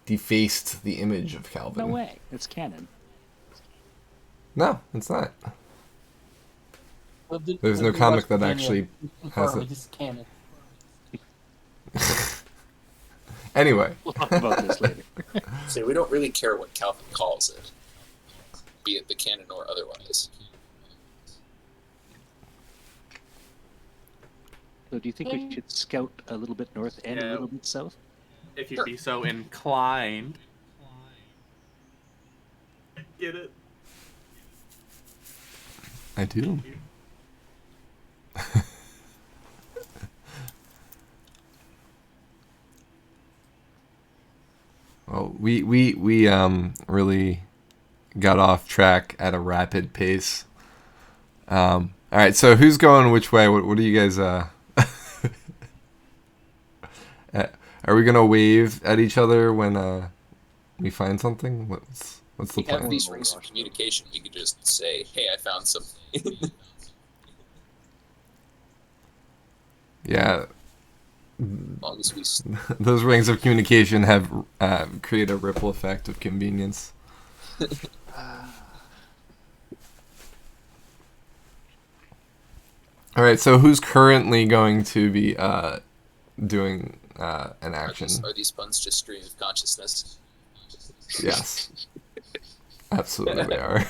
defaced the image of Calvin. No way. It's canon. No, it's not. There's no Lived in comic West that Virginia. actually has it. Just canon. Anyway, We'll talk about this later. So we don't really care what Calvin calls it, be it the canon or otherwise. So do you think we should scout a little bit north and a Yeah. little bit south? If you'd be so inclined. Get it? I do. Well, we really got off track at a rapid pace. All right, so who's going which way? What do you guys Are we gonna wave at each other when we find something? What's the We have plan? these rings of communication. We could just say, "Hey, I found something." Yeah, As long as we those rings of communication have create a ripple effect of convenience. All right, so who's currently going to be doing an action? Are these puns just stream of consciousness? Yes, absolutely they are.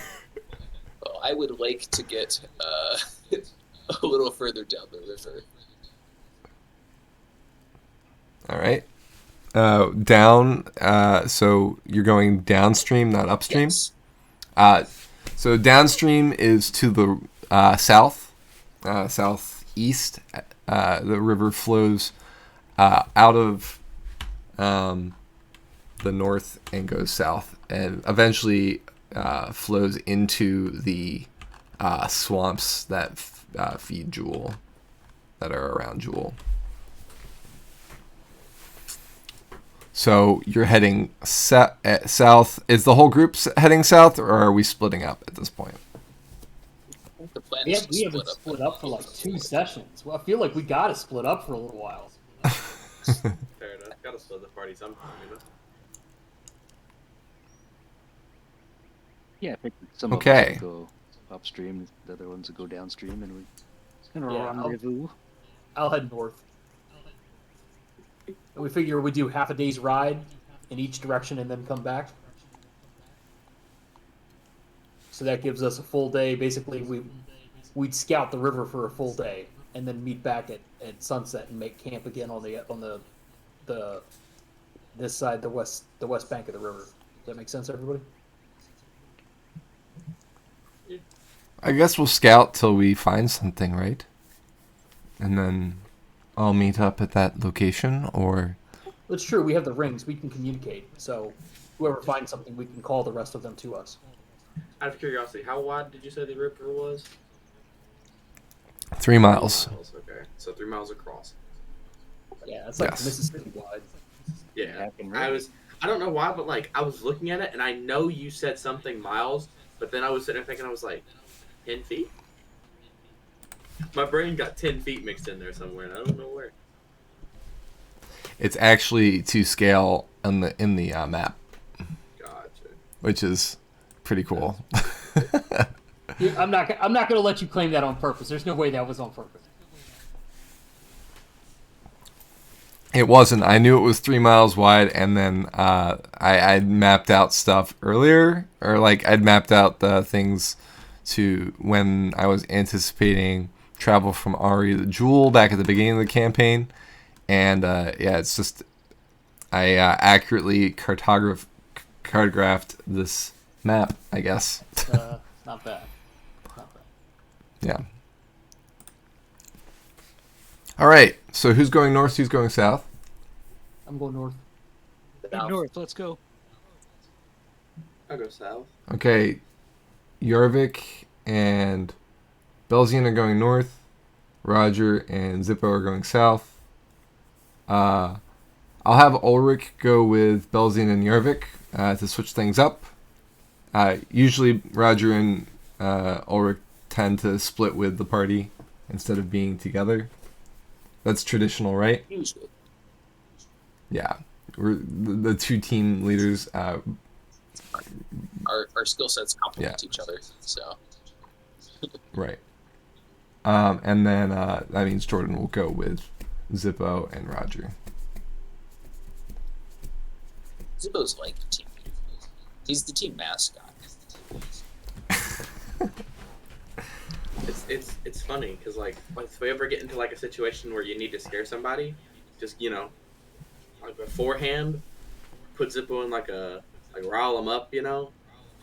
Well, I would like to get a little further down the river. All right. Down. So you're going downstream, not upstream. Yes. So downstream is to the south, southeast. The river flows out of the north and goes south, and eventually flows into the swamps that feed Jewel, that are around Jewel. So you're heading south. Is the whole group heading south, or are we splitting up at this point? The plan We, is have, to we haven't split up for like 2 sessions. Well, I feel like we gotta split up for a little while. Fair enough. Gotta split the party sometime, you know? Yeah, I think some of Okay. us will go upstream, the other ones will go downstream, and we can Yeah, rendezvous. I'll head north. And we figure we do half a day's ride in each direction and then come back. So that gives us a full day. Basically, we'd scout the river for a full day and then meet back at sunset and make camp again on the this side, the west bank of the river. Does that make sense, everybody? I guess we'll scout till we find something, right? And then I'll meet up at that location, or It's true. We have the rings. We can communicate. So whoever finds something, we can call the rest of them to us. Out of curiosity, how wide did you say the river was? 3 miles. Okay, so 3 miles across. Yeah, it's like Yes. Mississippi wide. Yeah, Hacking I don't know why, but like I was looking at it and I know you said something miles, but then I was sitting there thinking, I was like, 10 feet? My brain got 10 feet mixed in there somewhere, and I don't know where. It's actually to scale in the map, Gotcha. which is pretty cool. I'm not going to let you claim that on purpose. There's no way that was on purpose. It wasn't. I knew it was 3 miles wide, and then I'd mapped out stuff earlier, or like I'd mapped out the things to when I was anticipating travel from Ari to Jewel back at the beginning of the campaign, and yeah, it's just I accurately cartographed this map, I guess. Not bad. Not bad. Yeah. All right. So who's going north? Who's going south? I'm going north. Head north, let's go. I'll go south. Okay. Yarvik and Belzian are going north. Roger and Zippo are going south. I'll have Ulrich go with Belzian and Yarvik to switch things up. Usually Roger and Ulrich tend to split with the party instead of being together. That's traditional, right? Usually. Yeah. We're the two team leaders. Our skill sets complement each other, so. Right. And then that means Jordan will go with Zippo and Roger. Zippo's like the team leader. He's the team mascot. It's funny because like if we ever get into like a situation where you need to scare somebody, just like beforehand, put Zippo in like rile him up,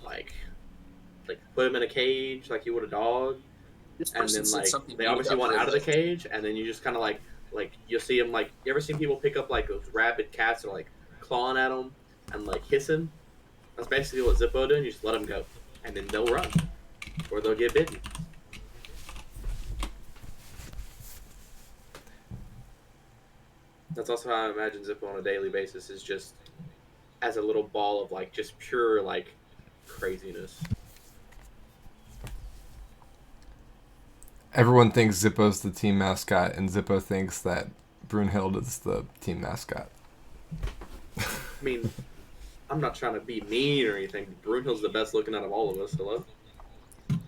like put him in a cage like you would a dog, This and person then said like something they mean obviously about want out of the Ridley. cage, and then you just kind of like you'll see him like you ever seen people pick up like those rabid cats or like clawing at them and like hissing? That's basically what Zippo doing. You just let them go, and then they'll run or they'll get bitten. That's also how I imagine Zippo on a daily basis, is just as a little ball of like just pure like craziness. Everyone thinks Zippo's the team mascot, and Zippo thinks that Brunhild is the team mascot. I mean, I'm not trying to be mean or anything. Brunhild's the best looking out of all of us. Hello?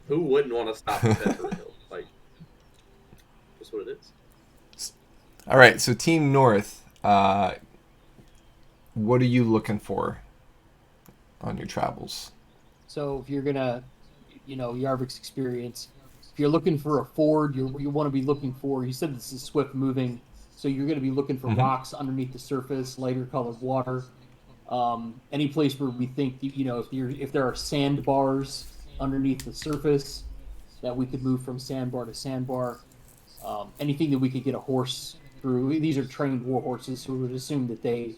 Who wouldn't want to stop and pet Brunhild? Like, just what it is. All right, so Team North, what are you looking for on your travels? So if you're gonna, Yarvik's experience, if you're looking for a ford, you want to be looking for. You said this is swift moving, so you're going to be looking for rocks underneath the surface, lighter colored water. Any place where we think, if there are sandbars underneath the surface, that we could move from sandbar to sandbar. Anything that we could get a horse through. These are trained war horses, so we would assume that they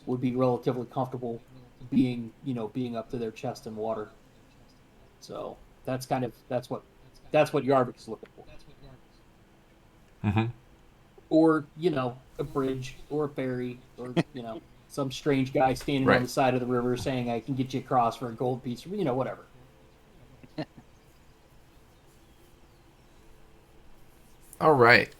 would be relatively comfortable being up to their chest in water. So that's what Yarvik is looking for. Mm-hmm. Or, a bridge or a ferry or, some strange guy standing on the side of the river saying, I can get you across for a gold piece, whatever. All right.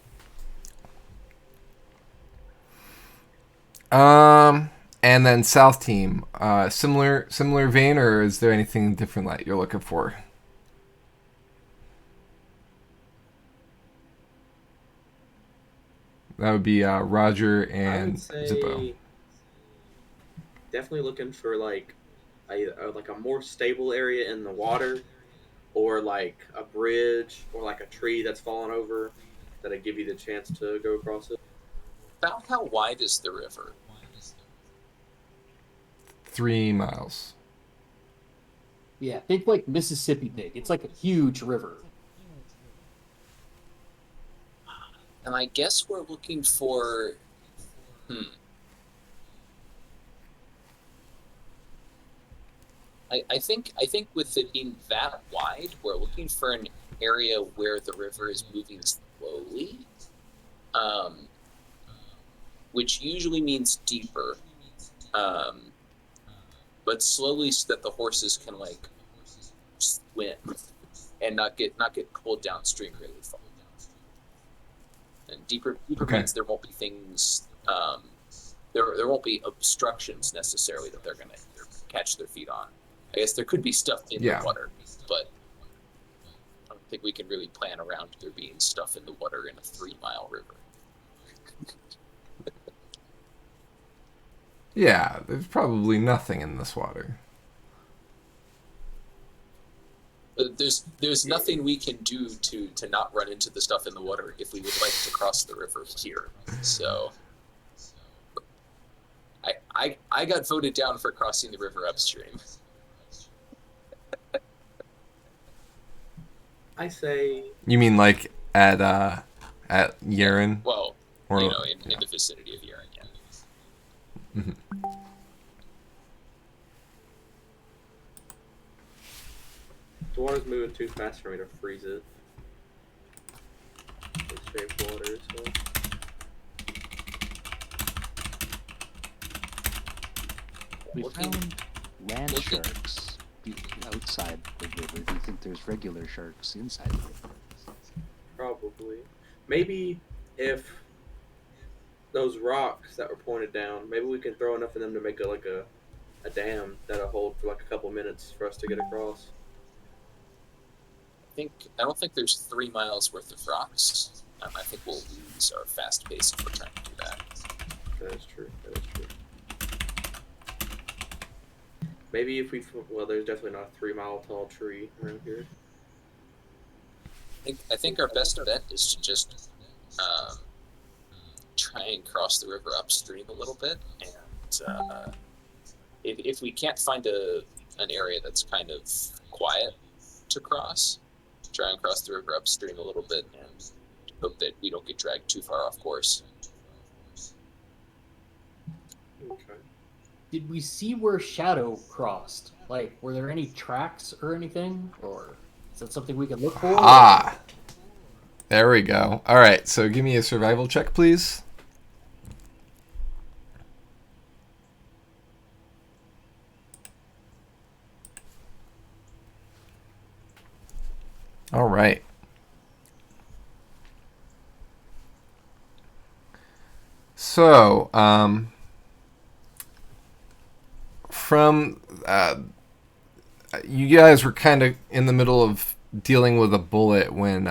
And then South team, similar vein, or is there anything different that you're looking for? That would be Roger I and would say Zippo. definitely looking for like a more stable area in the water, or like a bridge, or like a tree that's fallen over that'd give you the chance to go across it. About how wide is the river? 3 miles. Yeah, think like Mississippi big. It's like a huge river. And I guess we're looking for. I think with it being that wide, we're looking for an area where the river is moving slowly, which usually means deeper, but slowly so that the horses can like swim and not get pulled downstream really far. And deeper means there won't be things. There won't be obstructions necessarily that they're going to catch their feet on. I guess there could be stuff in the water, but I don't think we can really plan around there being stuff in the water in a 3-mile river. Yeah, there's probably nothing in this water. But there's nothing we can do to not run into the stuff in the water if we would like to cross the river here. So I got voted down for crossing the river upstream. I say. You mean like at Yaren? Well, or, in the vicinity of Yaren, yeah. Mm-hmm. The water's moving too fast for me to freeze it. It's safe water, so. We found land sharks outside the river. Do you think there's regular sharks inside the river? Probably. Maybe if those rocks that were pointed down, maybe we can throw enough of them to make a dam that'll hold for like a couple minutes for us to get across. I don't think there's 3 miles worth of rocks. I think we'll lose our fast pace if we're trying to do that. That is true. Maybe if there's definitely not a 3-mile tall tree around here. I think our best bet is to just try and cross the river upstream a little bit, and if we can't find an area that's kind of quiet to cross, try and cross the river upstream a little bit and hope that we don't get dragged too far off course. Okay. Did we see where Shadow crossed? Like, were there any tracks or anything? Or is that something we could look for? Ah! There we go. Alright, so give me a survival check, please. All right. So, from you guys were kind of in the middle of dealing with a bullet when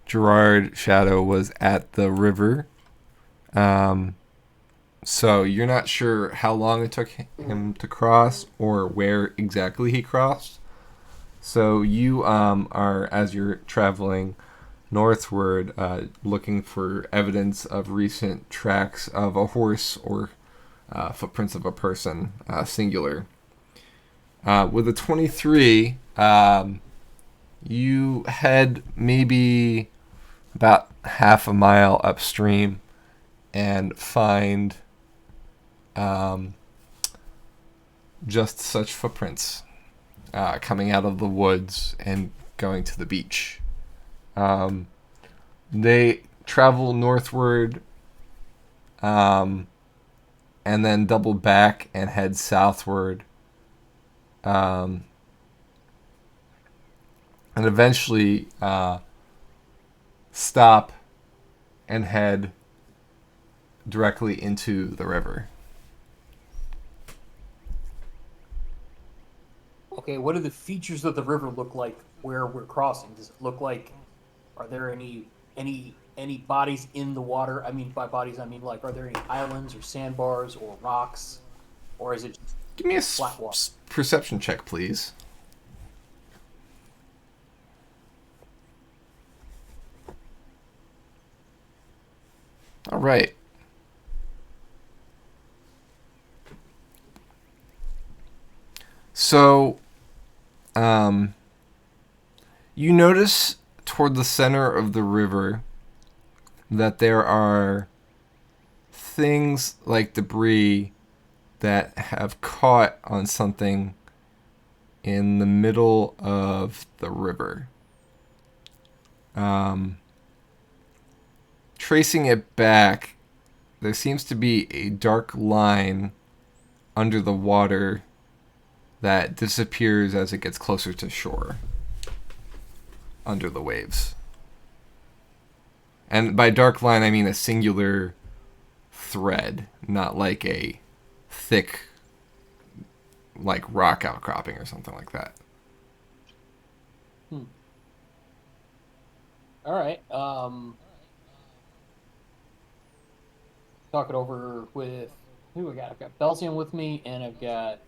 Gerard Shadow was at the river. So you're not sure how long it took him to cross or where exactly he crossed. So you are, as you're traveling northward, looking for evidence of recent tracks of a horse or footprints of a person, singular. With a 23, you head maybe about half a mile upstream and find just such footprints coming out of the woods and going to the beach. They travel northward and then double back and head southward. And eventually stop and head directly into the river. Okay, what do the features of the river look like where we're crossing? Does it look like, are there any bodies in the water? I mean, by bodies, I mean like, are there any islands or sandbars or rocks, or is it just Give me a flat water? perception check, please. All right. So, you notice toward the center of the river that there are things like debris that have caught on something in the middle of the river. Tracing it back, there seems to be a dark line under the water that disappears as it gets closer to shore, under the waves. And by dark line, I mean a singular thread, not like a thick, like rock outcropping or something like that. All right. Talk it over with who I got. I've got Belzian with me, and I've got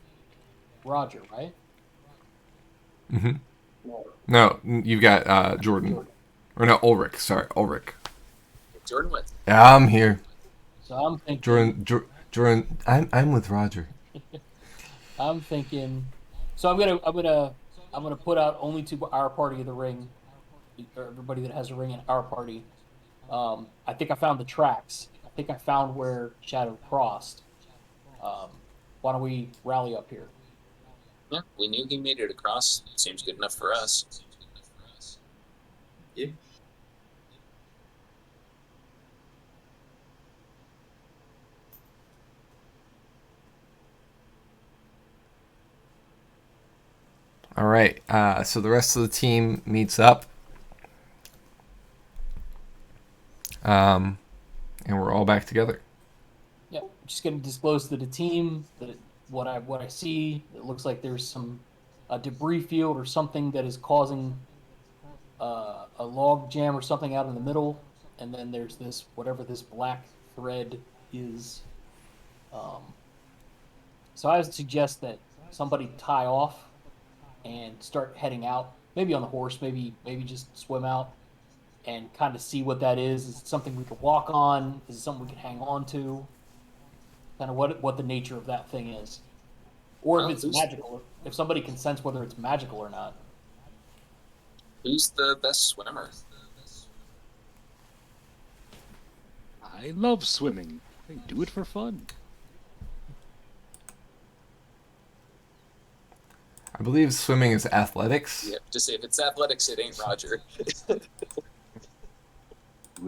Roger, right? Mm-hmm. No, you've got Jordan. Or no, Ulrich. Sorry, Ulrich. Jordan went. Yeah, I'm here. So I'm thinking. Jordan. I'm with Roger. I'm thinking. So I'm gonna put out only to our party of the ring, or everybody that has a ring in our party. I think I found the tracks. I think I found where Shadow crossed. Why don't we rally up here? Yeah, we knew he made it across. Seems good enough for us. Yeah. All right. So the rest of the team meets up. And we're all back together. Yeah, just gonna disclose to the team that what I see. It looks like there's a debris field or something that is causing a log jam or something out in the middle, and then there's this whatever this black thread is. So I would suggest that somebody tie off and start heading out. Maybe on the horse, maybe just swim out and kind of see what that is. Is it something we could walk on? Is it something we can hang on to? Kind of what the nature of that thing is, or if it's magical. If somebody can sense whether it's magical or not. Who's the best swimmer? I love swimming. I do it for fun. I believe swimming is athletics. Yeah, just say if it's athletics, it ain't Roger. Do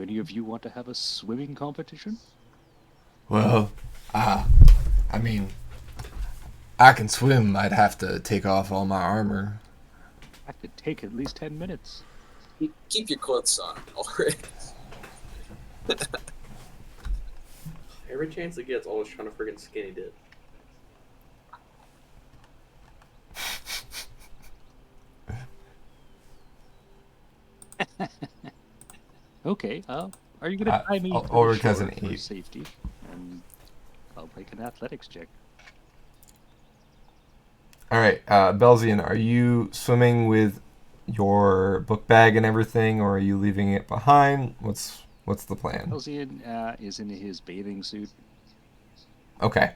any of you want to have a swimming competition? Well, I mean, I can swim. I'd have to take off all my armor. That could take at least 10 minutes. Keep your clothes on already. Every chance it gets, always trying to friggin' skinny dip. Okay, are you gonna tie me to the Ulrich shore has an for 8. safety? And I'll make an athletics check. All right, Belzian, are you swimming with your book bag and everything, or are you leaving it behind? What's the plan? Elzian is in his bathing suit. Okay.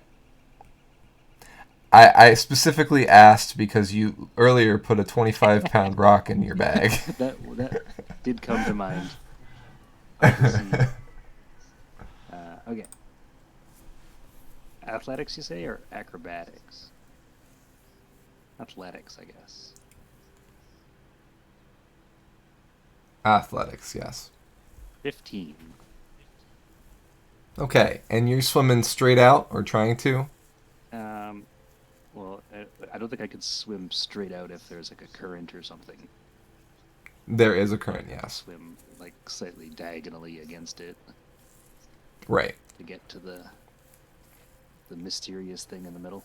I specifically asked because you earlier put a 25-pound rock in your bag. that did come to mind. Okay. Athletics, you say, or acrobatics? Athletics, I guess. Athletics, yes. 15. Okay, and you're swimming straight out or trying to? Well, I don't think I could swim straight out if there's like a current or something. There is a current, yes. Swim like slightly diagonally against it Right. to get to the mysterious thing in the middle.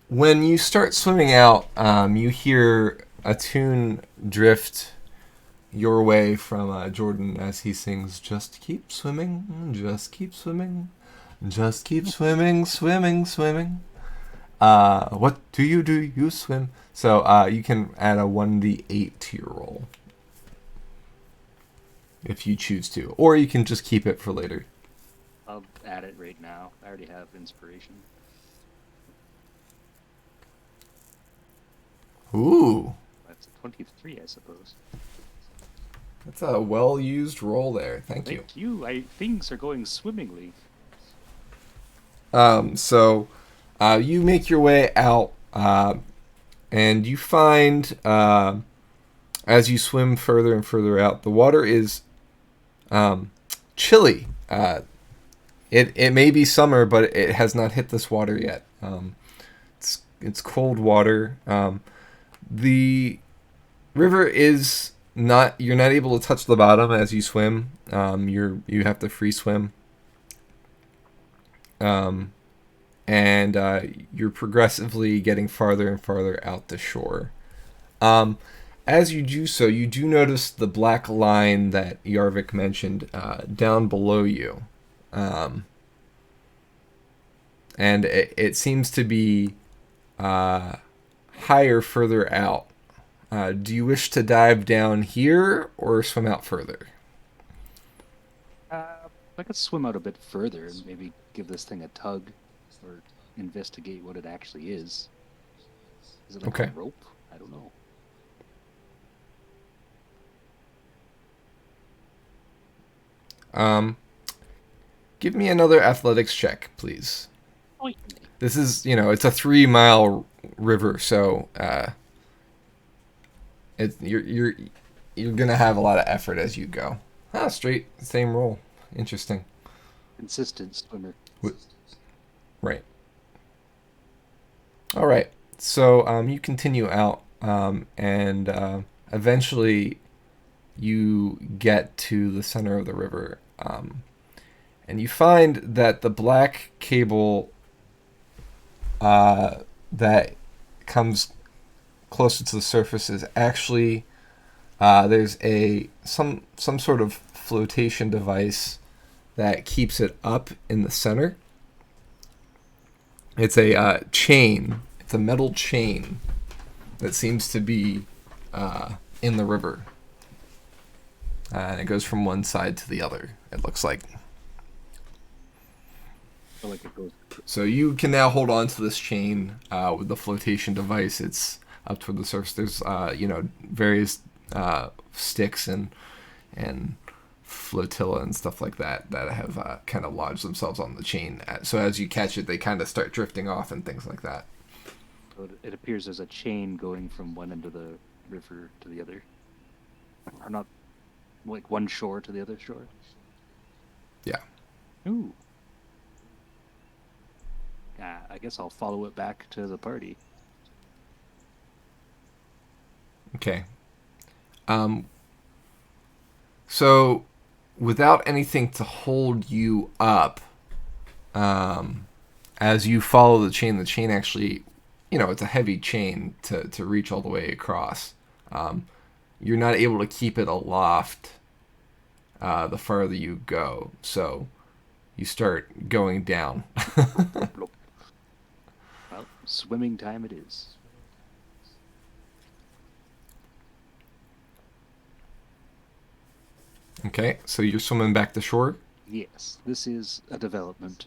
When you start swimming out, you hear a tune drift your way from Jordan as he sings, "Just keep swimming, just keep swimming, just keep swimming, swimming, swimming. What do? You swim?" So you can add a 1d8 to your roll if you choose to, or you can just keep it for later. I'll add it right now. I already have inspiration. Ooh, That's a 23, I suppose. that's a well-used roll there. Thank you. Thank you. Things are going swimmingly. So you make your way out, and you find, as you swim further and further out, the water is chilly. It may be summer, but it has not hit this water yet. It's cold water. The river is not. You're not able to touch the bottom as you swim. You have to free swim. And you're progressively getting farther and farther out the shore. As you do so, you do notice the black line that Yarvik mentioned down below you. And it seems to be higher further out. Do you wish to dive down here or swim out further? I could swim out a bit further and maybe give this thing a tug or investigate what it actually is. Is it like Okay. a rope? I don't know. Give me another athletics check, please. Oink. This is, it's a 3-mile river, so you're gonna have a lot of effort as you go. Straight, same roll. Interesting. Consistent swimmer. Right. All right. So you continue out, and eventually you get to the center of the river, and you find that the black cable that comes closer to the surface is actually there's some sort of flotation device that keeps it up in the center. It's a chain. It's a metal chain that seems to be in the river. And it goes from one side to the other, it looks like. I feel like it goes. So you can now hold on to this chain with the flotation device. It's up toward the surface. There's various sticks and flotilla and stuff like that have kind of lodged themselves on the chain. So as you catch it, they kind of start drifting off and things like that. So it appears there's a chain going from one end of the river to the other. Or not, like one shore to the other shore. Yeah. Ooh. I guess I'll follow it back to the party. Okay. So, without anything to hold you up, as you follow the chain actually, it's a heavy chain to reach all the way across. You're not able to keep it aloft the farther you go. So, you start going down. Well, swimming time it is. Okay, so you're swimming back to shore? Yes, this is a development.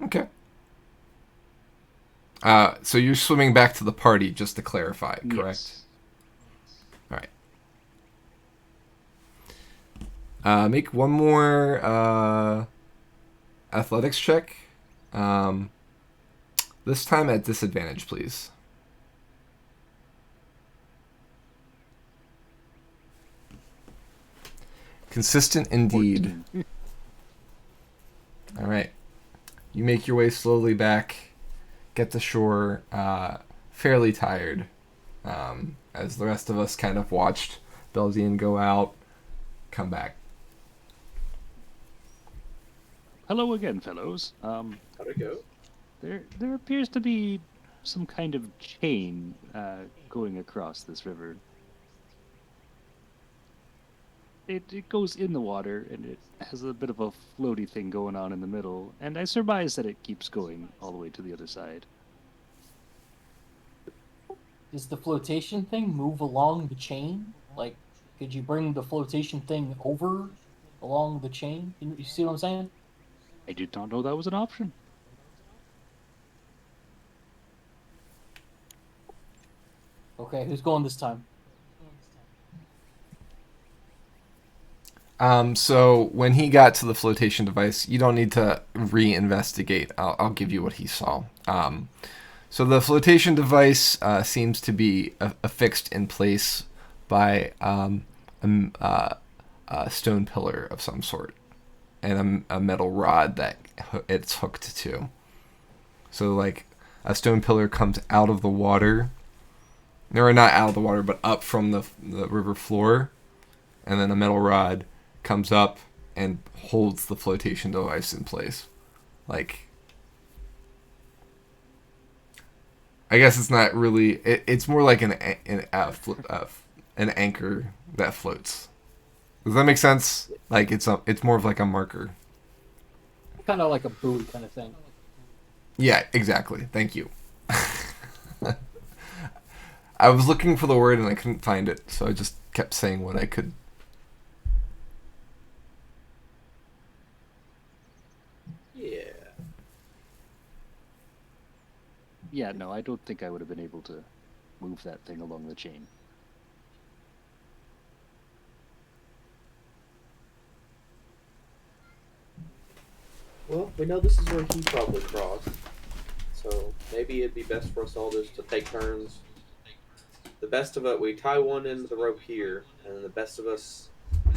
Okay. So you're swimming back to the party, just to clarify, correct? Yes. All right. Make one more athletics check. This time at disadvantage, please. Consistent indeed. 14. All right. You make your way slowly back, get to shore, fairly tired, as the rest of us kind of watched Belzian go out, come back. Hello again, fellows. How'd it go? There appears to be some kind of chain going across this river. It goes in the water, and it has a bit of a floaty thing going on in the middle, and I surmise that it keeps going all the way to the other side. Does the flotation thing move along the chain? Like, could you bring the flotation thing over along the chain? You see what I'm saying? I did not know that was an option. Okay, who's going this time? So when he got to the flotation device, you don't need to re-investigate. I'll give you what he saw. So the flotation device seems to be affixed in place by a stone pillar of some sort and a metal rod that it's hooked to. So like a stone pillar comes out of the water, or not out of the water, but up from the river floor, and then a metal rod comes up and holds the flotation device in place. Like, I guess it's not really. It's more like an anchor that floats. Does that make sense? Like it's more of like a marker. Kind of like a buoy kind of thing. Yeah, exactly. Thank you. I was looking for the word and I couldn't find it, so I just kept saying what I could. Yeah. Yeah, no, I don't think I would have been able to move that thing along the chain. Well, we know this is where he probably crossed, so maybe it'd be best for us all just to take turns. The best of it, we tie one end of the rope here, and then the best of us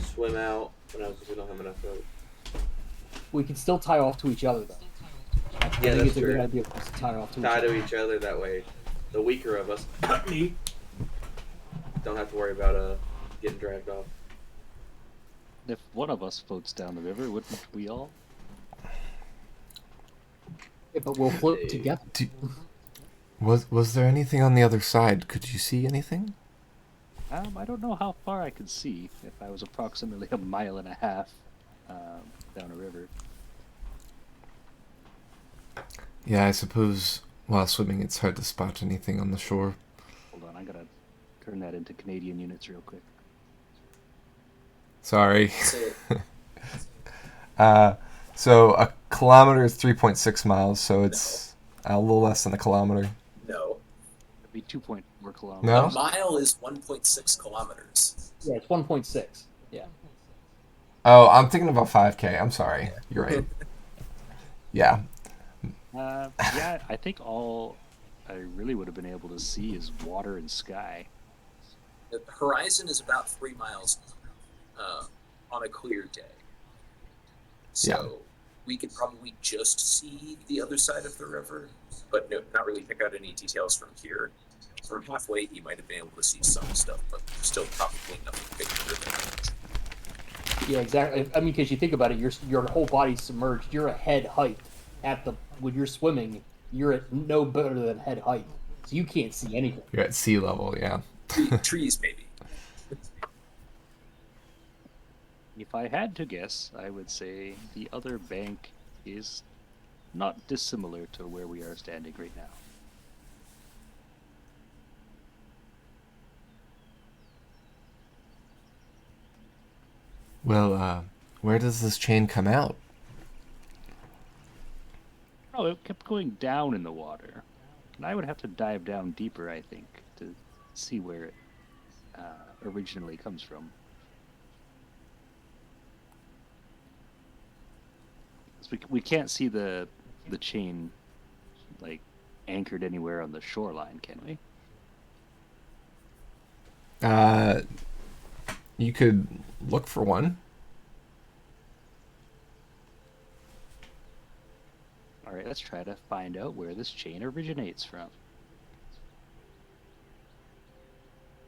swim out. No, because we don't have enough rope. We can still tie off to each other, though. I Yeah, think that's it's a good true. idea for us to tie off to Tie each to other. each other that way. The weaker of us, me, don't have to worry about getting dragged off. If one of us floats down the river, wouldn't we all? Yeah, but we'll float Hey. together. Was there anything on the other side? Could you see anything? I don't know how far I could see if I was approximately 1.5 miles down a river. Yeah, I suppose while swimming it's hard to spot anything on the shore. Hold on, I gotta turn that into Canadian units real quick. Sorry. So So a kilometer is 3.6 miles, so it's a little less than a kilometer. no, It'd be 2.4 kilometers. No? a mile is 1.6 kilometers. Yeah, it's 1.6. Yeah. Oh, I'm thinking about 5K. I'm sorry. You're right. Yeah. Yeah, I think all I really would have been able to see is water and sky. The horizon is about 3 miles on a clear day. So we could probably just see the other side of the river, but no, not really pick out any details from here. From halfway, you might have been able to see some stuff, but still probably nothing bigger than that. Yeah, exactly. I mean, because you think about it, your whole body's submerged. You're at head height when you're swimming. You're at no better than head height, so you can't see anything. You're at sea level, yeah. Trees, maybe. If I had to guess, I would say the other bank is not dissimilar to where we are standing right now. Well, where does this chain come out? Oh, it kept going down in the water. And I would have to dive down deeper, I think, to see where it originally comes from. 'Cause we can't see the chain like anchored anywhere on the shoreline, can we? You could look for one. All right, let's try to find out where this chain originates from.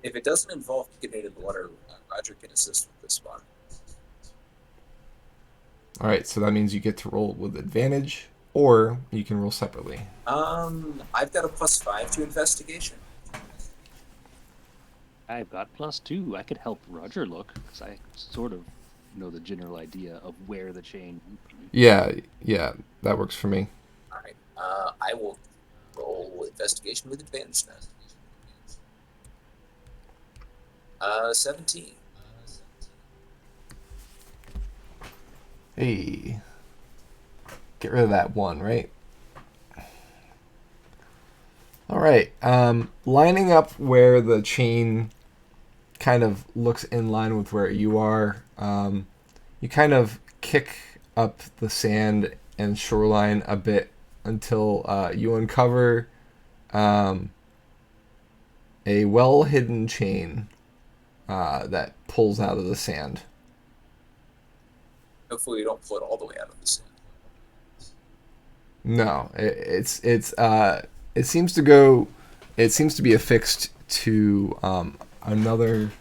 If it doesn't involve getting in the water, Roger can assist with this one. All right, so that means you get to roll with advantage, or you can roll separately. I've got a +5 to investigation. I've got +2. I could help Roger look, because I sort of know the general idea of where the chain would be. Yeah, that works for me. All right. I will roll investigation with advantage then. 17. Hey, get rid of that one, right? All right, lining up where the chain kind of looks in line with where you are, you kind of kick up the sand and shoreline a bit until you uncover a well-hidden chain that pulls out of the sand. Hopefully we don't pull it all the way out of the sand. No, it seems to go. It seems to be affixed to another.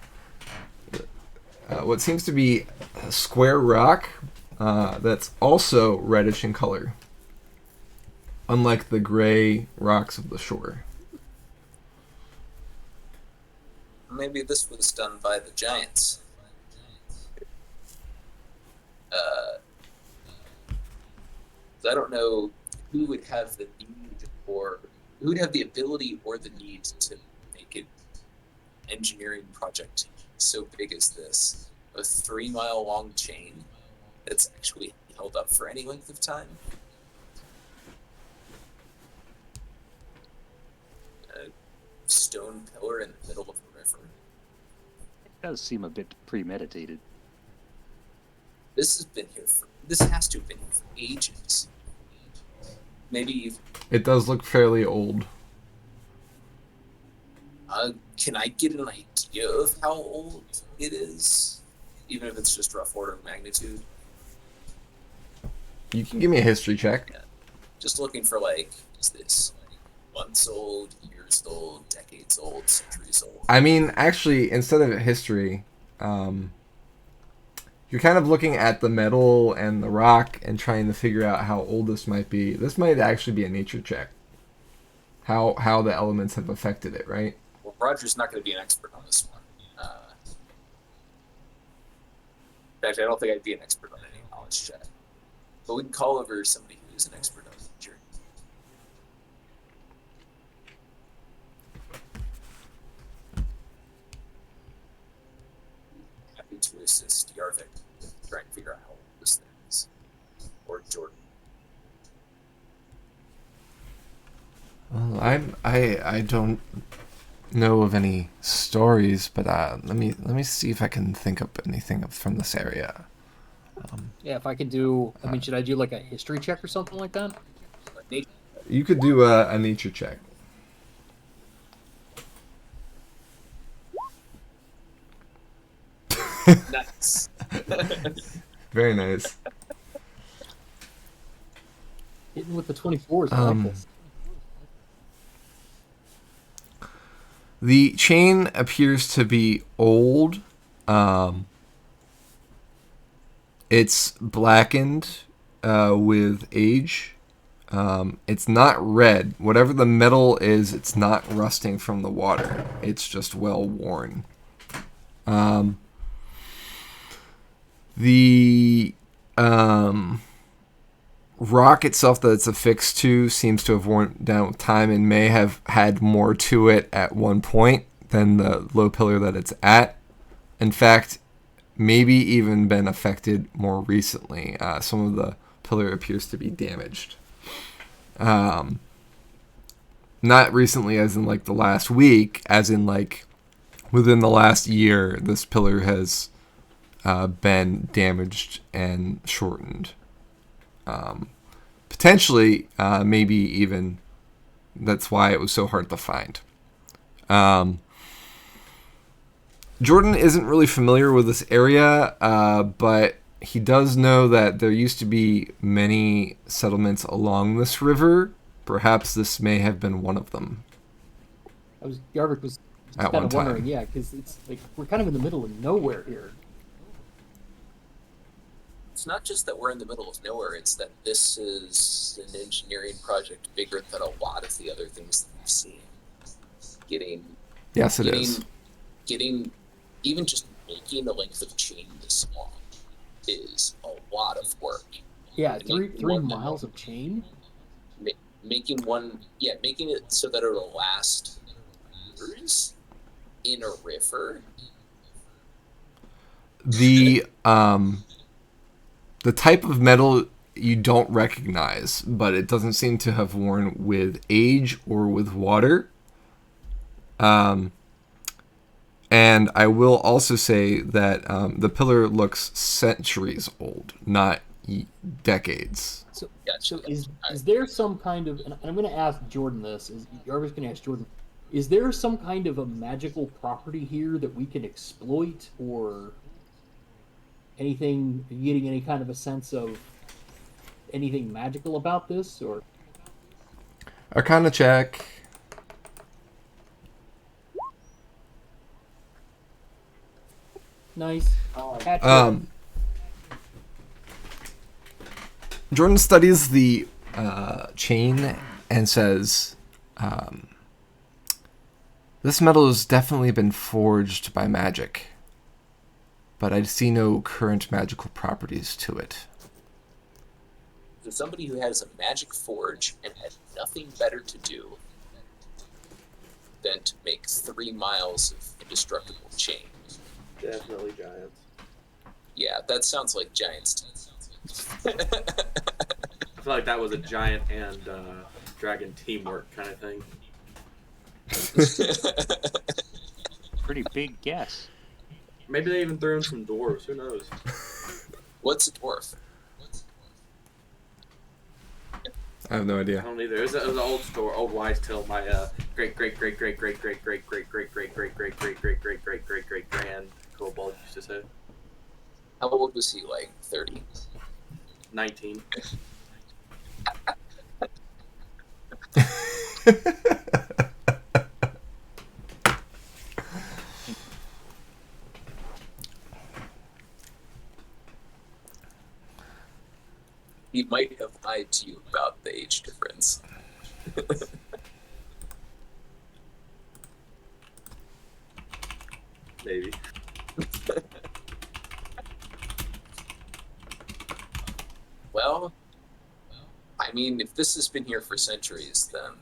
What seems to be a square rock that's also reddish in color, unlike the gray rocks of the shore. Maybe this was done by the giants. I don't know who would have the need or who would have the ability or the need to make an engineering project so big as this. A 3-mile long chain that's actually held up for any length of time. A stone pillar in the middle of the river. It does seem a bit premeditated. This has to have been here for ages. Maybe. It does look fairly old. Can I get an idea of how old it is? Even if it's just rough order of magnitude? You can give me a history check. Yeah. Just looking for, like, is this months old, years old, decades old, centuries old? I mean, actually, instead of history, you're kind of looking at the metal and the rock and trying to figure out how old this might be. This might actually be a nature check. How the elements have affected it, right? Well, Roger's not going to be an expert on this one. In fact, I don't think I'd be an expert on any knowledge check. But we can call over somebody who's an expert on nature. Happy to assist Yarvik trying to figure out how old this thing is. Or Jordan. Well, I don't know of any stories, but let me see if I can think up anything from this area. Yeah, if I could do, I mean, should I do like a history check or something like that? You could do a nature check. Nice. Very nice. Hitting with the 24s. I like this. The chain appears to be old. It's blackened with age. It's not red. Whatever the metal is, it's not rusting from the water. It's just well worn. The rock itself that it's affixed to seems to have worn down with time and may have had more to it at one point than the low pillar that it's at. In fact, maybe even been affected more recently. Some of the pillar appears to be damaged. Not recently as in like the last week, as in like within the last year, this pillar has been damaged and shortened. Potentially, maybe even that's why it was so hard to find. Jordan isn't really familiar with this area, but he does know that there used to be many settlements along this river. Perhaps this may have been one of them. Yarvik was At kind one of wondering, time. yeah, because it's like we're kind of in the middle of nowhere here. It's not just that we're in the middle of nowhere, it's that this is an engineering project bigger than a lot of the other things that we've seen. Yes, it is. Getting even just making a length of chain this long is a lot of work. Yeah, To three make one- miles of chain. making it so that it'll last years in a river. The type of metal you don't recognize, but it doesn't seem to have worn with age or with water. And I will also say that the pillar looks centuries old, not decades. So Gotcha. is there some kind of, and I'm going to ask Jordan this, Yarvik's going to ask Jordan, is there some kind of a magical property here that we can exploit, or anything, are you getting any kind of a sense of anything magical about this, or? Arcana check. Nice. Patrick. Jordan studies the chain and says, this metal has definitely been forged by magic, but I see no current magical properties to it. For somebody who has a magic forge and had nothing better to do than to make 3 miles of indestructible chain. Definitely giants. Yeah, that sounds like giants. I feel like that was a giant and dragon teamwork kind of thing. Pretty big guess. Maybe they even threw in some dwarves. Who knows? What's a dwarf? I have no I idea. don't either. It was an old story, old wise tale. My great grand kobold used to say. How old was he? Like 30? 19. He might have lied to you about the age difference. Maybe. Well, I mean, if this has been here for centuries, then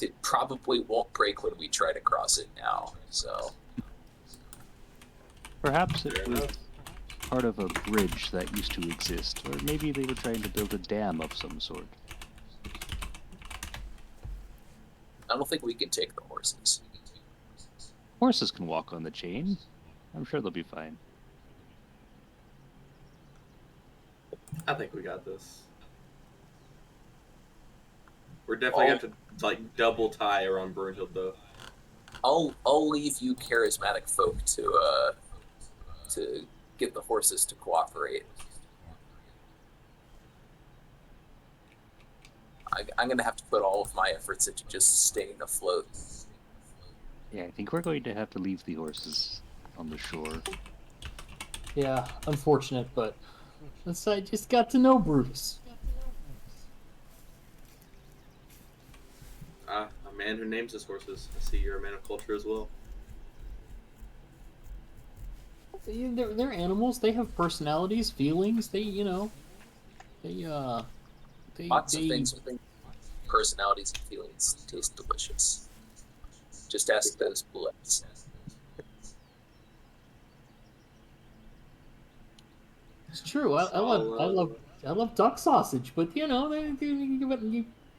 it probably won't break when we try to cross it now. So, Perhaps Fair it was enough. part of a bridge that used to exist, or maybe they were trying to build a dam of some sort. I don't think we can take the horses. Horses can walk on the chain. I'm sure they'll be fine. I think we got this. We're definitely going to have to like double tie around Brunhild though. I'll leave you charismatic folk to get the horses to cooperate. I'm going to have to put all of my efforts into just staying afloat. Yeah, I think we're going to have to leave the horses on the shore. Yeah, unfortunate, but I just got to know Brutus. A man who names his horses. I see you're a man of culture as well. They're animals. They have personalities, feelings. They Lots of things with personalities and feelings taste delicious. Just ask those bullets. It's true. I love duck sausage, but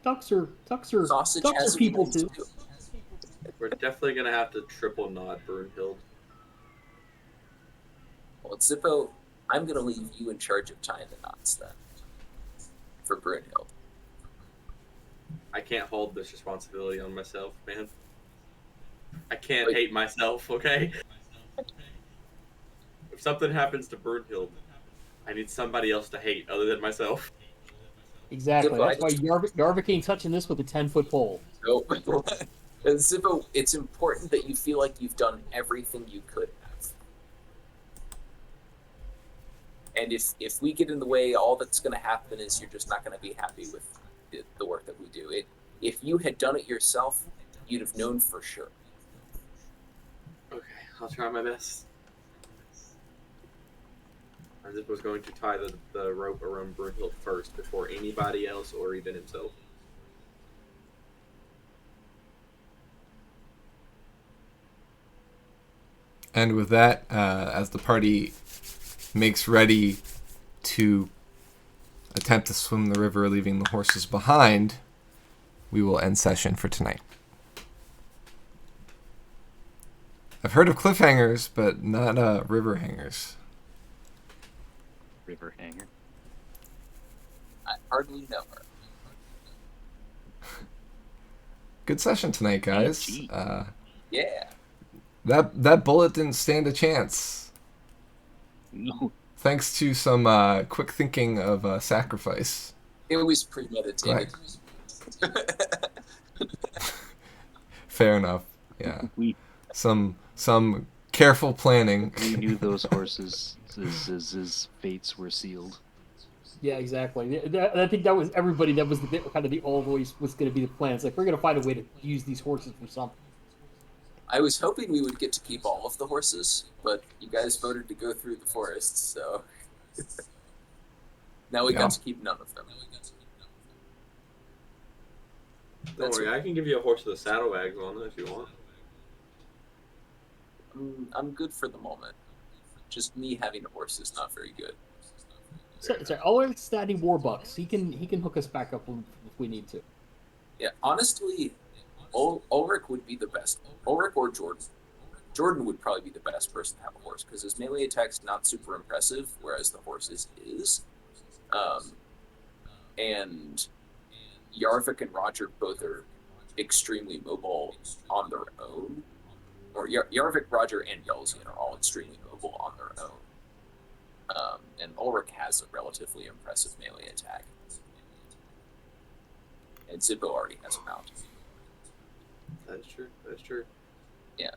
ducks are Sausage ducks has are people feelings, too. We're definitely gonna have to triple nod Brunhild. Well, Zippo, I'm going to leave you in charge of tying the knots then. For Brunhild. I can't hold this responsibility on myself, man. I can't Wait. hate myself, okay? If something happens to Brunhild, I need somebody else to hate other than myself. Exactly. Zippo, That's why Yarvik ain't touching this with a 10-foot pole. No. Zippo, it's important that you feel like you've done everything you could have. And if we get in the way, all that's going to happen is you're just not going to be happy with the work that we do. If you had done it yourself, you'd have known for sure. Okay, I'll try my best. Zip was going to tie the rope around Brunhild first before anybody else or even himself. And with that, as the party makes ready to attempt to swim the river, leaving the horses behind, we will end session for tonight. I've heard of cliffhangers, but not river hangers. River hanger. I hardly know her. Good session tonight, guys. gee. Yeah. That bullet didn't stand a chance. No. Thanks to some quick thinking of sacrifice. It was premeditated. Fair enough. Yeah. We Some careful planning. knew those horses' his fates were sealed. Yeah, exactly. I think that was everybody. That was kind of the always was going to be the plan. It's like we're going to find a way to use these horses for something. I was hoping we would get to keep all of the horses, but you guys voted to go through the forest, so now we got to keep none of them. Don't worry, I can give you a horse with a saddlebags on it if you want. I'm good for the moment. Just me having a horse is not very good. So, Ulrich's daddy Warbucks. He can hook us back up if we need to. Yeah, honestly, Ulrich would be the best. Ulrich or Jordan. Jordan would probably be the best person to have a horse because his melee attack's not super impressive, whereas the horse's is. And Yarvik and Roger both are extremely mobile on their own. Or Yarvik, Roger, and Yelzian are all extremely mobile on their own. And Ulrich has a relatively impressive melee attack. And Zippo already has a mount. That's true. That's true. Yeah.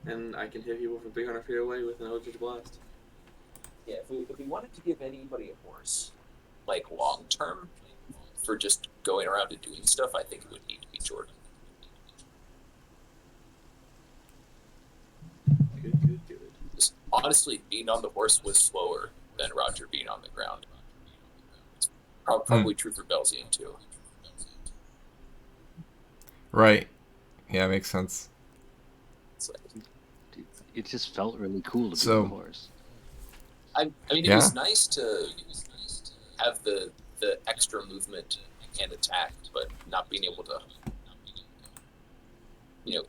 And I can hit people from 300 feet away with an Eldritch Blast. Yeah, if we wanted to give anybody a horse, like long term, for just going around and doing stuff, I think it would need to be Jordan. Good. Just, honestly, being on the horse was slower than Roger being on the ground. It's probably true for Belzian too. Right. Yeah, makes sense. It's like, It just felt really cool to be So- on a horse. I mean, it was nice to have the extra movement and attack, but not being able to,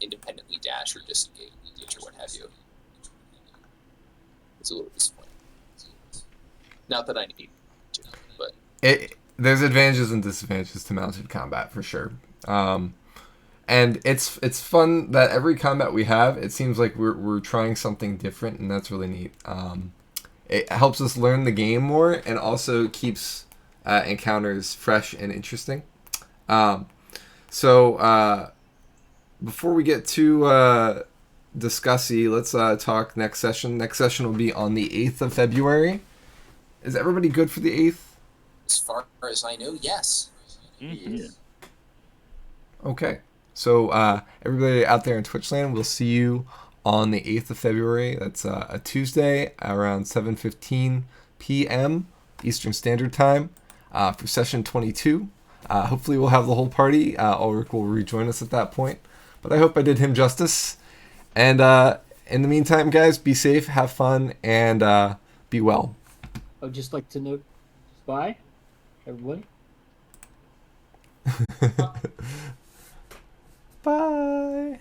independently dash or disengage or what have you. It's a little disappointing. Not that I need to, but There's advantages and disadvantages to mounted combat for sure. And it's fun that every combat we have, it seems like we're trying something different, and that's really neat. It helps us learn the game more, and also keeps encounters fresh and interesting. So before we get to discussy, let's talk next session. Next session will be on the 8th of February. Is everybody good for the 8th? As far as I know, yes. Mhm. Okay. So everybody out there in Twitchland, we'll see you on the 8th of February. That's a Tuesday around 7:15 p.m. Eastern Standard Time for session 22. Hopefully we'll have the whole party. Ulrich will rejoin us at that point. But I hope I did him justice. And in the meantime, guys, be safe, have fun, and be well. I would just like to note, bye, everybody. Bye.